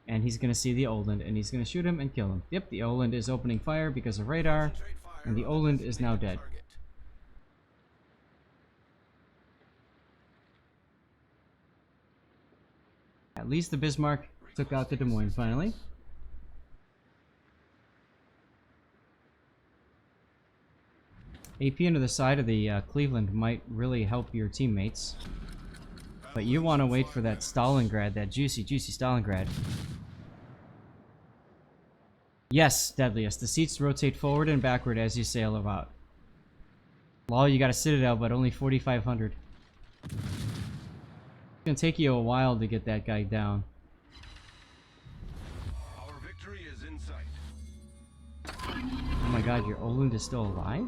and he's going to see the Oland, and he's going to shoot him and kill him. Yep, the Oland is opening fire because of radar, and the Oland is now dead. At least the Bismarck took out the Des Moines finally. AP into the side of the Cleveland might really help your teammates. But you want to wait for that Stalingrad, that juicy Stalingrad. Yes, Deadliest. The seats rotate forward and backward as you sail about. Lol, you got a Citadel, but only 4,500. It's gonna take you a while to get that guy down. Our victory is in sight. Oh my god, your Oland is still alive?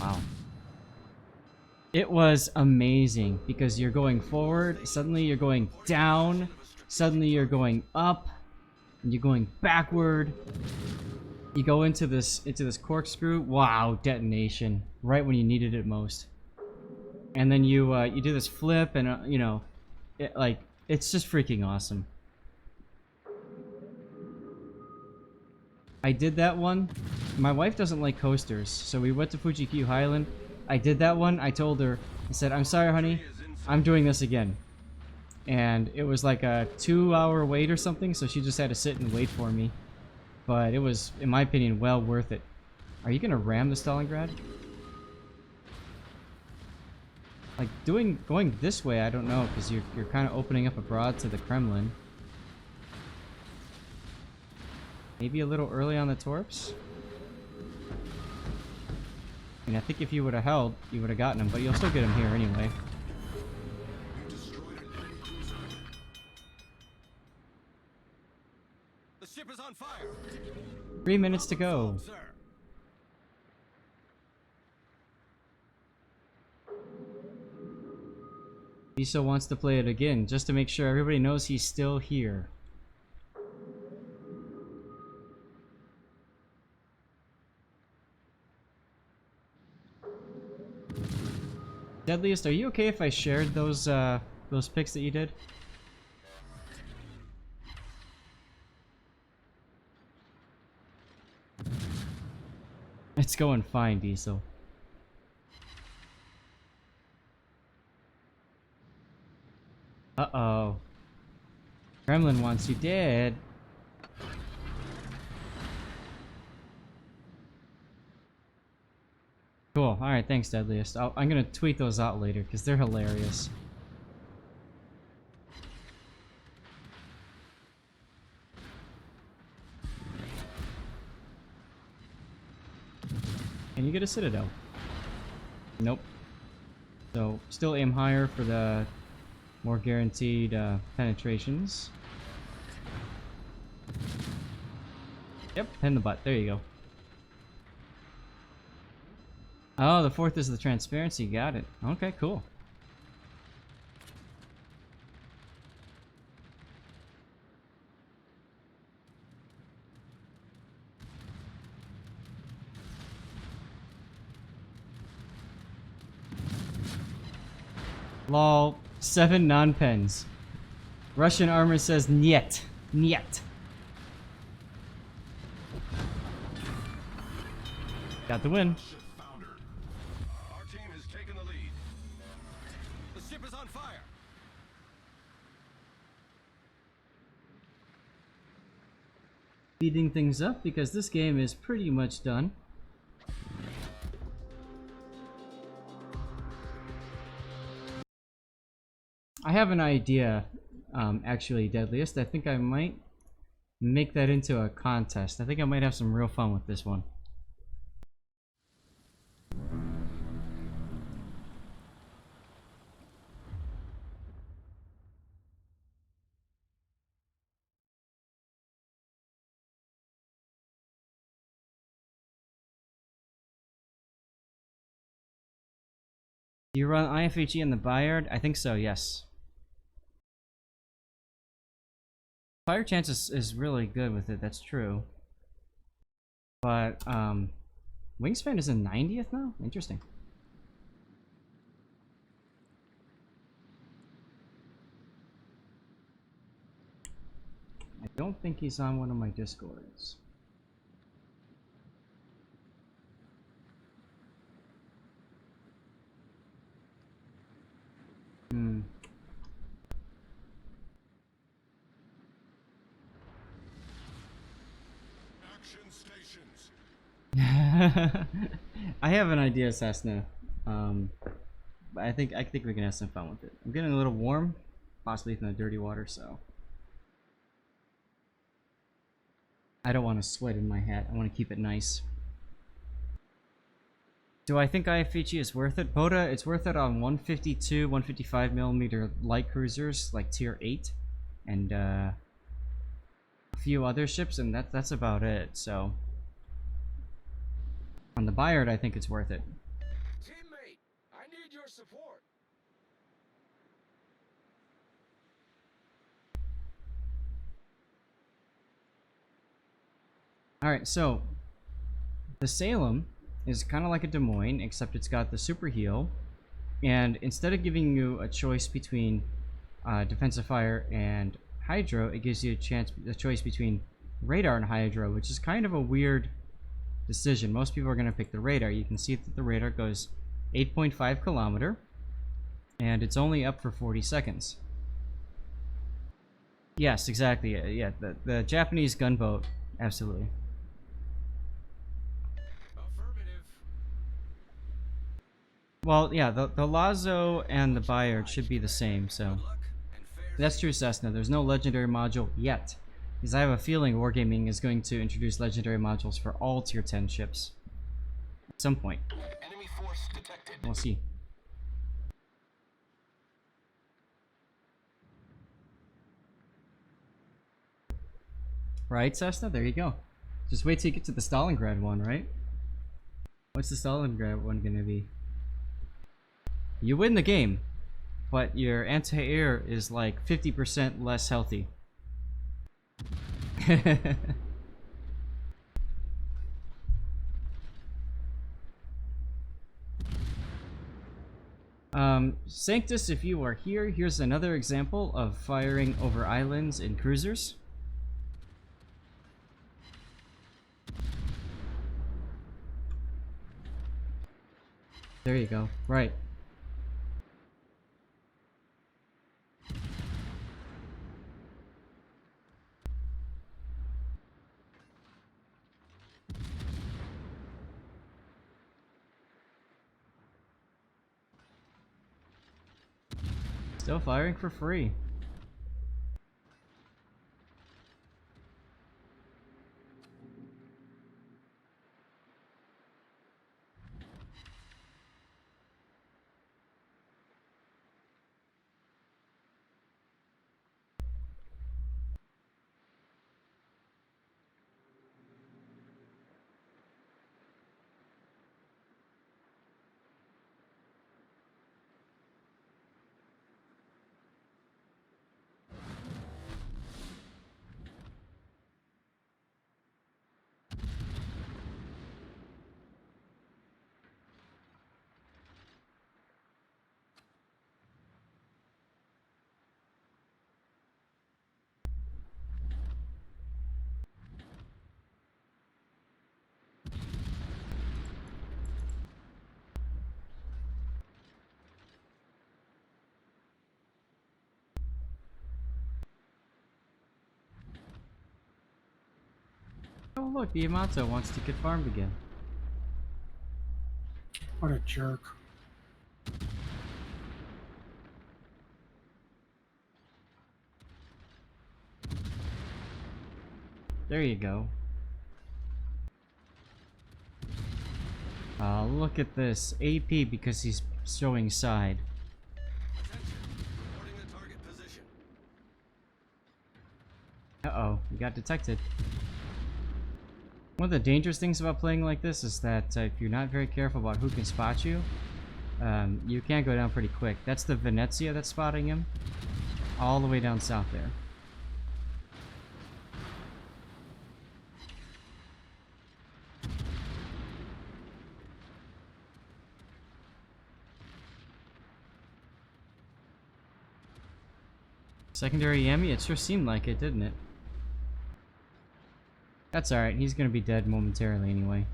Wow. It was amazing because you're going forward, suddenly you're going down, suddenly you're going up, and you're going backward. You go into this corkscrew. Wow, detonation right when you needed it most. And then you you do this flip, and you know, it's just freaking awesome. I did that one. My wife doesn't like coasters, so we went to Fuji-Q Highland. I did that one. I told her, I said, I'm sorry, honey, I'm doing this again. And it was like a 2-hour wait or something, so she just had to sit and wait for me. But it was, in my opinion, well worth it. Are you gonna ram the Stalingrad? Like, going this way, I don't know, because you're kind of opening up abroad to the Kremlin. Maybe a little early on the torps? I mean, I think if you would have held, you would have gotten him, but you'll still get him here anyway. You destroyed an enemy cruiser. The ship is on fire. 3 minutes to go. Sir. Miso wants to play it again, just to make sure everybody knows he's still here. Deadliest, are you okay if I shared those pics that you did? It's going fine, Diesel. Uh-oh. Kremlin wants you dead. Cool. Alright, thanks, Deadliest. I'm gonna tweet those out later, because they're hilarious. Can you get a Citadel? Nope. So, still aim higher for the more guaranteed penetrations. Yep, pin the butt. There you go. Oh, the fourth is the transparency. Got it. Okay, cool. Lol. 7 non-pens. Russian armor says niet. Niet. Got the win. Ship foundered. Our team has taken the lead. The ship is on fire. Speeding things up because this game is pretty much done. I have an idea, actually, Deadliest. I think I might make that into a contest. I think I might have some real fun with this one. Do you run IFHE in the Bayard? I think so, yes. Fire chance is really good with it, that's true. But, Wingspan is in 90th now? Interesting. I don't think he's on one of my Discords. Action stations. I have an idea, Cessna. But I think we can have some fun with it. I'm getting a little warm, possibly from the dirty water, so I don't want to sweat in my hat. I want to keep it nice. Do I think IFHE is worth it? Boda, it's worth it on 152, 155 millimeter light cruisers like tier 8, and a few other ships, and that's about it. So on the Bayard, I think it's worth it. Teammate, I need your support. All right, so the Salem is kind of like a Des Moines, except it's got the super heal, and instead of giving you a choice between defensive fire and hydro, it gives you a choice between radar and hydro, which is kind of a weird decision. Most people are going to pick the radar. You can see that the radar goes 8.5 kilometer, and it's only up for 40 seconds. Yes, exactly. Yeah, the Japanese gunboat, absolutely. Affirmative. Well, yeah, the Lazo and the Bayard should be the same, so Luck and fair that's true, Cessna. There's no legendary module yet, because I have a feeling Wargaming is going to introduce legendary modules for all tier 10 ships at some point. Enemy force detected. We'll see. Right, Cessna? There you go. Just wait till you get to the Stalingrad one, right? What's the Stalingrad one gonna be? You win the game, but your anti-air is like 50% less healthy. Sanctus, if you are here, here's another example of firing over islands in cruisers. There you go. Right. Still firing for free. Oh, look, the Yamato wants to get farmed again. What a jerk. There you go. Look at this. AP because he's showing side. Attention. Reporting the target position. Uh-oh, we got detected. One of the dangerous things about playing like this is that if you're not very careful about who can spot you, you can go down pretty quick. That's the Venezia that's spotting him. All the way down south there. Secondary Yami? It sure seemed like it, didn't it? That's alright, he's gonna be dead momentarily anyway.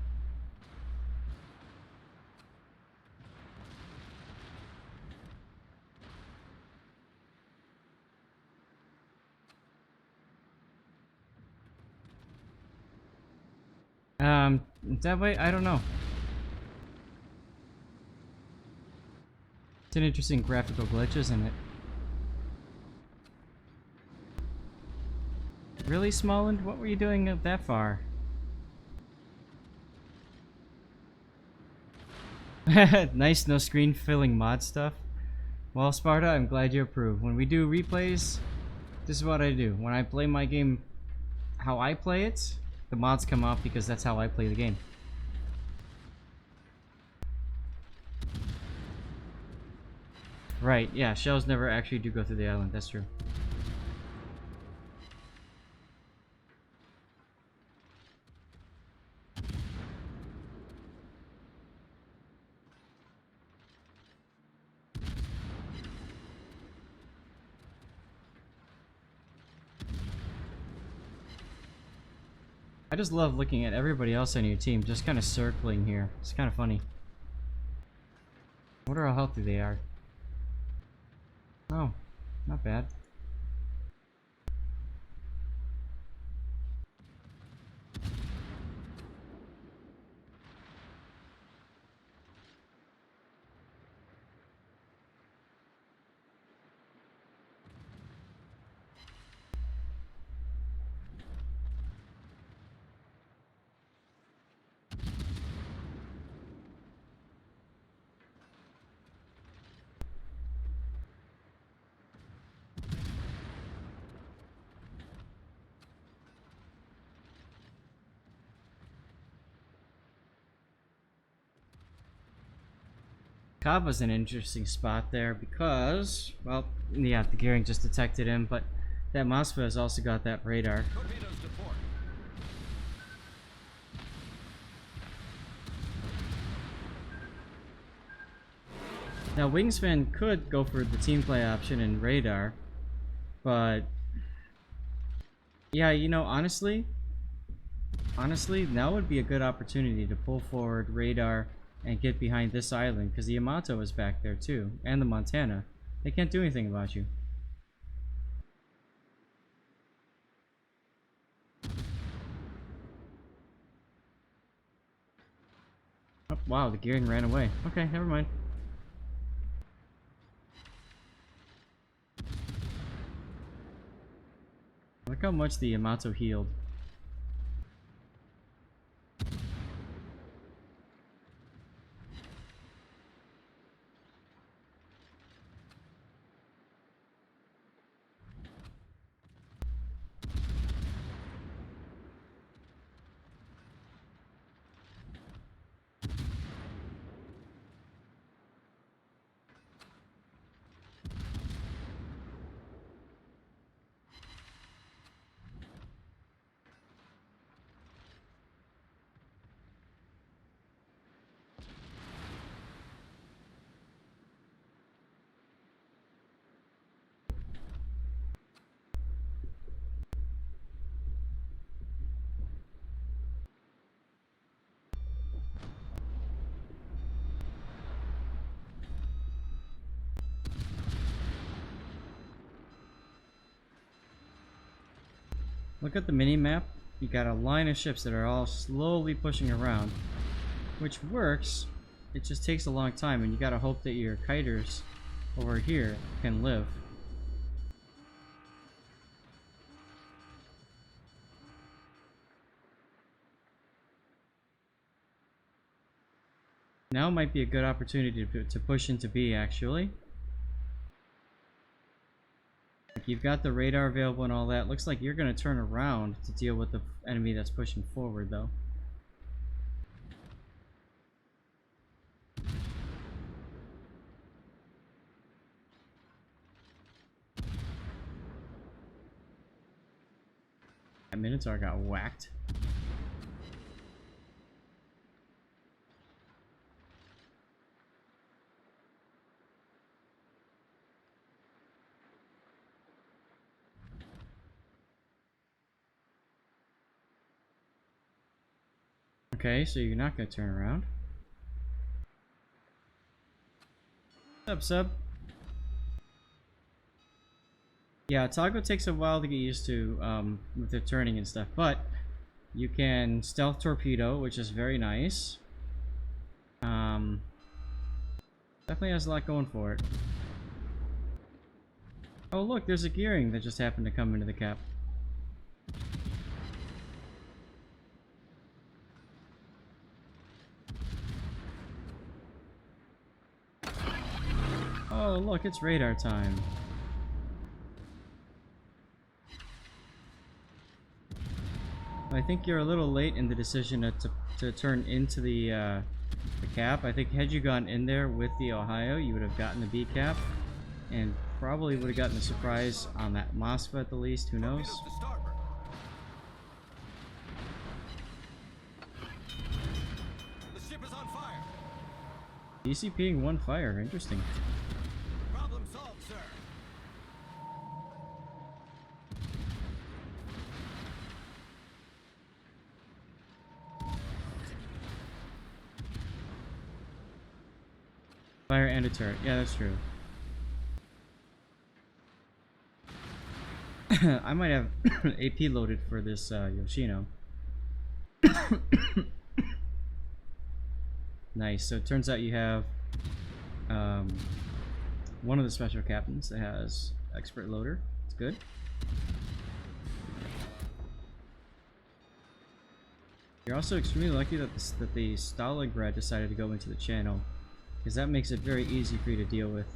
That way? I don't know. It's an interesting graphical glitch, isn't it? Really, Smolland? What were you doing that far? Nice no screen filling mod stuff. Well, Sparta, I'm glad you approve. When we do replays, this is what I do. When I play my game how I play it, the mods come up because that's how I play the game. Right, yeah, shells never actually do go through the island, that's true. I just love looking at everybody else on your team just kind of circling here. It's kind of funny. I wonder how healthy they are. Oh, not bad. Kava's an interesting spot there because, well, yeah, the gearing just detected him, but that Mosfa has also got that radar. Torpedoes to port. Now, Wingspan could go for the team play option and radar, but yeah, you know, honestly, now would be a good opportunity to pull forward radar and get behind this island, because the Yamato is back there too, and the Montana. They can't do anything about you. Oh, wow, the gearing ran away. Okay, never mind. Look how much the Yamato healed. Look at the mini map. you got a line of ships that are all slowly pushing around, which works. It just takes a long time, and you gotta hope that your kiters over here can live. Now might be a good opportunity to push into B, actually. Like, you've got the radar available and all that. Looks like you're going to turn around to deal with the enemy that's pushing forward, though. That Minotaur got whacked. Okay, so you're not going to turn around. What's up, sub? Yeah, Atago takes a while to get used to with the turning and stuff, but you can stealth torpedo, which is very nice. Definitely has a lot going for it. Oh look, there's a gearing that just happened to come into the cap. Oh look, it's radar time. I think you're a little late in the decision to turn into the cap. I think had you gone in there with the Ohio, you would have gotten the B cap, and probably would have gotten a surprise on that Moskva at the least. Who knows? Torpedoes to starboard. The ship is on fire. DCPing one fire. Interesting. Problem solved, sir. Fire and a turret. Yeah, that's true. I might have AP loaded for this Yoshino. Nice. So it turns out you have one of the special captains that has expert loader. It's good. You're also extremely lucky that the Stalingrad decided to go into the channel, because that makes it very easy for you to deal with.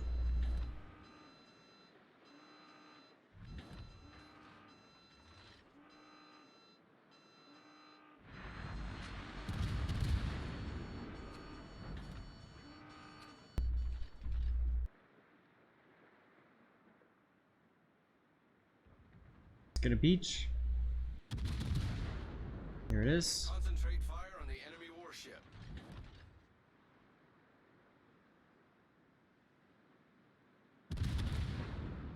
Let's get a beach. Here it is. Concentrate fire on the enemy warship.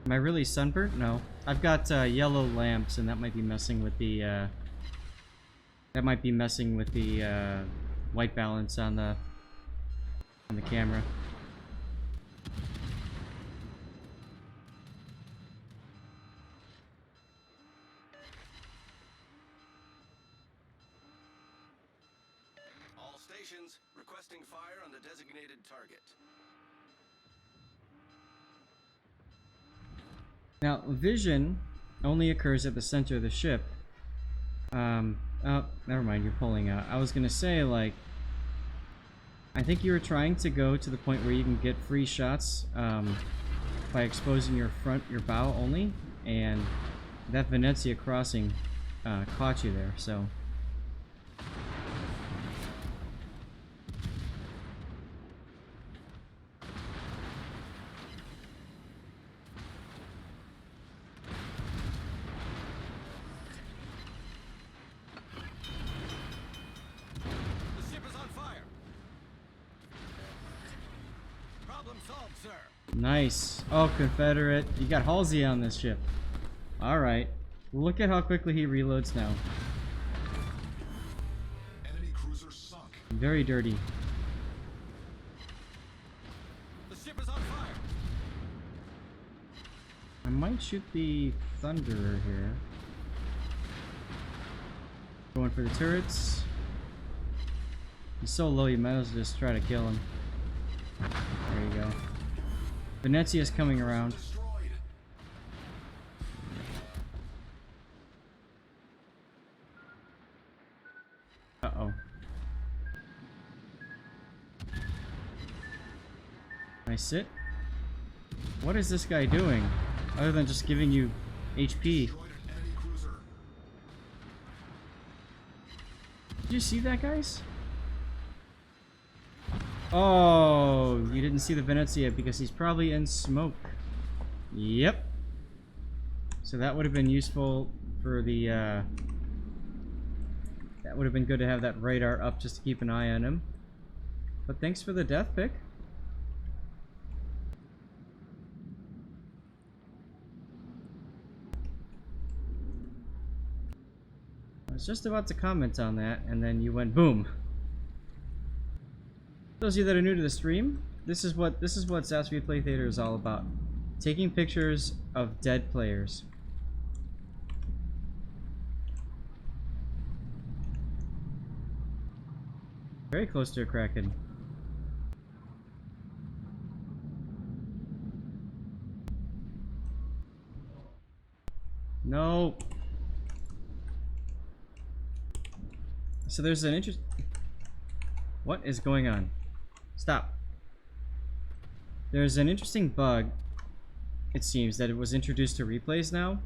Am I really sunburnt? No. I've got yellow lamps, and that might be messing with the white balance on the camera. All stations requesting fire on the designated target. Now, vision only occurs at the center of the ship. Oh, never mind, you're pulling out. I was gonna say, like, I think you were trying to go to the point where you can get free shots by exposing your bow only, and that Venezia crossing caught you there, so... The ship is on fire. Problem solved, sir. Nice. Oh, Confederate. You got Halsey on this ship. Alright. Look at how quickly he reloads now. Enemy cruiser sunk. Very dirty. The ship is on fire. I might shoot the Thunderer here. Going for the turrets. He's so low, you might as well just try to kill him. There you go. Venezia's coming around. Destroyed. Uh-oh. Can I sit? What is this guy doing? Other than just giving you HP. Destroyed an enemy cruiser. Did you see that, guys? Oh, you didn't see the Venezia because he's probably in smoke. Yep. So that would have been useful for the, that would have been good to have that radar up just to keep an eye on him. But thanks for the death pick. I was just about to comment on that, and then you went boom. Those of you that are new to the stream, this is what SAS Replay Theater is all about. Taking pictures of dead players. Very close to a Kraken. No. So there's an interest. What is going on? Stop. There's an interesting bug, it seems, that it was introduced to replays now.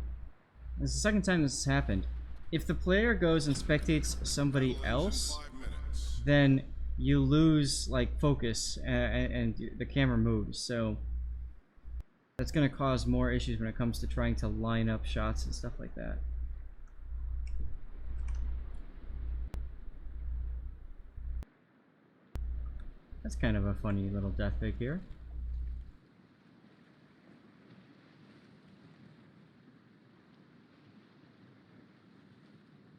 It's the second time this has happened. If the player goes and spectates somebody else, 5 minutes. then you lose like focus and the camera moves. So that's going to cause more issues when it comes to trying to line up shots and stuff like that. That's kind of a funny little death pick here.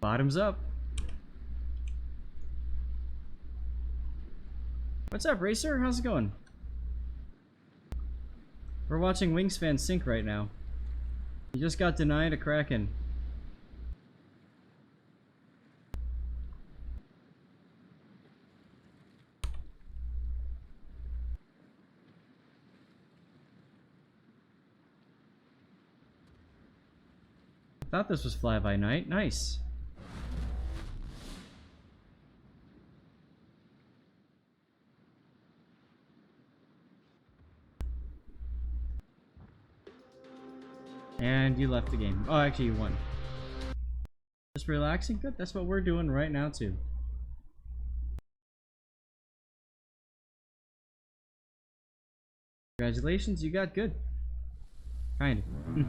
Bottoms up. What's up, Racer? How's it going? We're watching Wingspan sink right now. You just got denied a Kraken. Thought this was Fly By Night. Nice. And you left the game. Oh, actually you won. Just relaxing? Good. That's what we're doing right now too. Congratulations, you got good. Kind of.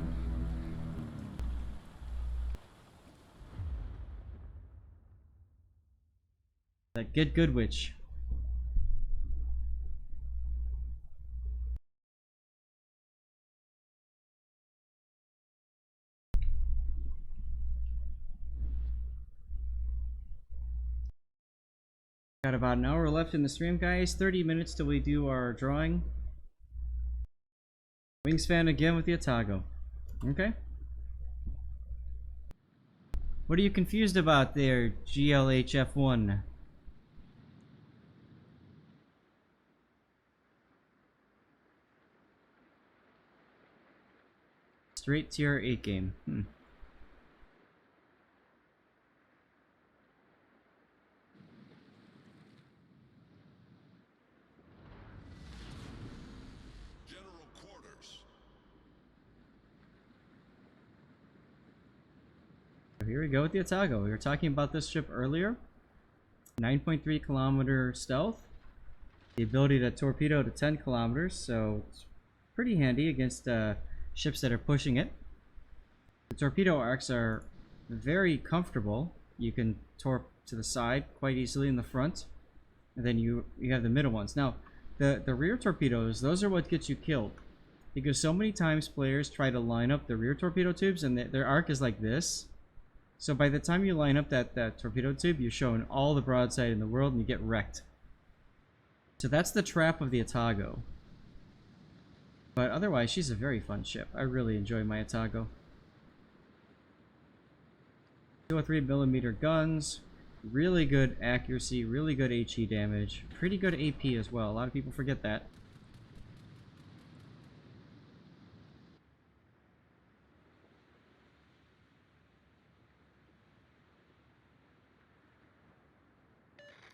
That get good witch. Got about an hour left in the stream, guys. 30 minutes till we do our drawing. Wingspan again with the Atago. Okay. What are you confused about there, GLHF1? Straight tier 8 game. General quarters. Here we go with the Atago. We were talking about this ship earlier. 9.3 kilometer stealth. The ability to torpedo to 10 kilometers, so it's pretty handy against ships that are pushing it. The torpedo arcs are very comfortable. You can torp to the side quite easily in the front, and then you have the middle ones. Now, the rear torpedoes, those are what gets you killed, because so many times players try to line up the rear torpedo tubes, and their arc is like this. So by the time you line up that torpedo tube, you're showing all the broadside in the world, and you get wrecked. So that's the trap of the Atago. But otherwise, she's a very fun ship. I really enjoy my Atago. 203mm guns, really good accuracy, really good HE damage, pretty good AP as well. A lot of people forget that.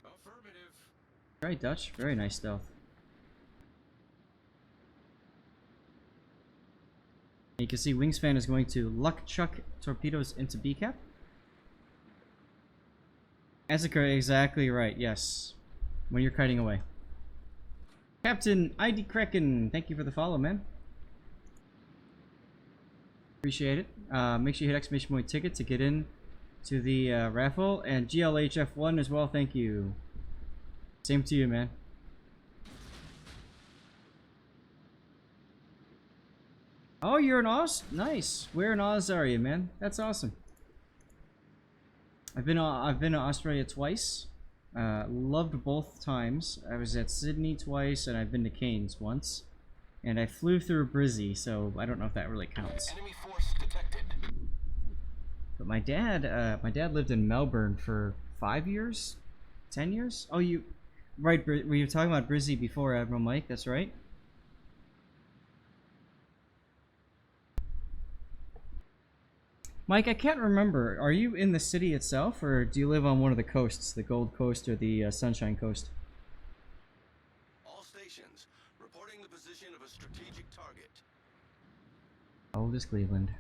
Affirmative. Alright, Dutch. Very nice stealth. You can see Wingspan is going to luck chuck torpedoes into B-cap. Asaka, exactly right, yes. When you're kiting away. Captain ID Kraken, thank you for the follow, man. Appreciate it. Make sure you hit exclamation point ticket to get in to the raffle. And GLHF1 as well, thank you. Same to you, man. Oh, you're in Oz? Nice. Where in Oz are you, man? That's awesome. I've been to Australia twice. Loved both times. I was at Sydney twice, and I've been to Cairns once. And I flew through Brizzy, so I don't know if that really counts. Enemy force detected. But my dad lived in Melbourne for 5 years, 10 years. Oh, right? Were you talking about Brizzy before, Admiral Mike? That's right. Mike, I can't remember. Are you in the city itself, or do you live on one of the coasts, the Gold Coast or the Sunshine Coast? All stations, reporting the position of a strategic target. Old is Cleveland.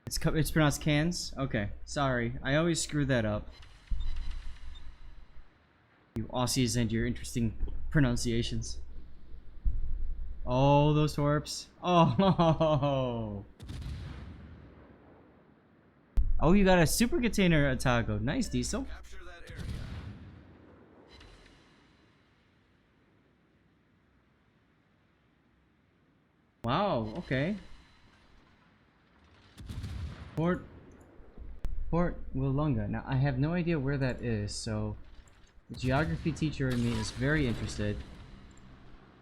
It's pronounced Cans? Okay, sorry. I always screw that up. You Aussies and your interesting pronunciations. Oh, those torps. Oh. Oh, you got a super container, Atago. Nice, Diesel. Capture that area. Wow, okay. Port Willunga. Now, I have no idea where that is, so the geography teacher in me is very interested.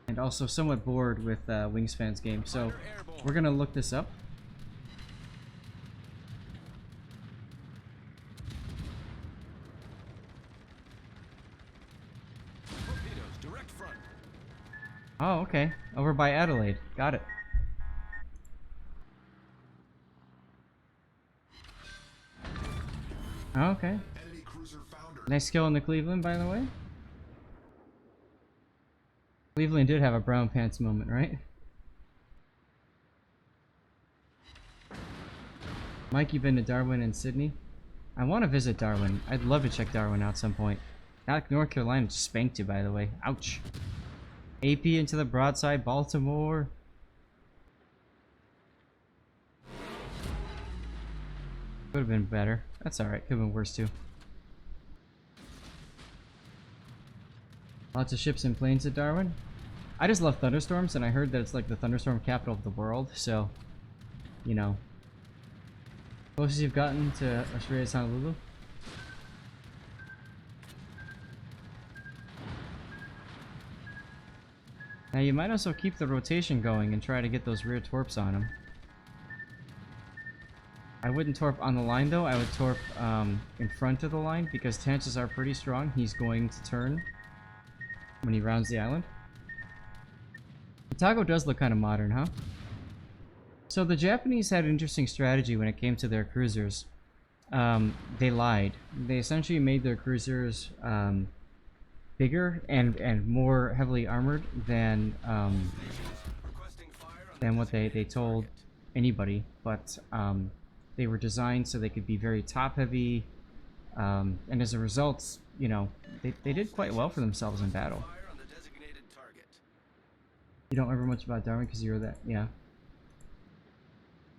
And also somewhat bored with Wingspan's game, so we're gonna look this up. Torpedoes, direct front. Oh, okay. Over by Adelaide. Got it. Oh, okay. Enemy cruiser founder. Nice kill in the Cleveland, by the way. Cleveland did have a brown pants moment, right? Mike, you've been to Darwin and Sydney? I want to visit Darwin. I'd love to check Darwin out at some point. North Carolina just spanked you, by the way. Ouch. AP into the broadside, Baltimore. Could have been better. That's alright. Could have been worse too. Lots of ships and planes at Darwin. I just love thunderstorms, and I heard that it's like the thunderstorm capital of the world, so, you know. Closest you've gotten to Australia's Honolulu? Now you might also keep the rotation going and try to get those rear torps on him. I wouldn't torp on the line though, I would torp in front of the line, because chances are pretty strong he's going to turn when he rounds the island. Atago does look kind of modern, huh? So the Japanese had an interesting strategy when it came to their cruisers. They lied. They essentially made their cruisers bigger and more heavily armored than what they told anybody, but they were designed so they could be very top heavy, and as a result, you know, they did quite well for themselves in battle. You don't remember much about Darwin because you were that, yeah.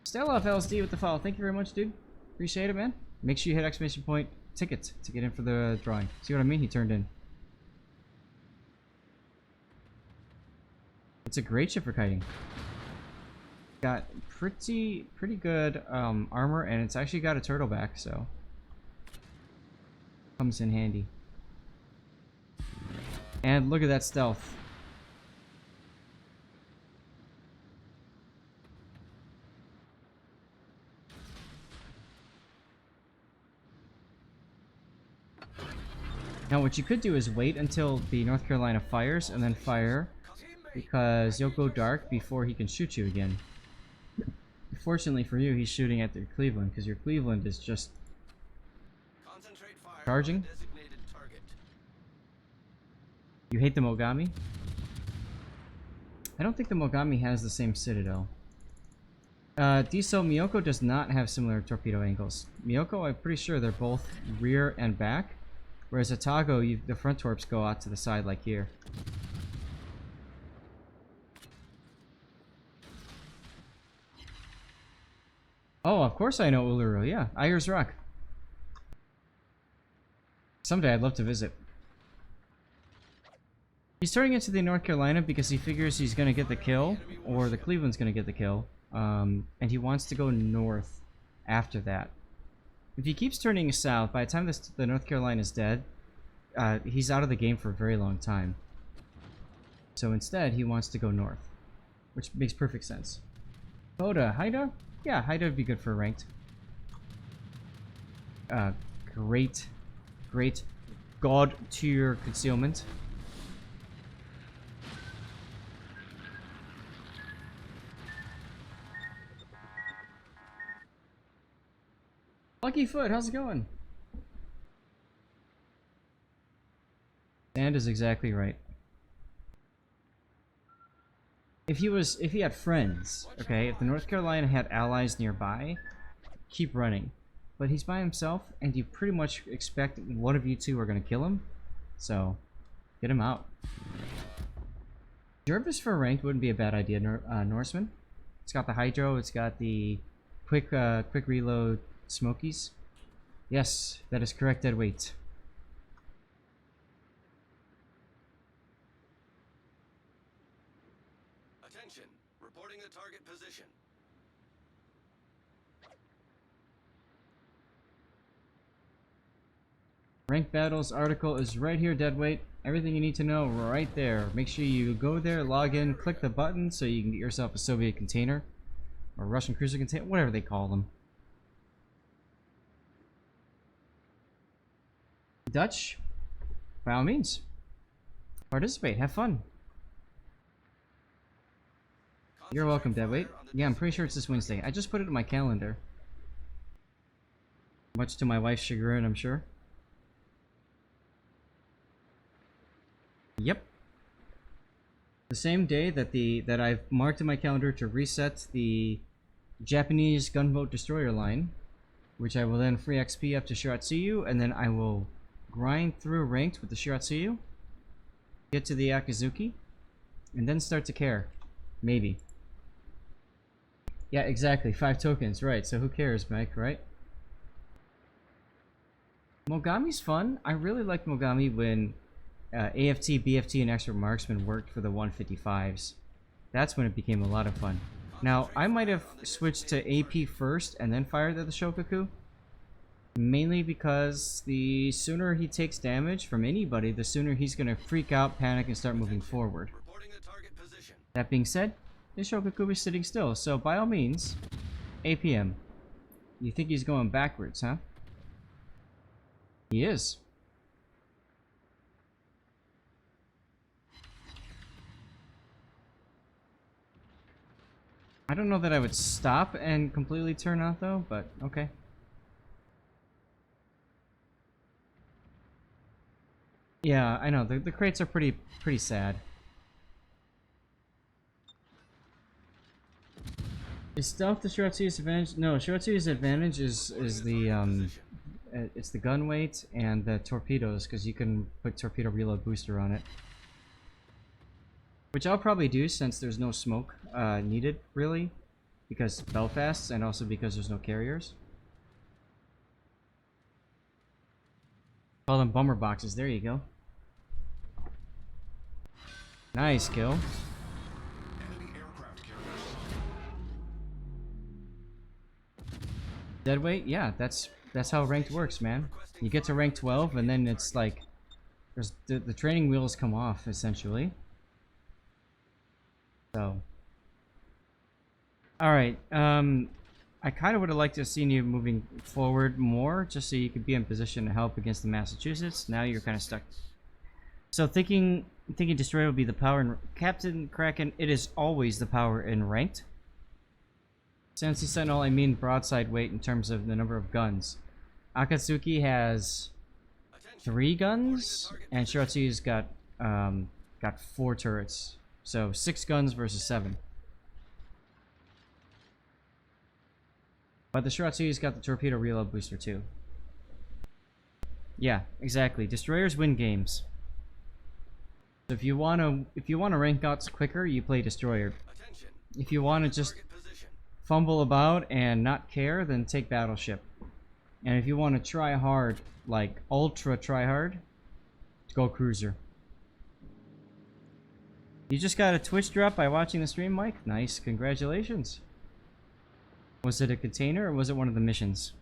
Stella off LSD with the follow. Thank you very much, dude. Appreciate it, man. Make sure you hit exclamation point ticket to get in for the drawing. See what I mean? He turned in. It's a great ship for kiting. Got pretty good armor, and it's actually got a turtle back, so comes in handy. And look at that stealth. Now what you could do is wait until the North Carolina fires and then fire, because you'll go dark before he can shoot you again. Fortunately for you, he's shooting at your Cleveland, because your Cleveland is just Concentrate fire charging. on the designated target. You hate the Mogami? I don't think the Mogami has the same citadel. Diesel, Miyoko does not have similar torpedo angles. Miyoko, I'm pretty sure they're both rear and back, whereas Atago, the front torps go out to the side like here. Oh, of course I know Uluru, yeah. Agir's Rock. Someday I'd love to visit. He's turning into the North Carolina because he figures he's going to get the kill, or the Cleveland's going to get the kill, and he wants to go north after that. If he keeps turning south, by the time the North Carolina is dead, he's out of the game for a very long time. So instead, he wants to go north, which makes perfect sense. Oda, Haida? Yeah, Haida would be good for ranked. Great god tier concealment. Lucky Foot, how's it going? Sand is exactly right. If he had friends, okay, if the North Carolina had allies nearby, keep running. But he's by himself, and you pretty much expect one of you two are gonna kill him. So, get him out. Jervis for ranked wouldn't be a bad idea, Norseman. It's got the hydro, it's got the quick reload smokies. Yes, that is correct, deadweight. Attention, reporting the target position. Ranked battles article is right here, deadweight. Everything you need to know right there. Make sure you go there, log in, click the button so you can get yourself a Soviet container. Or Russian cruiser container, whatever they call them. Dutch, by all means, participate, have fun. You're welcome, deadweight. Yeah, I'm pretty sure it's this Wednesday. I just put it in my calendar. Much to my wife's chagrin, I'm sure. Yep. The same day that I've marked in my calendar to reset the Japanese gunboat destroyer line, which I will then free XP up to Shiratsuyu, and then I will grind through ranked with the Shiratsuyu, get to the Akizuki, and then start to care. Maybe. Yeah, exactly. 5 tokens, right. So who cares, Mike, right? Mogami's fun. I really liked Mogami when AFT, BFT, and Expert Marksman worked for the 155s. That's when it became a lot of fun. Now, I might have switched to AP first and then fired at the Shokaku. Mainly because the sooner he takes damage from anybody, the sooner he's going to freak out, panic, and start moving forward. Reporting the target position. That being said, the Shokaku is sitting still, so by all means, APM. You think he's going backwards, huh? He is. I don't know that I would stop and completely turn out though, but okay. Yeah, I know. The crates are pretty sad. Is stealth the Shiratsuyu's advantage? No, Shiratsuyu's advantage is the it's the gun weight and the torpedoes, because you can put torpedo reload booster on it. Which I'll probably do since there's no smoke needed, really. Because Belfast, and also because there's no carriers. Call them bummer boxes, there you go. Nice kill. Enemy aircraft carriers. Deadweight? Yeah, that's how ranked works, man. You get to rank 12 and then it's like there's the training wheels come off essentially. So alright, I kind of would have liked to have seen you moving forward more, just so you could be in position to help against the Massachusetts. Now you're kind of stuck. So thinking Destroyer will be the power in Captain Kraken. It is always the power in ranked. Sensi Sentinel, I mean broadside weight in terms of the number of guns. Akatsuki has 3 guns, and Shiratsu's got 4 turrets. So 6 guns versus 7. But the Shiratsu's got the torpedo reload booster too. Yeah, exactly. Destroyers win games. So if you wanna rank outs quicker, you play Destroyer. Attention. If you wanna just Target position. fumble about and not care, then take Battleship. And if you wanna try hard, like ultra try hard, go Cruiser. You just got a Twitch drop by watching the stream, Mike? Nice, congratulations. Was it a container or was it one of the missions?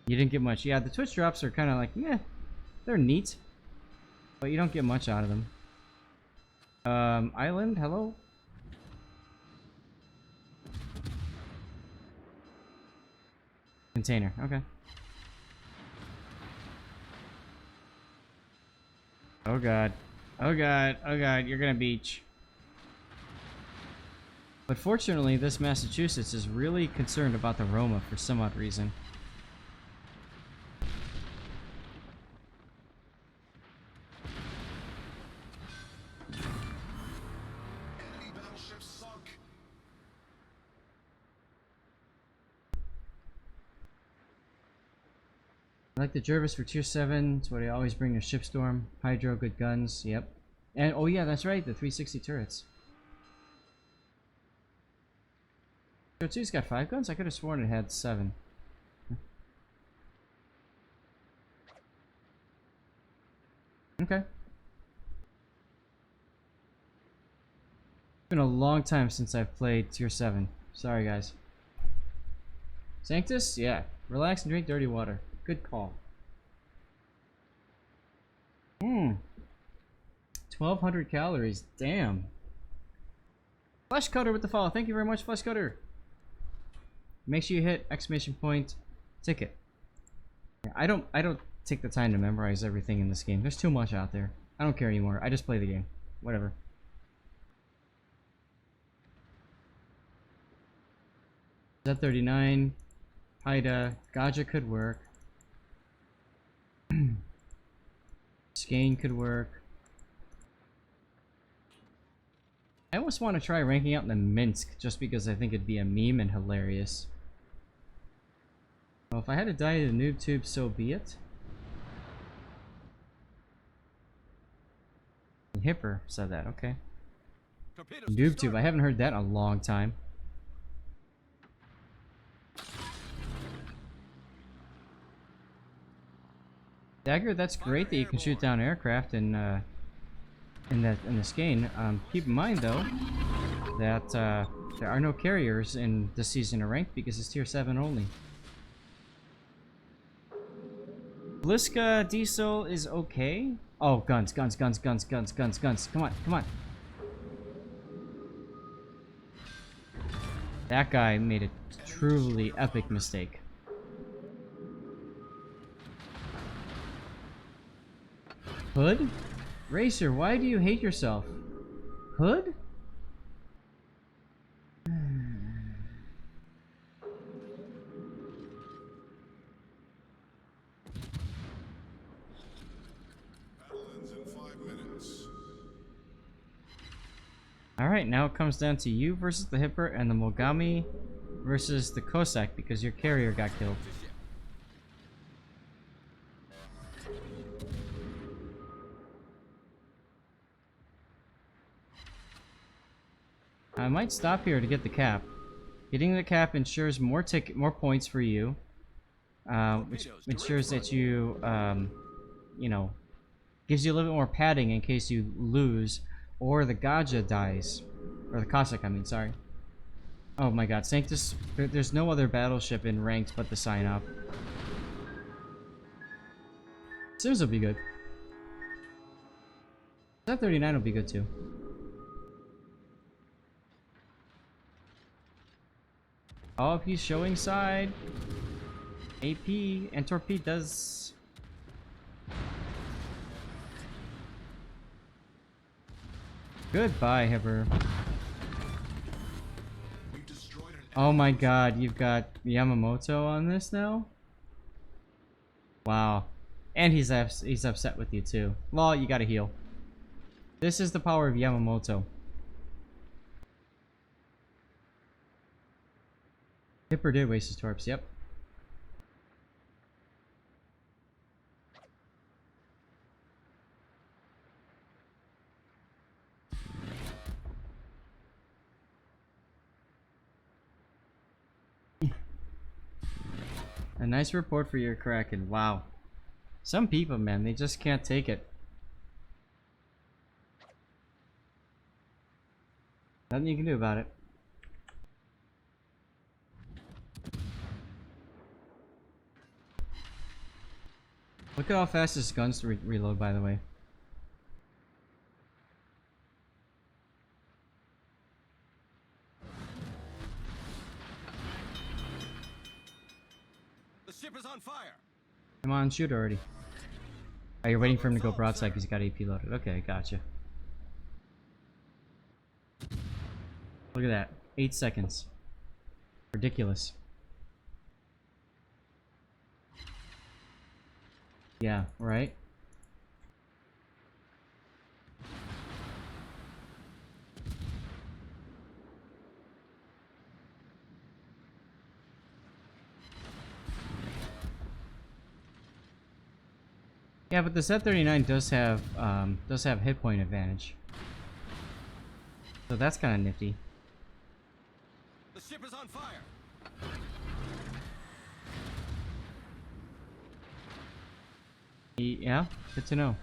You didn't get much. Yeah, the Twitch drops are kind of like, meh. They're neat. But you don't get much out of them. Island, hello? Container, okay. Oh god. Oh god, oh god, you're gonna beach. But fortunately, this Massachusetts is really concerned about the Roma for some odd reason. Enemy battleship sunk. I like the Jervis for tier 7. It's what I always bring a Shipstorm. Hydro, good guns, yep. And oh yeah, that's right, the 360 turrets. Shiratsu's got 5 guns? I could have sworn it had 7. Okay. It's been a long time since I've played tier 7. Sorry guys. Sanctus? Yeah. Relax and drink dirty water. Good call. 1200 calories. Damn. Flesh Cutter with the follow. Thank you very much, Flesh Cutter. Make sure you hit exclamation point ticket. Yeah, I don't take the time to memorize everything in this game. There's too much out there. I don't care anymore. I just play the game. Whatever. Z39, Haida, Gaja could work. Skane could work. I almost want to try ranking out in the Minsk just because I think it'd be a meme and hilarious. Well, if I had to die to the noob tube, so be it. Hipper said that, okay. Noob tube, I haven't heard that in a long time. Dagger, that's great that you can shoot down aircraft in the Skane. Keep in mind though that there are no carriers in this season of ranked because it's tier 7 only. Bliska diesel is okay. Oh, guns. Come on. That guy made a truly epic mistake. Hood? Racer, why do you hate yourself? Hood? Battle ends in 5 minutes. Alright, now it comes down to you versus the Hipper and the Mogami versus the Cossack because your carrier got killed. I might stop here to get the cap. Getting the cap ensures more points for you, which ensures that you, you know, gives you a little bit more padding in case you lose or the Gaja dies, or the Cossack. I mean, sorry. Oh my God, Sanctus! There's no other battleship in ranked but the sign up. Sims will be good. That 39 will be good too. Oh, he's showing side. AP and Torpedo does. Goodbye, Heber. We've destroyed an Oh my god, you've got Yamamoto on this now? Wow. And he's upset with you too. Well, you gotta heal. This is the power of Yamamoto. Hipper did waste his torps, yep. A nice report for your Kraken. Wow. Some people, man, they just can't take it. Nothing you can do about it. Look at how fast his guns reload, by the way. The ship is on fire. Come on, shoot already. Oh, you're waiting for him to go broadside because he's got AP loaded. Okay, gotcha. Look at that. 8 seconds. Ridiculous. Yeah, right? Yeah, but the Z39 does have hit point advantage. So that's kind of nifty. The ship is on fire. Yeah, good to know.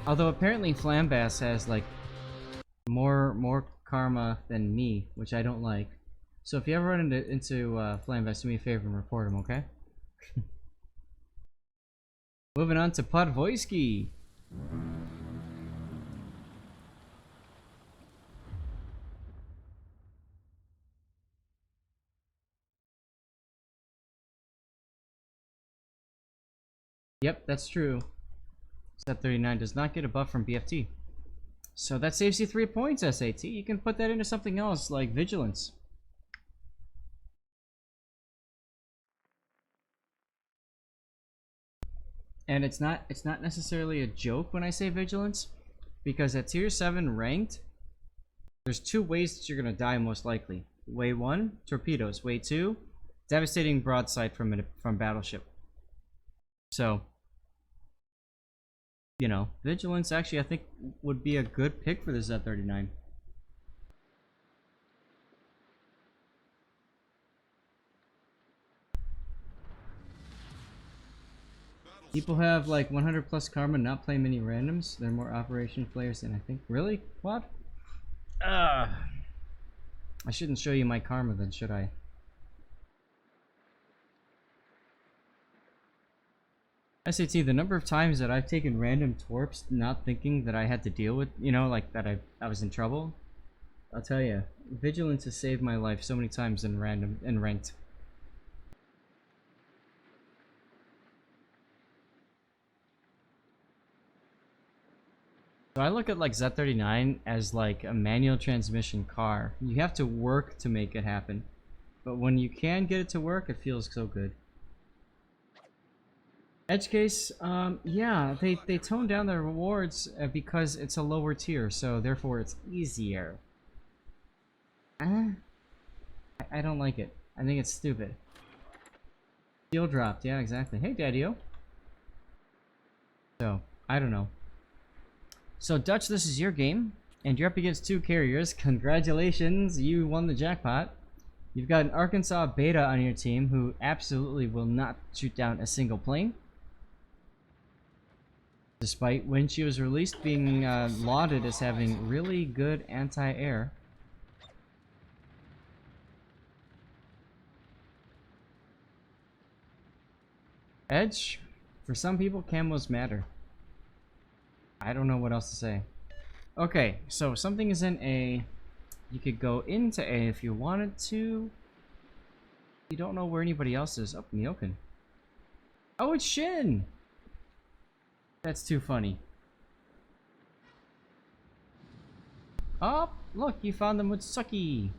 Although apparently Flambass has like more karma than me, which I don't like. So if you ever run into Flambass, do me a favor and report him, okay? Moving on to Podvoisky. Yep, that's true. Set 39 does not get a buff from BFT. So that saves you 3 points, SAT. You can put that into something else like Vigilance. And it's not necessarily a joke when I say Vigilance, because at tier 7 ranked, there's 2 ways that you're gonna die most likely. Way 1, torpedoes. Way 2, devastating broadside from battleship. So, you know, Vigilance actually I think would be a good pick for the Z39. People have like 100 plus karma, not play many randoms. They're more operation players than I think. Really? What? I shouldn't show you my karma then, should I? SAT, the number of times that I've taken random torps not thinking that I had to deal with, you know, like that I was in trouble. I'll tell you, Vigilance has saved my life so many times in random and ranked. So I look at like Z39 as like a manual transmission car. You have to work to make it happen. But when you can get it to work, it feels so good. Edge case, yeah, they toned down the rewards because it's a lower tier, so therefore it's easier. I don't like it. I think it's stupid. Steel dropped, yeah, exactly. Hey, Daddy-O. So, I don't know. So, Dutch, this is your game, and you're up against 2 carriers. Congratulations, you won the jackpot. You've got an Arkansas Beta on your team who absolutely will not shoot down a single plane. Despite when she was released being lauded as having really good anti-air. Edge, for some people camos matter. I don't know what else to say. Okay, so something is in A. You could go into A if you wanted to. You don't know where anybody else is. Oh, Myokin. Oh, it's Shin! That's too funny. Oh, look, you found the Mutsuki.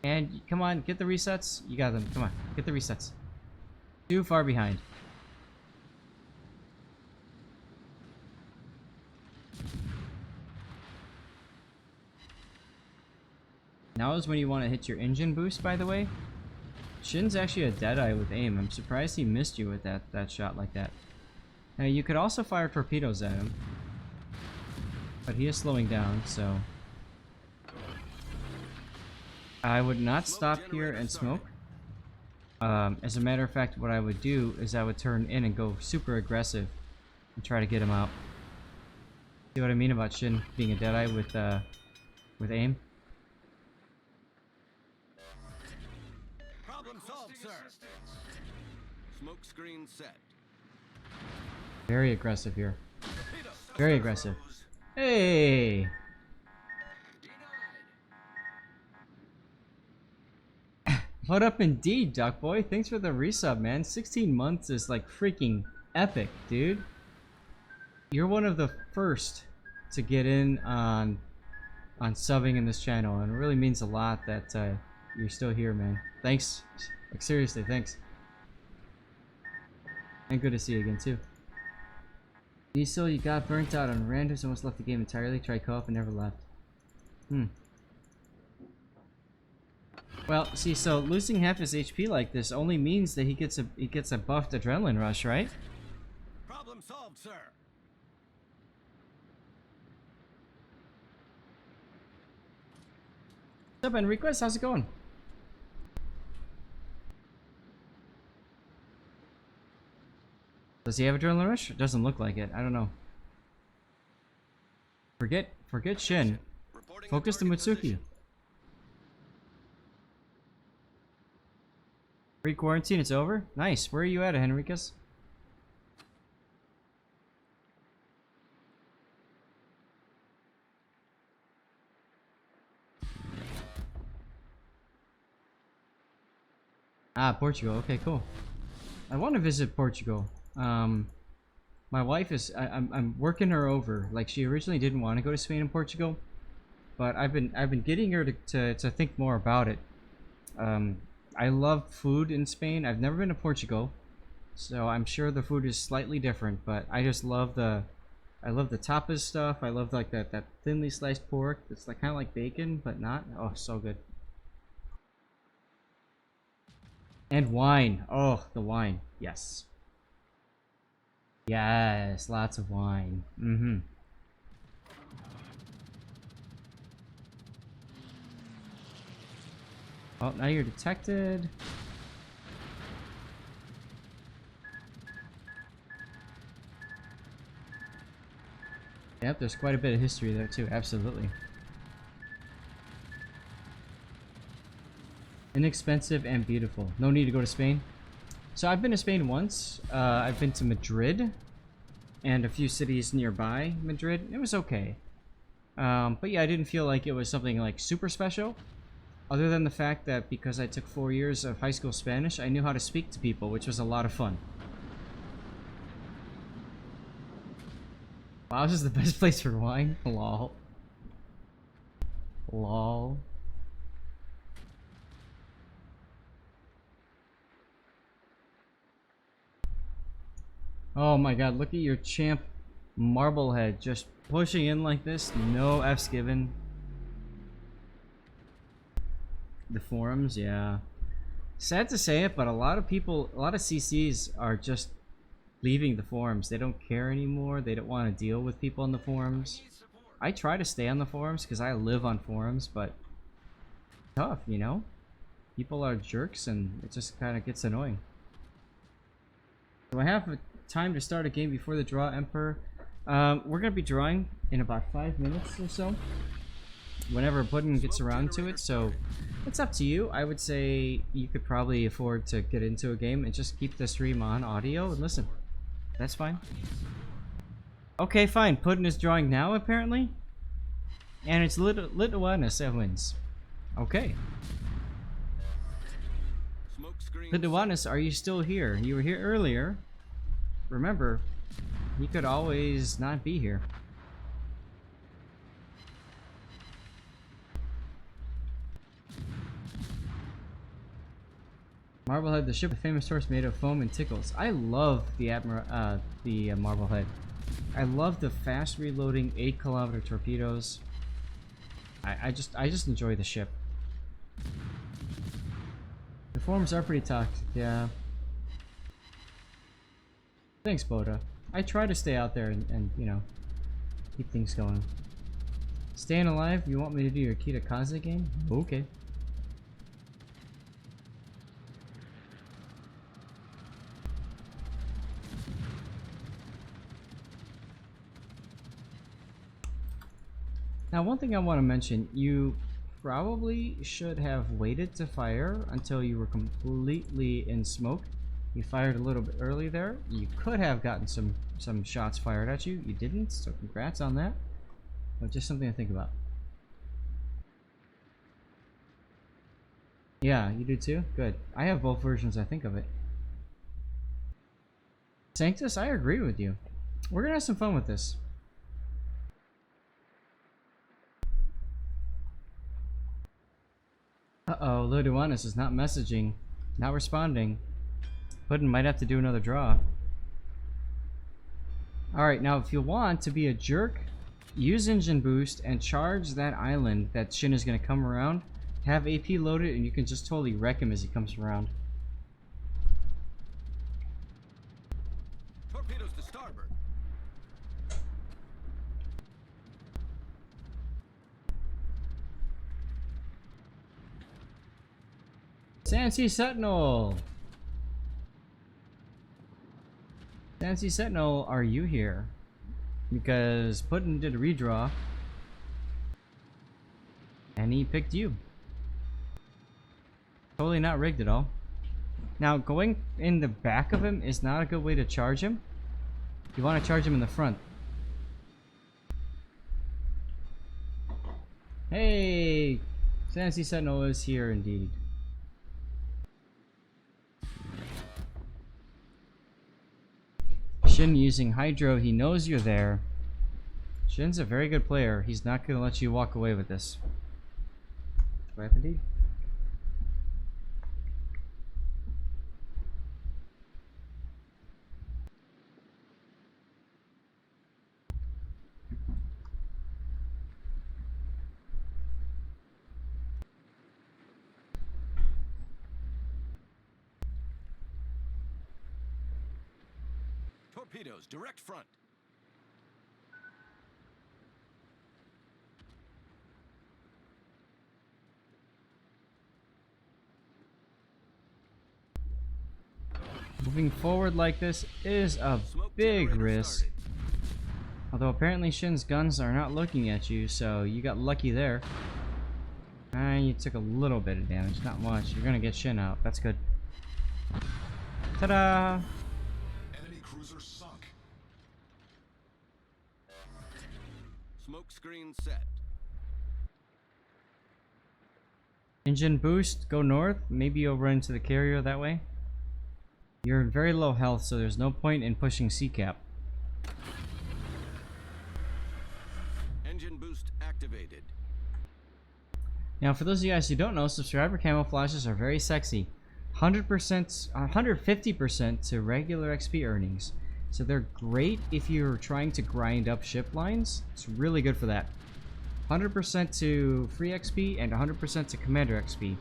And come on, get the resets. You got them. Come on, get the resets. Too far behind. Now is when you want to hit your engine boost, by the way. Shin's actually a Deadeye with aim. I'm surprised he missed you with that shot like that. Now, you could also fire torpedoes at him. But he is slowing down, so... I would not stop here and smoke. As a matter of fact, what I would do is I would turn in and go super aggressive and try to get him out. See what I mean about Shin being a Deadeye with aim? Problem solved, sir. Smoke screen set. Very aggressive here. Very aggressive. Hey! What up indeed, Duck Boy? Thanks for the resub, man. 16 months is like freaking epic, dude. You're one of the first to get in on subbing in this channel, and it really means a lot that you're still here, man. Thanks. Like, seriously, thanks. And good to see you again, too. Diesel, you got burnt out on randoms, almost left the game entirely, tried co-op and never left. Well, see, so losing half his HP like this only means that he gets a buffed adrenaline rush, right? Problem solved, sir. What's up, Enriquez? How's it going? Does he have adrenaline rush? It doesn't look like it. I don't know. Forget Shin. Focus the Mutsuki. Free quarantine, it's over? Nice. Where are you at, Henricus? Ah, Portugal. Okay, cool. I want to visit Portugal. My wife is... I'm working her over. Like, she originally didn't want to go to Spain and Portugal, but I've been getting her to think more about it. I love food in Spain. I've never been to Portugal, so I'm sure the food is slightly different, but I just love the tapas stuff. I love like that thinly sliced pork. It's like kind of like bacon, but not. Oh, so good. And wine. Oh, the wine. Yes. Yes, lots of wine. Mm-hmm. Oh, now you're detected. Yep, there's quite a bit of history there too, absolutely. Inexpensive and beautiful. No need to go to Spain. So I've been to Spain once. I've been to Madrid and a few cities nearby Madrid. It was okay. But yeah, I didn't feel like it was something like super special. Other than the fact that because I took 4 years of high school Spanish, I knew how to speak to people, which was a lot of fun. Wow, this is the best place for wine? Lol. Lol. Oh my god, look at your champ Marblehead just pushing in like this. No F's given. The forums, yeah. Sad to say it, but a lot of people, a lot of CCs are just leaving the forums. They don't care anymore. They don't want to deal with people on the forums. I try to stay on the forums because I live on forums, but tough, you know? People are jerks and it just kind of gets annoying. Do I have time to start a game before the draw, Emperor? We're going to be drawing in about 5 minutes or so. Whenever Puddin gets around to it, so it's up to you. I would say you could probably afford to get into a game and just keep the stream on audio and listen. That's fine. Okay, fine. Puddin is drawing now, apparently. And it's Lithuania wins. Okay. screen. The Dewanis, are you still here? You were here earlier. Remember, you could always not be here. Marblehead, the ship with famous horse made of foam and tickles. I love the Marblehead. I love the fast reloading 8-kilometer torpedoes. I just enjoy the ship. The forms are pretty toxic, yeah. Thanks, Boda. I try to stay out there and you know, keep things going. Staying alive? You want me to do your Kitakaze game? Okay. Now, one thing I want to mention, you probably should have waited to fire until you were completely in smoke. You fired a little bit early there. You could have gotten some shots fired at you. You didn't, so congrats on that. But just something to think about. Yeah, you do too? Good. I have both versions, I think, of it. Sanctus, I agree with you. We're gonna have some fun with this. Uh-oh, Loduanus is not messaging, not responding. Puddin might have to do another draw. Alright, now if you want to be a jerk, use engine boost and charge that island that Shin is going to come around. Have AP loaded and you can just totally wreck him as he comes around. Torpedoes to starboard. Sansi Sentinel! Sansi Sentinel, are you here? Because Puddin did a redraw. And he picked you. Totally not rigged at all. Now, going in the back of him is not a good way to charge him. You want to charge him in the front. Hey! Sansi Sentinel is here indeed. Shin using Hydro, he knows you're there. Shin's a very good player. He's not going to let you walk away with this. WIP indeed. Torpedoes, direct front. Moving forward like this is a big risk. Although apparently Shin's guns are not looking at you, so you got lucky there. And you took a little bit of damage, not much. You're gonna get Shin out. That's good. Ta-da! Enemy cruiser sunk. Smoke screen set. Engine boost, go north. Maybe you'll run into the carrier that way. You're in very low health, so there's no point in pushing C-cap. Engine boost activated. Now, for those of you guys who don't know, subscriber camouflages are very sexy. 100%, 150% to regular XP earnings. So they're great if you're trying to grind up ship lines. It's really good for that. 100% to free XP and 100% to commander XP.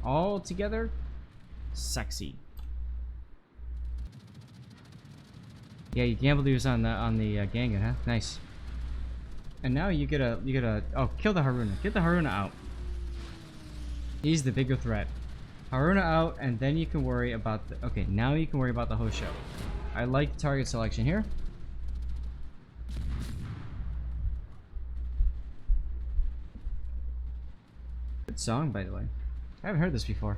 All together, sexy. Yeah, you gambled he was on the Gangan, huh? Nice. And now you get a oh, kill the Haruna. Get the Haruna out. He's the bigger threat. Haruna out, and then you can worry about the okay, now you can worry about the Hosho. I like target selection here. Good song, by the way. I haven't heard this before.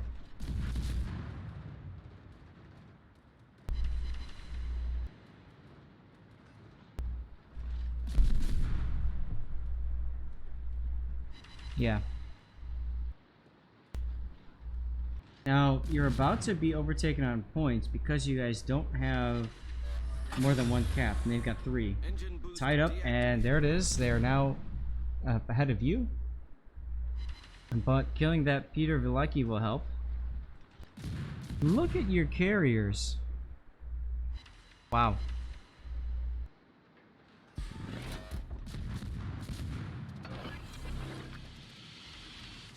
Yeah. Now, you're about to be overtaken on points because you guys don't have more than one cap, and they've got 3. Engine boost Tied up, deactivated. and there it is. They are now ahead of you. But killing that Peter Vilecki will help. Look at your carriers. Wow.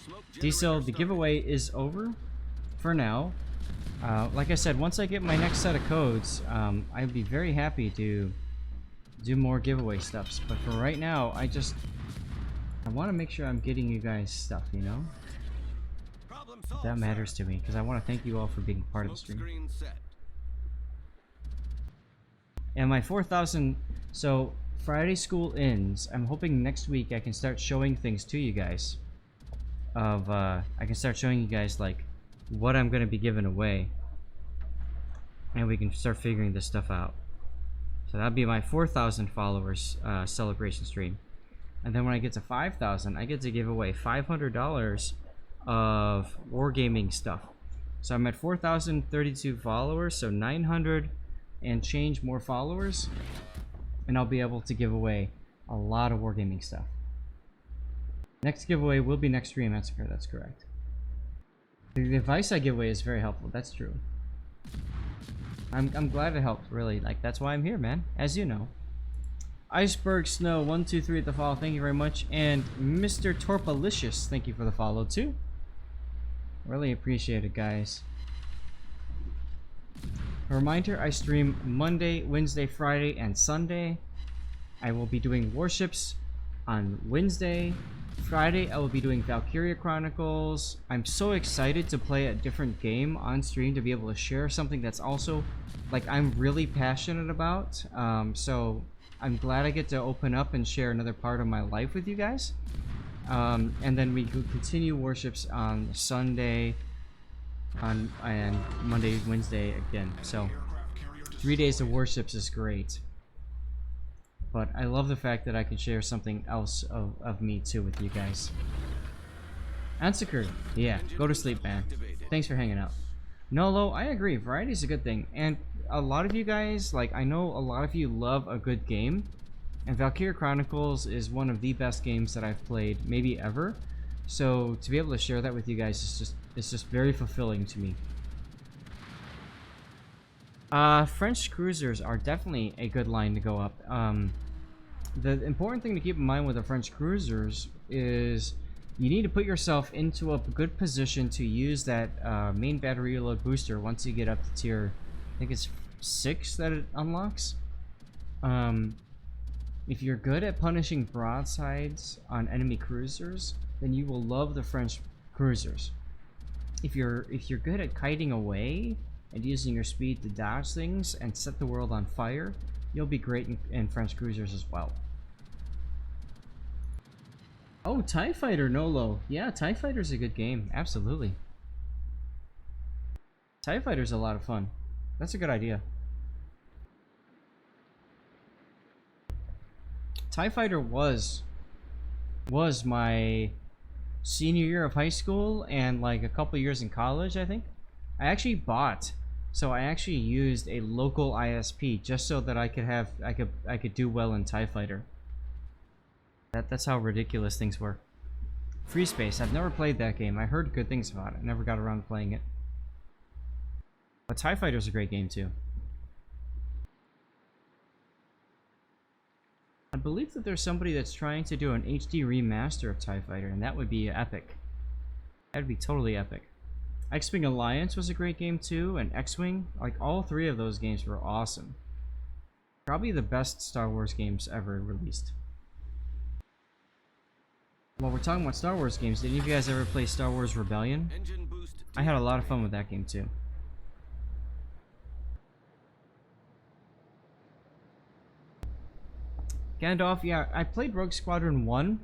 Smoke Diesel, generator the started. giveaway is over for now. Like I said, once I get my next set of codes, I'd be very happy to do more giveaway stuffs. But for right now, I want to make sure I'm getting you guys stuff, you know? Problem solved, That sir. matters to me, because I want to thank you all for being part of the Smoke stream. screen set. And my 4,000, so Friday school ends. I'm hoping next week I can start showing things to you guys. I can start showing you guys, like, what I'm going to be giving away. And we can start figuring this stuff out. So that'll be my 4,000 followers celebration stream. And then when I get to 5,000, I get to give away $500 of wargaming stuff. So I'm at 4,032 followers, so 900 and change more followers, and I'll be able to give away a lot of wargaming stuff. Next giveaway will be next stream. That's correct. The advice I give away is very helpful. That's true. I'm glad it helped. Really, like, that's why I'm here, man. As you know. Iceberg Snow 123 at the follow. Thank you very much, and Mr. Torpalicious, thank you for the follow too. Really appreciate it, guys. A reminder, I stream Monday, Wednesday, Friday, and Sunday. I will be doing warships on Wednesday. Friday, I will be doing Valkyria Chronicles. I'm so excited to play a different game on stream, to be able to share something that's also, like, I'm really passionate about. So I'm glad I get to open up and share another part of my life with you guys. And then we continue warships on Sunday, and Monday, Wednesday again. So 3 days of warships is great. But I love the fact that I can share something else of me too with you guys. Answer, yeah, go to sleep, man. Thanks for hanging out. Nolo, I agree. Variety is a good thing, and a lot of you guys, like, I know a lot of you love a good game, and Valkyria Chronicles is one of the best games that I've played, maybe ever. So to be able to share that with you guys is just very fulfilling to me. French cruisers are definitely a good line to go up. The important thing to keep in mind with the French cruisers is you need to put yourself into a good position to use that main battery reload booster once you get up to tier, I think it's 6 that it unlocks. If you're good at punishing broadsides on enemy cruisers, then you will love the French cruisers. If you're good at kiting away and using your speed to dodge things and set the world on fire, you'll be great in French cruisers as well. Oh, TIE Fighter, Nolo. Yeah, TIE Fighter's a good game. Absolutely. TIE Fighter's a lot of fun. That's a good idea. TIE Fighter was my senior year of high school and like a couple years in college, I think. I actually bought, so I actually used a local ISP just so that I could do well in TIE Fighter. That's how ridiculous things were. Free Space, I've never played that game. I heard good things about it. Never got around to playing it. But TIE Fighter's a great game too. I believe that there's somebody that's trying to do an HD remaster of TIE Fighter, and that would be epic. That would be totally epic. X-Wing Alliance was a great game too, and X-Wing. Like, all 3 of those games were awesome. Probably the best Star Wars games ever released. While we're talking about Star Wars games, did any of you guys ever play Star Wars Rebellion? Engine boost I had a lot of fun with that game too. Gandalf, yeah, I played Rogue Squadron 1.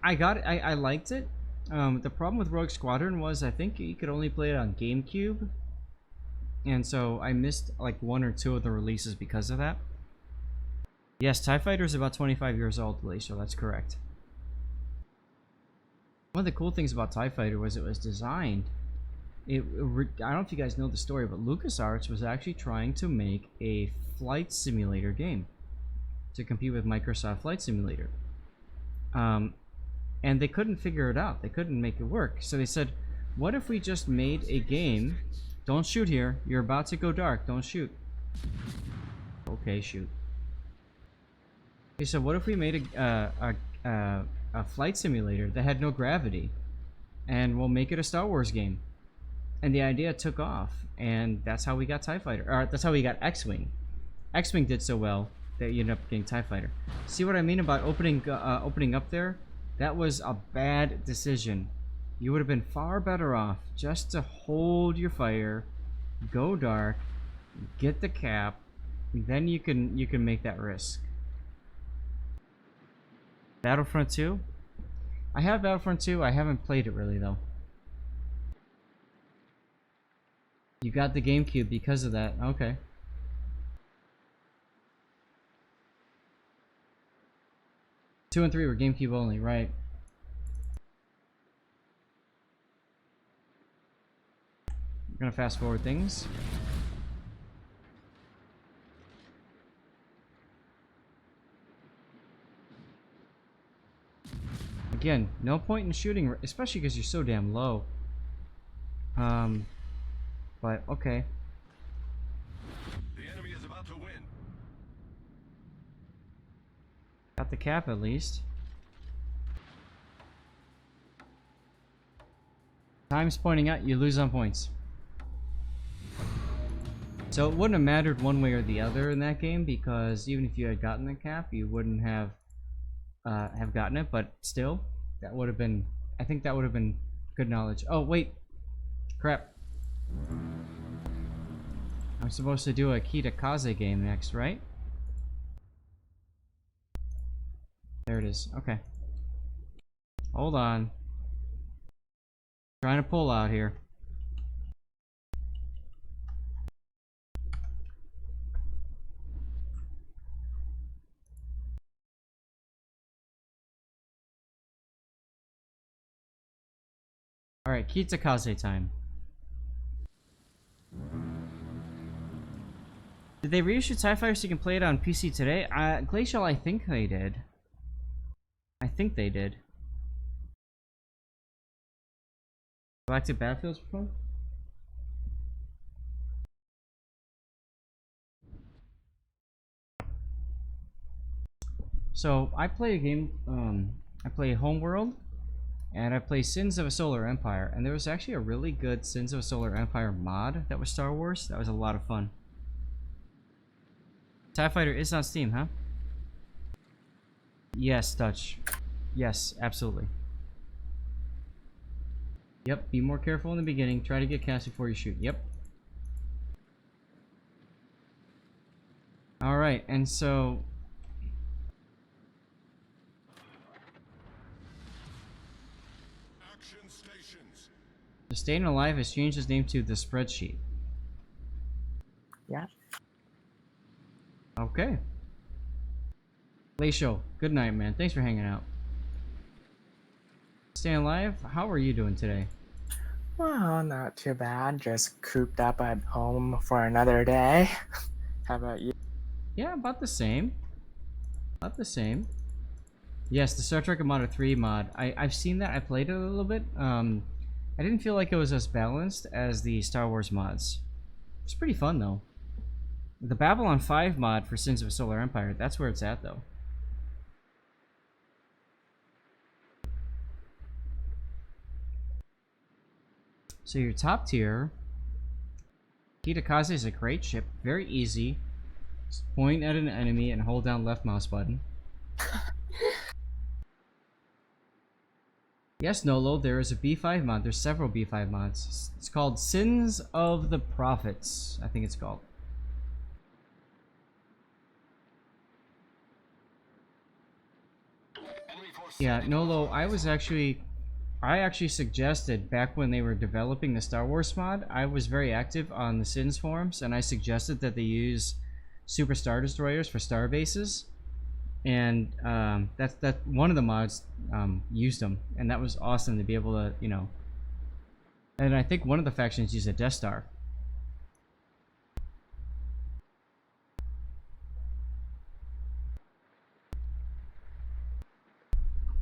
I liked it. The problem with Rogue Squadron was I think you could only play it on GameCube. And so I missed like 1 or 2 of the releases because of that. Yes, TIE Fighter is about 25 years old, Glacial, that's correct. One of the cool things about TIE Fighter was it was designed I don't know if you guys know the story, but LucasArts was actually trying to make a flight simulator game to compete with Microsoft Flight Simulator. And they couldn't figure it out. They couldn't make it work. So they said, what if we just made a game? Don't shoot here. You're about to go dark. Don't shoot. Okay, shoot. They said, what if we made a flight simulator that had no gravity? And we'll make it a Star Wars game. And the idea took off. And that's how we got TIE Fighter. Or that's how we got X-Wing. X-Wing did so well that you ended up getting TIE Fighter. See what I mean about opening up there? That was a bad decision. You would have been far better off just to hold your fire, go dark, get the cap, then you can make that risk. Battlefront 2? I have Battlefront 2, I haven't played it really though. You got the GameCube because of that, okay. Two and 3 were GameCube only, right? I'm gonna fast forward things. Again, no point in shooting, especially because you're so damn low. But okay. The enemy is about to win. Got the cap at least. Time's pointing out, you lose on points. So it wouldn't have mattered one way or the other in that game, because even if you had gotten the cap, you wouldn't have gotten it. But still, that would have been, I think that would have been good knowledge. Oh wait, crap! I'm supposed to do a Kitakaze game next, right? There it is. Okay. Hold on. Trying to pull out here. Alright, Kitakaze time. Did they reissue TIE Fighter so you can play it on PC today? Glacial, I think they did. I think they did. Galactic Battlefields before? So, I play a game, I play Homeworld, and I play Sins of a Solar Empire, and there was actually a really good Sins of a Solar Empire mod that was Star Wars. That was a lot of fun. TIE Fighter is on Steam, huh? Yes, Dutch. Yes, absolutely. Yep, be more careful in the beginning. Try to get cast before you shoot. Yep. Alright, and so... Action stations. The Staying Alive has changed its name to The Spreadsheet. Yeah. Okay. Laisho, good night, man. Thanks for hanging out. Staying Alive, how are you doing today? Well, not too bad. Just cooped up at home for another day. How about you? Yeah, about the same. About the same. Yes, the Star Trek Model 3 mod. I've seen that. I played it a little bit. I didn't feel like it was as balanced as the Star Wars mods. It's pretty fun, though. The Babylon 5 mod for Sins of a Solar Empire, that's where it's at, though. So your top tier, Kitakaze is a great ship, very easy. Just point at an enemy and hold down left mouse button. Yes, Nolo, there is a B5 mod. There's several B5 mods. It's called Sins of the Prophets, I think it's called. Yeah, Nolo, I actually suggested back when they were developing the Star Wars mod, I was very active on the Sins forums, and I suggested that they use Super Star Destroyers for star bases, and that one of the mods used them, and that was awesome to be able to, you know, And I think one of the factions used a Death Star.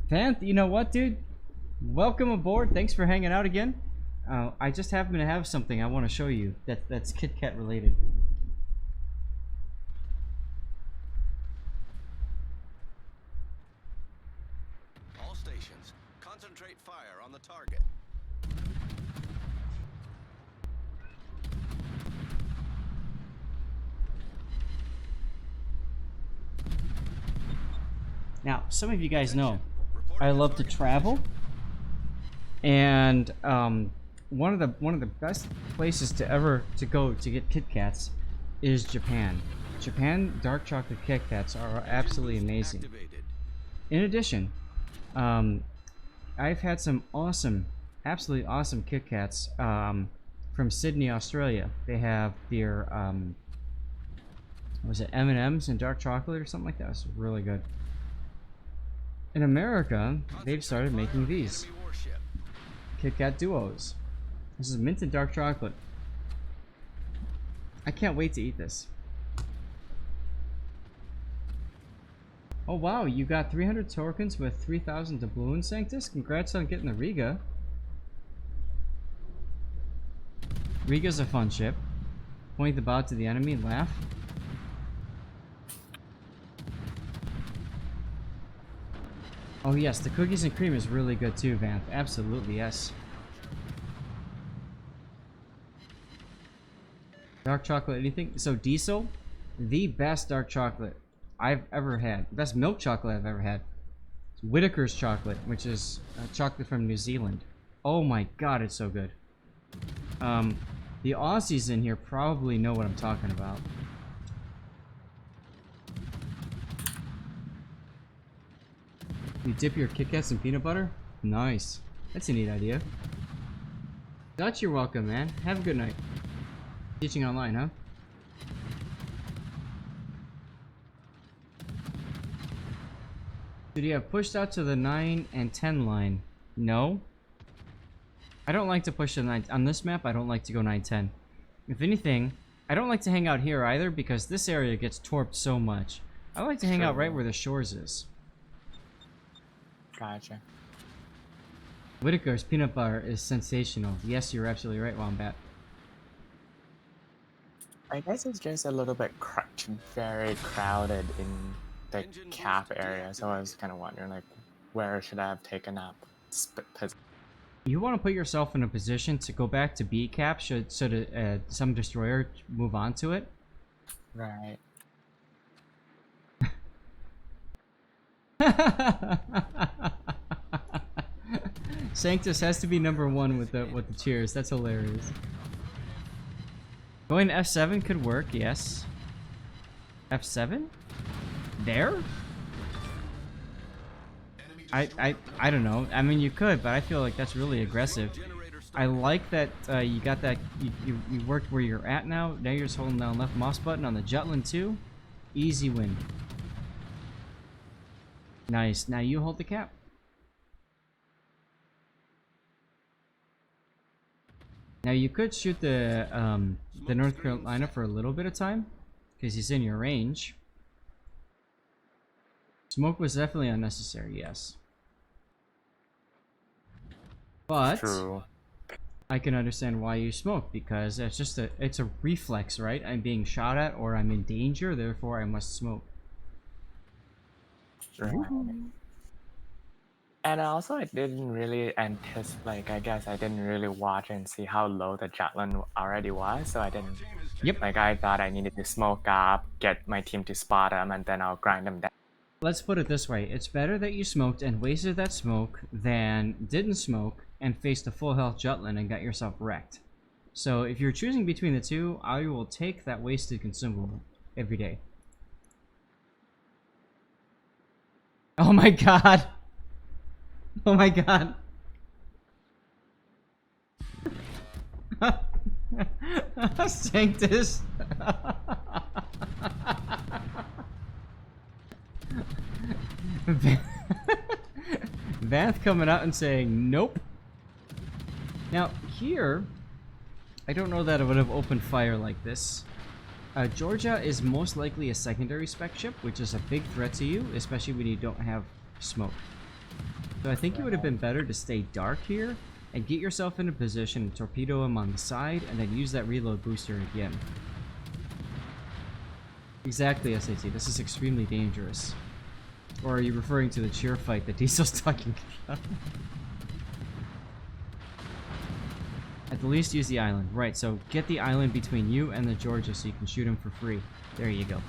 Vanth, you know what, dude? Welcome aboard. Thanks for hanging out again. I just happen to have something I want to show you that's Kit Kat related. All stations, concentrate fire on the target. Now, some of you guys know I love to travel, and one of the best places to go to get Kit Kats is Japan. Japan dark chocolate Kit Kats are absolutely amazing. Activated. In addition, I've had some awesome, absolutely awesome Kit Kats from Sydney, Australia. They have their was it M&Ms and dark chocolate or something like that? It's really good. In America, they've started making these Enemy warship. Kit Kat Duos. This is mint and dark chocolate. I can't wait to eat this. Oh wow, you got 300 tokens with 3,000 doubloons, Sanctus. Congrats on getting the Riga. Riga's a fun ship. Point the bow to the enemy and laugh. Oh yes, the cookies and cream is really good too, Vanth. Absolutely, yes. Dark chocolate, anything? So Diesel, the best dark chocolate I've ever had. Best milk chocolate I've ever had. It's Whitaker's chocolate, which is chocolate from New Zealand. Oh my god, it's so good. The Aussies in here probably know what I'm talking about. You dip your Kit Kats in peanut butter? Nice. That's a neat idea. Dutch, you're welcome, man. Have a good night. Teaching online, huh? Should you have pushed out to the 9 and 10 line? No. I don't like to push the 9. On this map, I don't like to go 9-10. If anything, I don't like to hang out here either because this area gets torped so much. I like to hang out right where the shores is. Gotcha. Whitaker's peanut butter is sensational. Yes, you're absolutely right, Wombat. I guess it's just a little bit very crowded in the cap area, so I was kind of wondering, like, where should I have taken up? You want to put yourself in a position to go back to B cap should some destroyer move on to it. Right. Sanctus has to be #1 with the cheers. That's hilarious. Going to F7 could work, yes. F7? There? I don't know. I mean, you could, but I feel like that's really aggressive. I like that you got that. You worked where you're at now. Now you're just holding down left mouse button on the Jutland too. Easy win. Nice. Now you hold the cap. Now you could shoot the North Carolina for a little bit of time, because he's in your range. Smoke was definitely unnecessary, yes. But True. I can understand why you smoke, because it's a reflex, right? I'm being shot at or I'm in danger, therefore I must smoke. Right. And also, I didn't really anticipate, like, I guess I didn't really watch and see how low the Jutland already was, so I didn't. Yep. Like, I thought I needed to smoke up, get my team to spot them, and then I'll grind them down. Let's put it this way. It's better that you smoked and wasted that smoke than didn't smoke and faced a full health Jutland and got yourself wrecked. So if you're choosing between the two, I will take that wasted consumable every day. Oh my god! Oh my god! Sanctus! Vanth coming out and saying, nope. Now, here, I don't know that it would have opened fire like this. Georgia is most likely a secondary spec ship, which is a big threat to you, especially when you don't have smoke. So I think it would have been better to stay dark here and get yourself in a position and torpedo him on the side and then use that reload booster again. Exactly, SAT. This is extremely dangerous. Or are you referring to the cheer fight that Diesel's talking about? At the least, use the island. Right, so get the island between you and the Georgia so you can shoot him for free. There you go.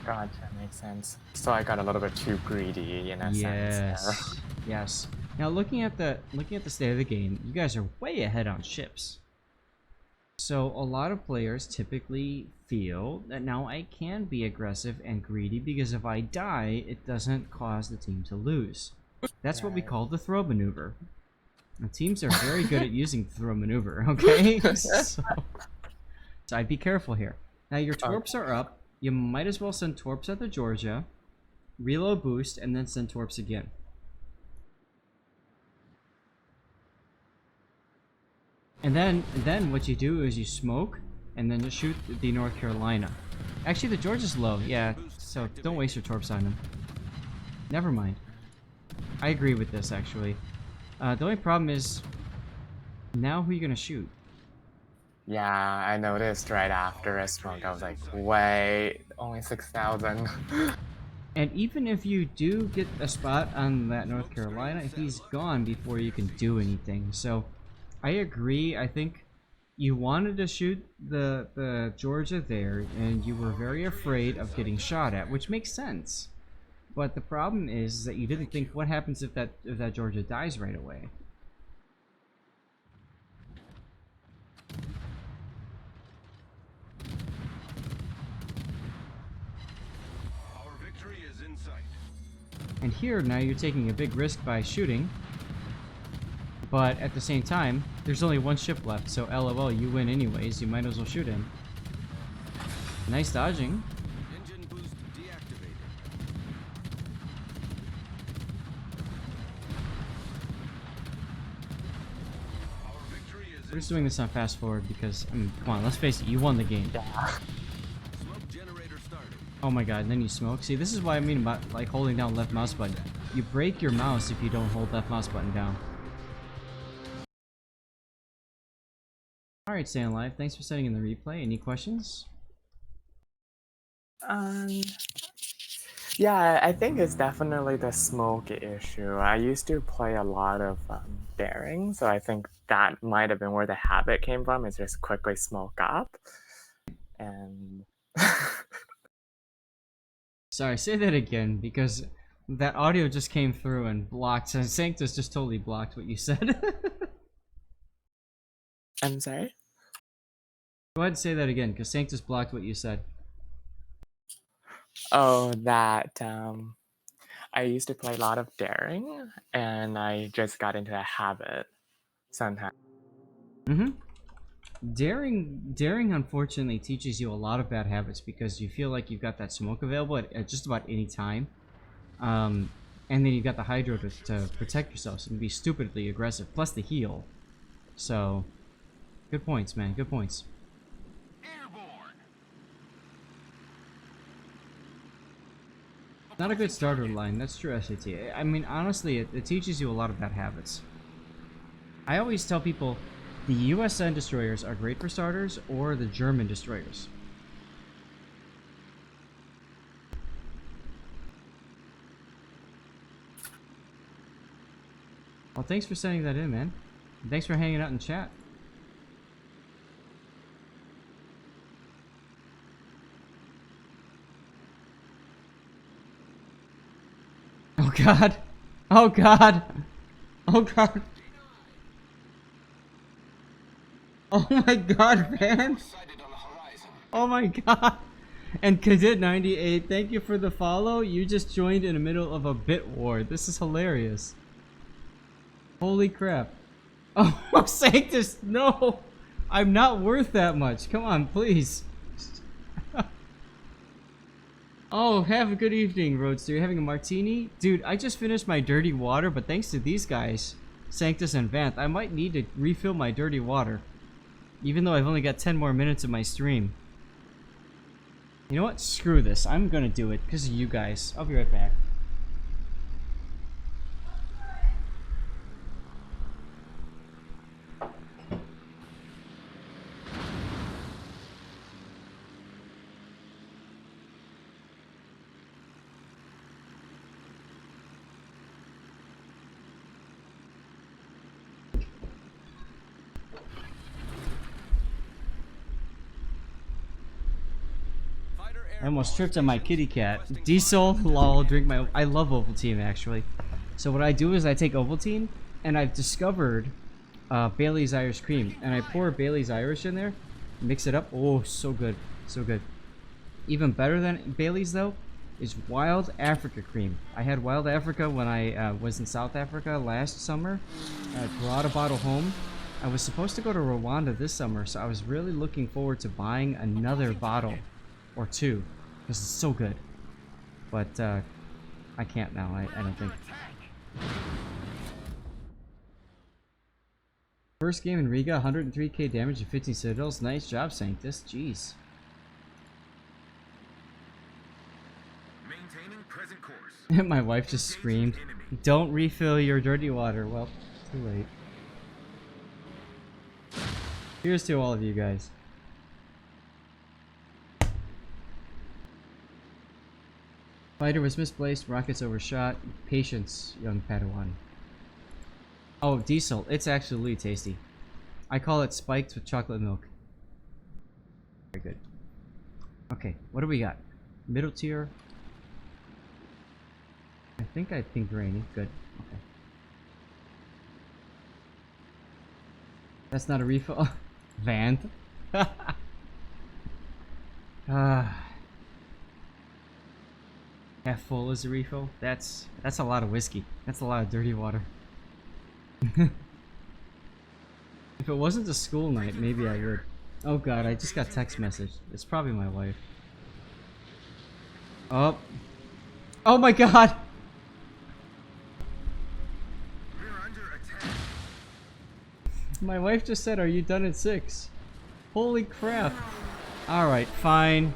Gotcha, makes sense. So I got a little bit too greedy in a sense. Yes. Yes. Now looking at the state of the game, you guys are way ahead on ships. So a lot of players typically feel that now I can be aggressive and greedy because if I die, it doesn't cause the team to lose. That's what we call the throw maneuver. And teams are very good at using the throw maneuver, okay? So I'd be careful here. Now your torps are up. You might as well send torps at the Georgia, reload boost, and then send torps again. And then what you do is you smoke, and then you shoot the North Carolina. Actually, the Georgia's low, yeah, so don't waste your torps on him. Never mind. I agree with this, actually. The only problem is, now who are you gonna shoot? Yeah, I noticed right after I smoked, I was like, wait, only 6,000. And even if you do get a spot on that North Carolina, he's gone before you can do anything. So, I agree. I think you wanted to shoot the Georgia there, and you were very afraid of getting shot at, which makes sense. But the problem is that you didn't think, what happens if that Georgia dies right away? Our victory is in sight. And here, now you're taking a big risk by shooting. But at the same time, there's only one ship left, so LOL, you win anyways. You might as well shoot him. Nice dodging. Engine boost deactivated. Our victory is We're just doing this on fast forward because, I mean, come on, let's face it, you won the game. smoke generator started. Oh my god, and then you smoke. See, this is what I mean about like holding down left mouse button. You break your mouse if you don't hold left mouse button down. Alright, staying alive. Thanks for sending in the replay. Any questions? Yeah, I think it's definitely the smoke issue. I used to play a lot of daring, so I think that might have been where the habit came from, is just quickly smoke up. And Sorry, say that again, because that audio just came through and blocked. So Sanctus just totally blocked what you said. I'm sorry? Go ahead and say that again, because Sanctus blocked what you said. Oh, that I used to play a lot of daring, and I just got into a habit somehow. Daring unfortunately teaches you a lot of bad habits because you feel like you've got that smoke available at just about any time. And then you've got the hydro to protect yourself, so you can be stupidly aggressive, plus the heal. So, good points, man, good points. Not a good starter line, that's true, SAT. I mean, honestly, it teaches you a lot of bad habits. I always tell people, the USN destroyers are great for starters, or the German destroyers. Well, thanks for sending that in, man. And thanks for hanging out in chat. Oh god! Oh god! Oh god! Oh my god, man! Oh my god! And Cadet98, thank you for the follow. You just joined in the middle of a bit war. This is hilarious. Holy crap. Oh, Sanctus, no! I'm not worth that much. Come on, please. Oh, have a good evening, Roadster. You're having a martini? Dude, I just finished my dirty water, but thanks to these guys, Sanctus and Vanth, I might need to refill my dirty water. Even though I've only got 10 more minutes of my stream. You know what? Screw this. I'm gonna do it because of you guys. I'll be right back. I almost tripped on my kitty cat. Diesel, lol, drink my... I love Ovaltine, actually. So what I do is I take Ovaltine, and I've discovered Bailey's Irish Cream. And I pour Bailey's Irish in there, mix it up. Oh, so good. So good. Even better than Bailey's, though, is Wild Africa Cream. I had Wild Africa when I was in South Africa last summer. I brought a bottle home. I was supposed to go to Rwanda this summer, so I was really looking forward to buying another bottle. Or two, because it's so good. But I can't now, I don't think. First game in Riga, 103k damage and 15 citadels. Nice job, Sanctus. Jeez. Maintaining present course. My wife just screamed, "Don't refill your dirty water." Well, too late. Here's to all of you guys. Fighter was misplaced, rockets overshot. Patience, young Padawan. Oh, Diesel. It's absolutely tasty. I call it spiked with chocolate milk. Very good. Okay, what do we got? Middle tier. I think rainy. Good. Okay. That's not a refill. Vanth. Half full is a refill. That's a lot of whiskey. That's a lot of dirty water. If it wasn't a school night, maybe I would. Oh god, I just got text message. It's probably my wife. Oh. Oh my god! We're under attack. My wife just said, "Are you done at 6?" Holy crap. Alright, fine.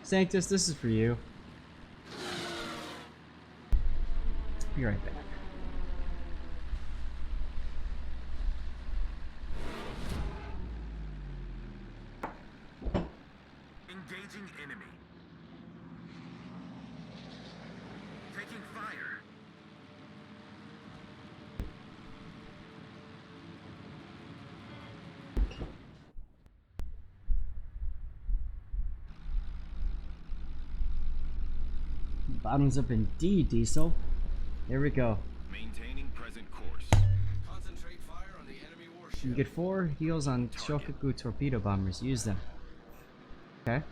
Sanctus, this is for you. Be right back. Engaging enemy. Taking fire. Bottoms up indeed, Diesel. There we go. Maintaining present course. Concentrate fire on the enemy warship. You get 4 heals on Shokaku torpedo bombers. Use them. Okay.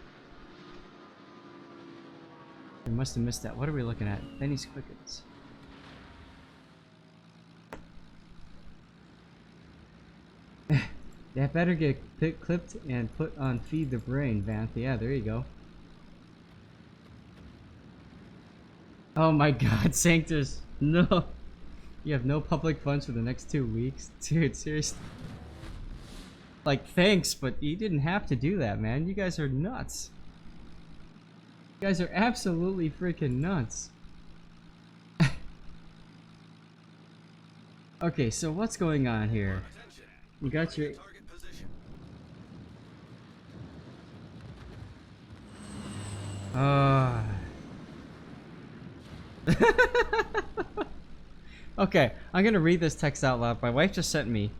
I must have missed that. What are we looking at? Benny's Quickens. That better get clipped and put on Feed the Brain, Vanth. Yeah, there you go. Oh my god, Sanctus. No. You have no public funds for the next 2 weeks? Dude, seriously. Like, thanks, but you didn't have to do that, man. You guys are nuts. You guys are absolutely freaking nuts. Okay, so what's going on here? You got your... Target position. Okay, I'm gonna read this text out loud. My wife just sent me.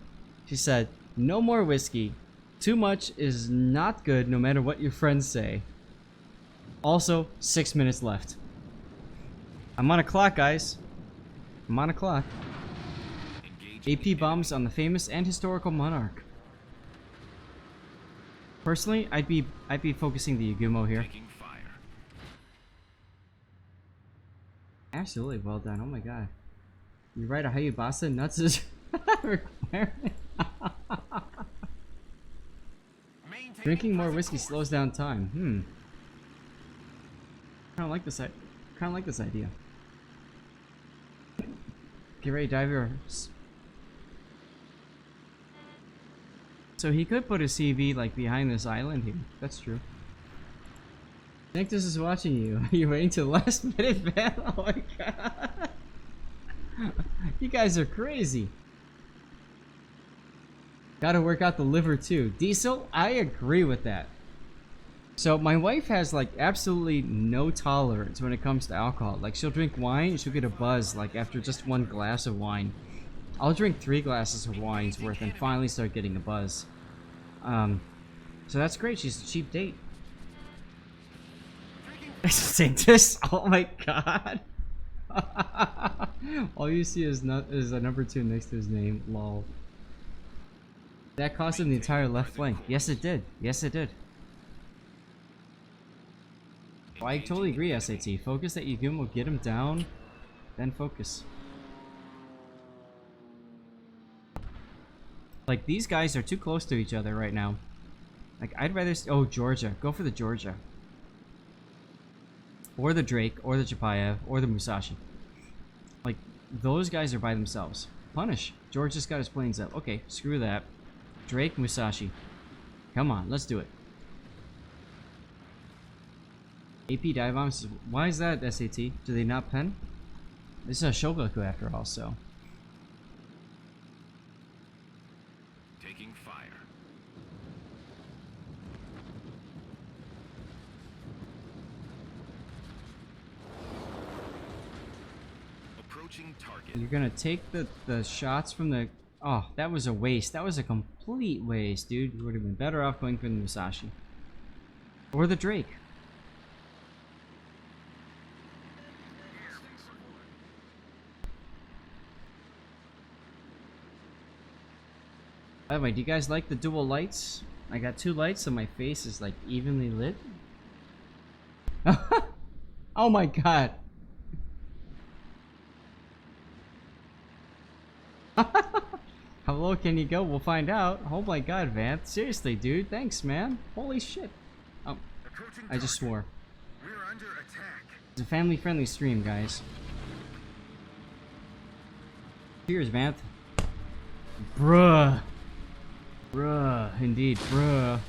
She said, "No more whiskey. Too much is not good no matter what your friends say. Also, 6 minutes left." I'm on a clock, guys. I'm on a clock. AP bombs on the famous and historical monarch. Personally, I'd be focusing the Yagumo here. Taking fire. Absolutely well done. Oh my god. You write a Hayabasa nuts is requirement. Drinking more whiskey slows down time. Kind of like this. Kind of like this idea. Get ready, dive your. So he could put a CV like behind this island here. That's true. Nectus is watching you. Are you waiting to the last minute, man? Oh my god. You guys are crazy. Gotta work out the liver too. Diesel, I agree with that. So my wife has like absolutely no tolerance when it comes to alcohol. Like she'll drink wine and she'll get a buzz like after just one glass of wine. I'll drink 3 glasses of wine's worth and finally start getting a buzz. So that's great. She's a cheap date. Sanctus, oh my god. All you see is a number 2 next to his name. Lol. That cost him the entire left flank. Yes, it did. Yes, it did. Well, I totally agree, SAT. Focus that you give him will get him down, then focus. Like, these guys are too close to each other right now. Like, I'd rather... Oh, Georgia. Go for the Georgia. Or the Drake, or the Chapayev, or the Musashi. Like, those guys are by themselves. Punish. George just got his planes up. Okay, screw that. Drake, Musashi. Come on, let's do it. AP dive bombs. Why is that, SAT? Do they not pen? This is a Shokaku after all, so. Taking fire. Approaching target. You're gonna take the shots from the... Oh, that was a waste. That was a complete waste, dude. You would have been better off going for the Musashi. Or the Drake. By the way, do you guys like the dual lights? I got 2 lights so my face is like evenly lit. Oh my god. How low can you go? We'll find out. Oh my god, Vance. Seriously, dude. Thanks, man. Holy shit. Oh, I just swore. We're under attack. It's a family-friendly stream, guys. Cheers, Vance. Bruh. Bruh. Indeed, bruh.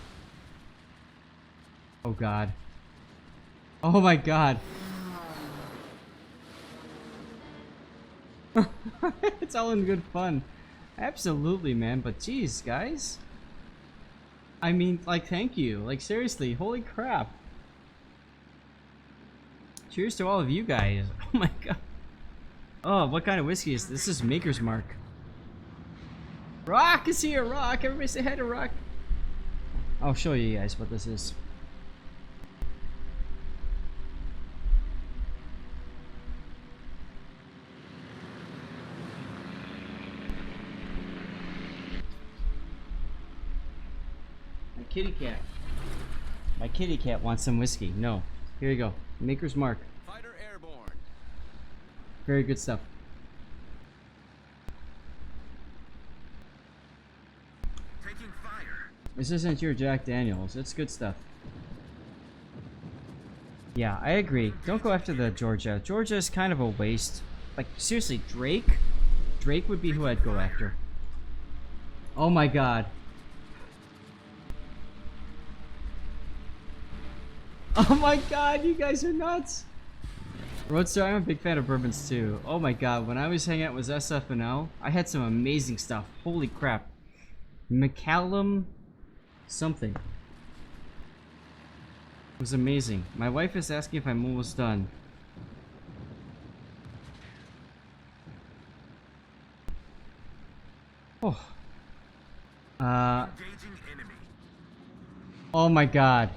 Oh god. Oh my god. It's all in good fun. Absolutely, man, but geez, guys. I mean, like, thank you. Like, seriously, holy crap. Cheers to all of you guys. Oh my god. Oh, what kind of whiskey is this? This is Maker's Mark. Rock is here, Rock. Everybody say hi to Rock. I'll show you guys what this is. Kitty cat. My kitty cat wants some whiskey. No. Here you go. Maker's Mark. Fighter airborne. Very good stuff. Taking fire. This isn't your Jack Daniels. It's good stuff. Yeah, I agree. Don't go after the Georgia. Georgia is kind of a waste. Like, seriously, Drake? Drake would be who I'd go after. Oh my god. Oh my god, you guys are nuts! Roadster, I'm a big fan of bourbons too. Oh my god, when I was hanging out with SFNL, I had some amazing stuff. Holy crap. McCallum something. It was amazing. My wife is asking if I'm almost done. Oh. Engaging enemy. Oh my god.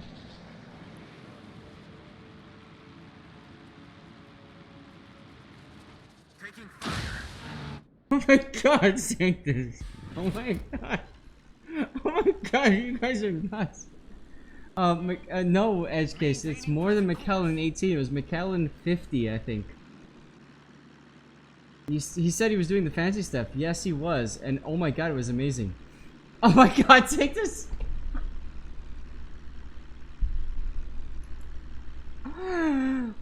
Taking fire. Oh my god, Sanctus. Oh my god. Oh my god, you guys are nuts. No, Edge Case, it's more than McKellen 18. It was McKellen 50, I think. He said he was doing the fancy stuff. Yes, he was. And oh my god, it was amazing. Oh my god, take this.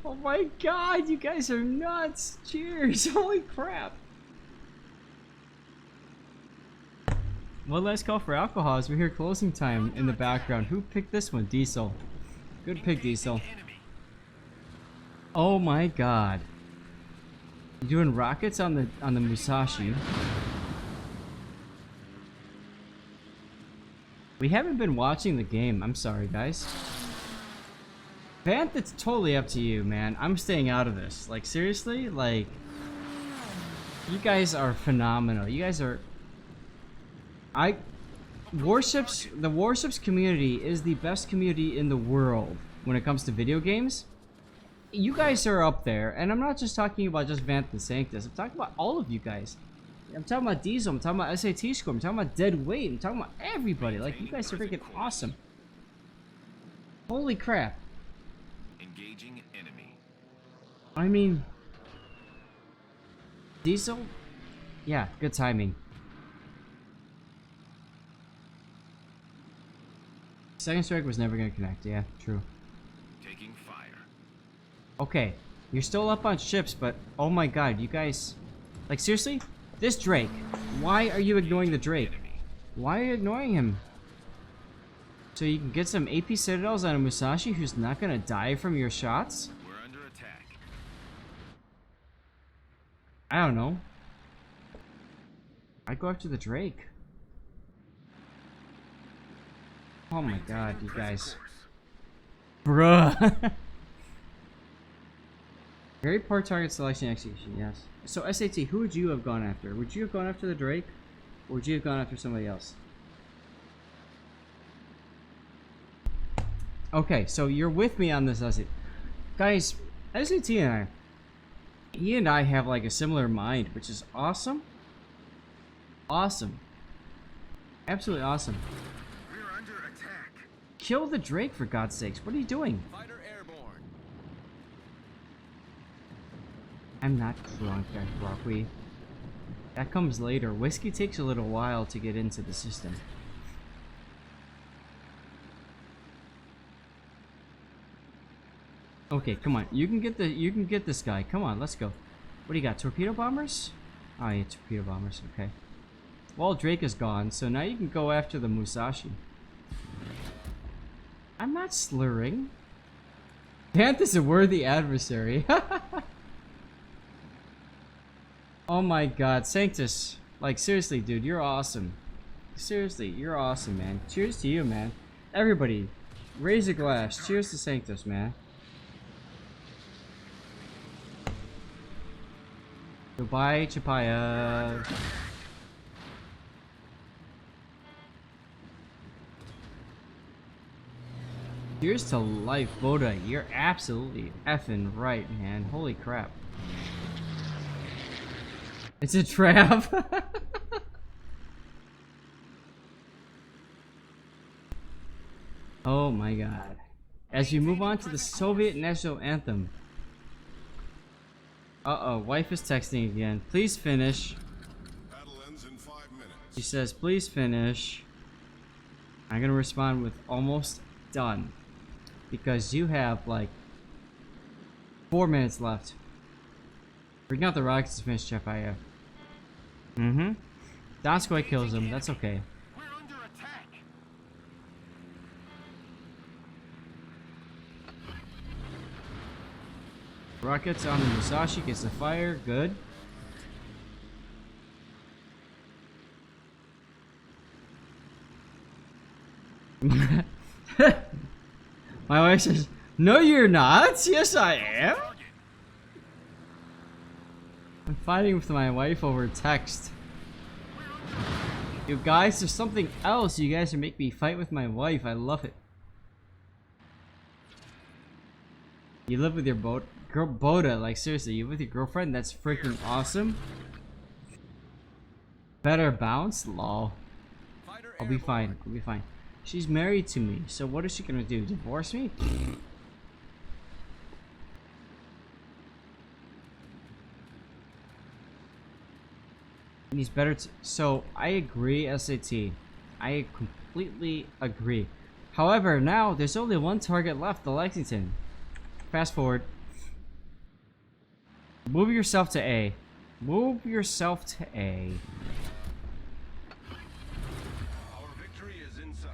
Oh my god, you guys are nuts! Cheers! Holy crap! One last call for alcohol as we hear closing time in the background. Who picked this one? Diesel. Good pick, Diesel. Oh my god. You doing rockets on the Musashi? We haven't been watching the game. I'm sorry, guys. Vanth, it's totally up to you, man. I'm staying out of this. Like, seriously? Like, you guys are phenomenal. You guys are... Warships... The Warships community is the best community in the world when it comes to video games. You guys are up there, and I'm not just talking about just Vanth and Sanctus. I'm talking about all of you guys. I'm talking about Diesel, I'm talking about SAT score, I'm talking about dead weight, I'm talking about everybody. Like, you guys are freaking awesome. Holy crap. Engaging enemy. I mean... Diesel? Yeah, good timing. Second strike was never gonna connect, yeah, true. Taking fire. Okay, you're still up on ships, but oh my god, you guys... Like, seriously? This Drake, why are you ignoring the Drake? Why are you ignoring him? So you can get some AP Citadels on a Musashi who's not gonna die from your shots? We're under attack. I don't know. I'd go after the Drake. Oh my god, you guys. Bruh. Very poor target selection execution, yes. So SAT, who would you have gone after? Would you have gone after the Drake? Or would you have gone after somebody else? Okay, so you're with me on this, SAT. Guys, SAT he and I have like a similar mind, which is awesome. Awesome. Absolutely awesome. We're under attack. Kill the Drake, for God's sakes. What are you doing? Fighter airborne. I'm not drunk, Rockwe. That comes later. Whiskey takes a little while to get into the system. Okay, come on. You can get this guy. Come on, let's go. What do you got? Torpedo bombers? Oh, yeah, torpedo bombers. Okay. Well, Drake is gone, so now you can go after the Musashi. I'm not slurring. Vanth is a worthy adversary. Oh my god, Sanctus. Like, seriously, dude, you're awesome. Seriously, you're awesome, man. Cheers to you, man. Everybody, raise a glass. Cheers to Sanctus, man. Goodbye, Chapaya. Cheers to life, Boda. You're absolutely effing right, man. Holy crap. It's a trap. Oh my god. As we move on to the Soviet National Anthem. Uh-oh, wife is texting again. Please finish. Battle ends in 5 minutes. She says, please finish. I'm gonna respond with almost done. Because you have, like, 4 minutes left. Bring out the rockets to finish Chef IF. Mm-hmm. Donskoy kills him. That's okay. We're under attack. Rockets on the Musashi gets the fire. Good. My wife says, no you're not. Yes I am. I'm fighting with my wife over text. You guys, there's something else. You guys are making me fight with my wife. I love it. You live with your girl Boda. Like, seriously, you live with your girlfriend? That's freaking awesome. Better bounce? Lol. I'll be fine. I'll be fine. She's married to me, so what is she gonna do? Divorce me? He's better so I agree, SAT. I completely agree. However, now there's only one target left, the Lexington. Fast forward. Move yourself to A. Move yourself to A. Our victory is in sight.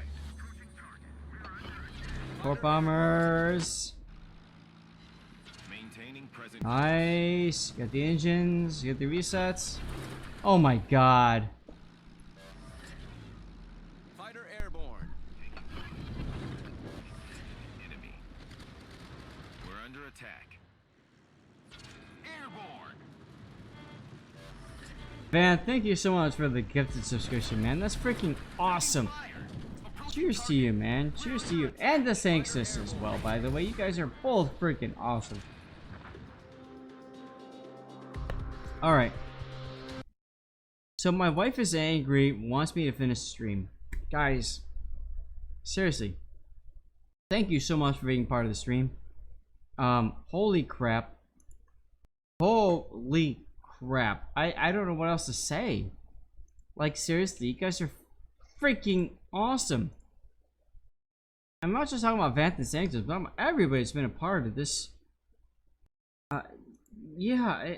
Port bombers. Maintaining present. Nice. You got the engines. You got the resets. Oh my god. Fighter airborne. Enemy. We're under attack. Airborne. Van, thank you so much for the gifted subscription, man. That's freaking awesome. Cheers to you, man. Cheers to you. And the Thanksgiving as well, by the way. You guys are both freaking awesome. Alright. So my wife is angry, wants me to finish the stream. Guys, seriously. Thank you so much for being part of the stream. Holy crap. Holy crap. I don't know what else to say. Like, seriously, you guys are freaking awesome. I'm not just talking about Vanth and Sanctus, but everybody's been a part of this. Yeah,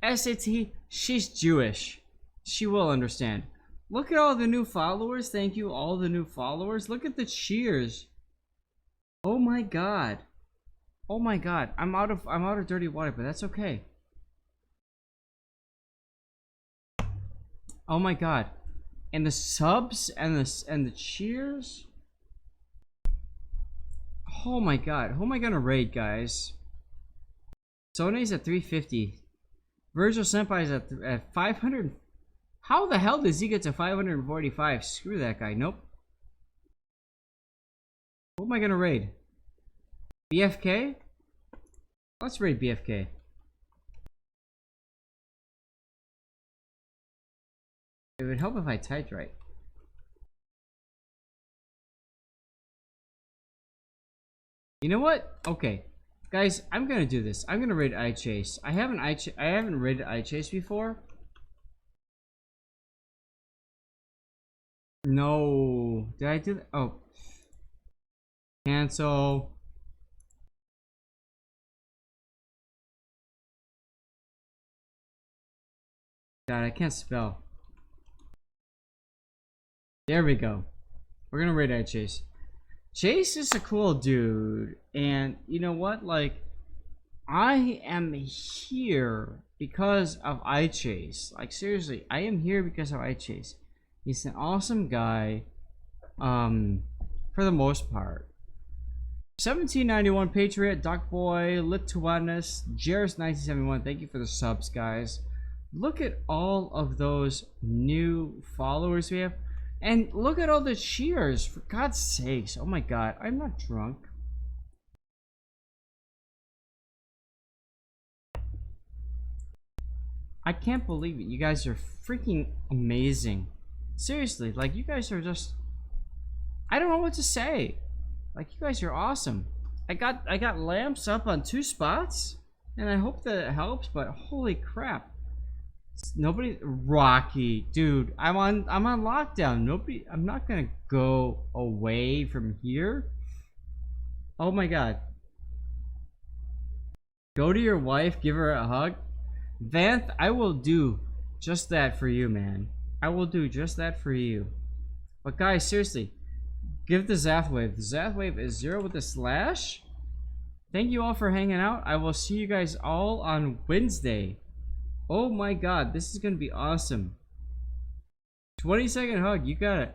SAT, she's Jewish. She will understand. Look at all the new followers. Thank you, all the new followers. Look at the cheers. Oh my god. Oh my god. I'm out of dirty water, but that's okay. Oh my god. And the subs and the cheers. Oh my god. Who am I gonna raid, guys? Sone's at 350. Virgil Senpai's at 500. How the hell does he get to 545? Screw that guy. Nope. Who am I gonna raid? BFK? Let's raid BFK. It would help if I typed right. You know what? Okay. Guys, I'm gonna do this. I'm gonna raid iChase. I haven't raided iChase before. No. Did I do that? Oh. Cancel. God, I can't spell. There we go. We're gonna raid iChase. Chase is a cool dude, and you know what? Like, I am here because of iChase. Like, seriously, I am here because of iChase. He's an awesome guy, for the most part. 1791 Patriot, Duckboy, Lituanus, Jairus 1971. Thank you for the subs, guys. Look at all of those new followers we have. And look at all the cheers, for God's sakes. Oh my god, I'm not drunk. I can't believe it. You guys are freaking amazing. Seriously, like, you guys are just... I don't know what to say. Like, you guys are awesome. I got lamps up on 2 spots, and I hope that it helps, but holy crap. Nobody, Rocky, dude, I'm on lockdown. Nobody, I'm not gonna go away from here. Oh my god. Go to your wife, give her a hug. Vanth, I will do just that for you, man. I will do just that for you. But guys, seriously, give the Zath wave. The Zath wave is 0 with a slash. Thank you all for hanging out. I will see you guys all on Wednesday. Oh my god, this is gonna be awesome. 20-second hug, you got it.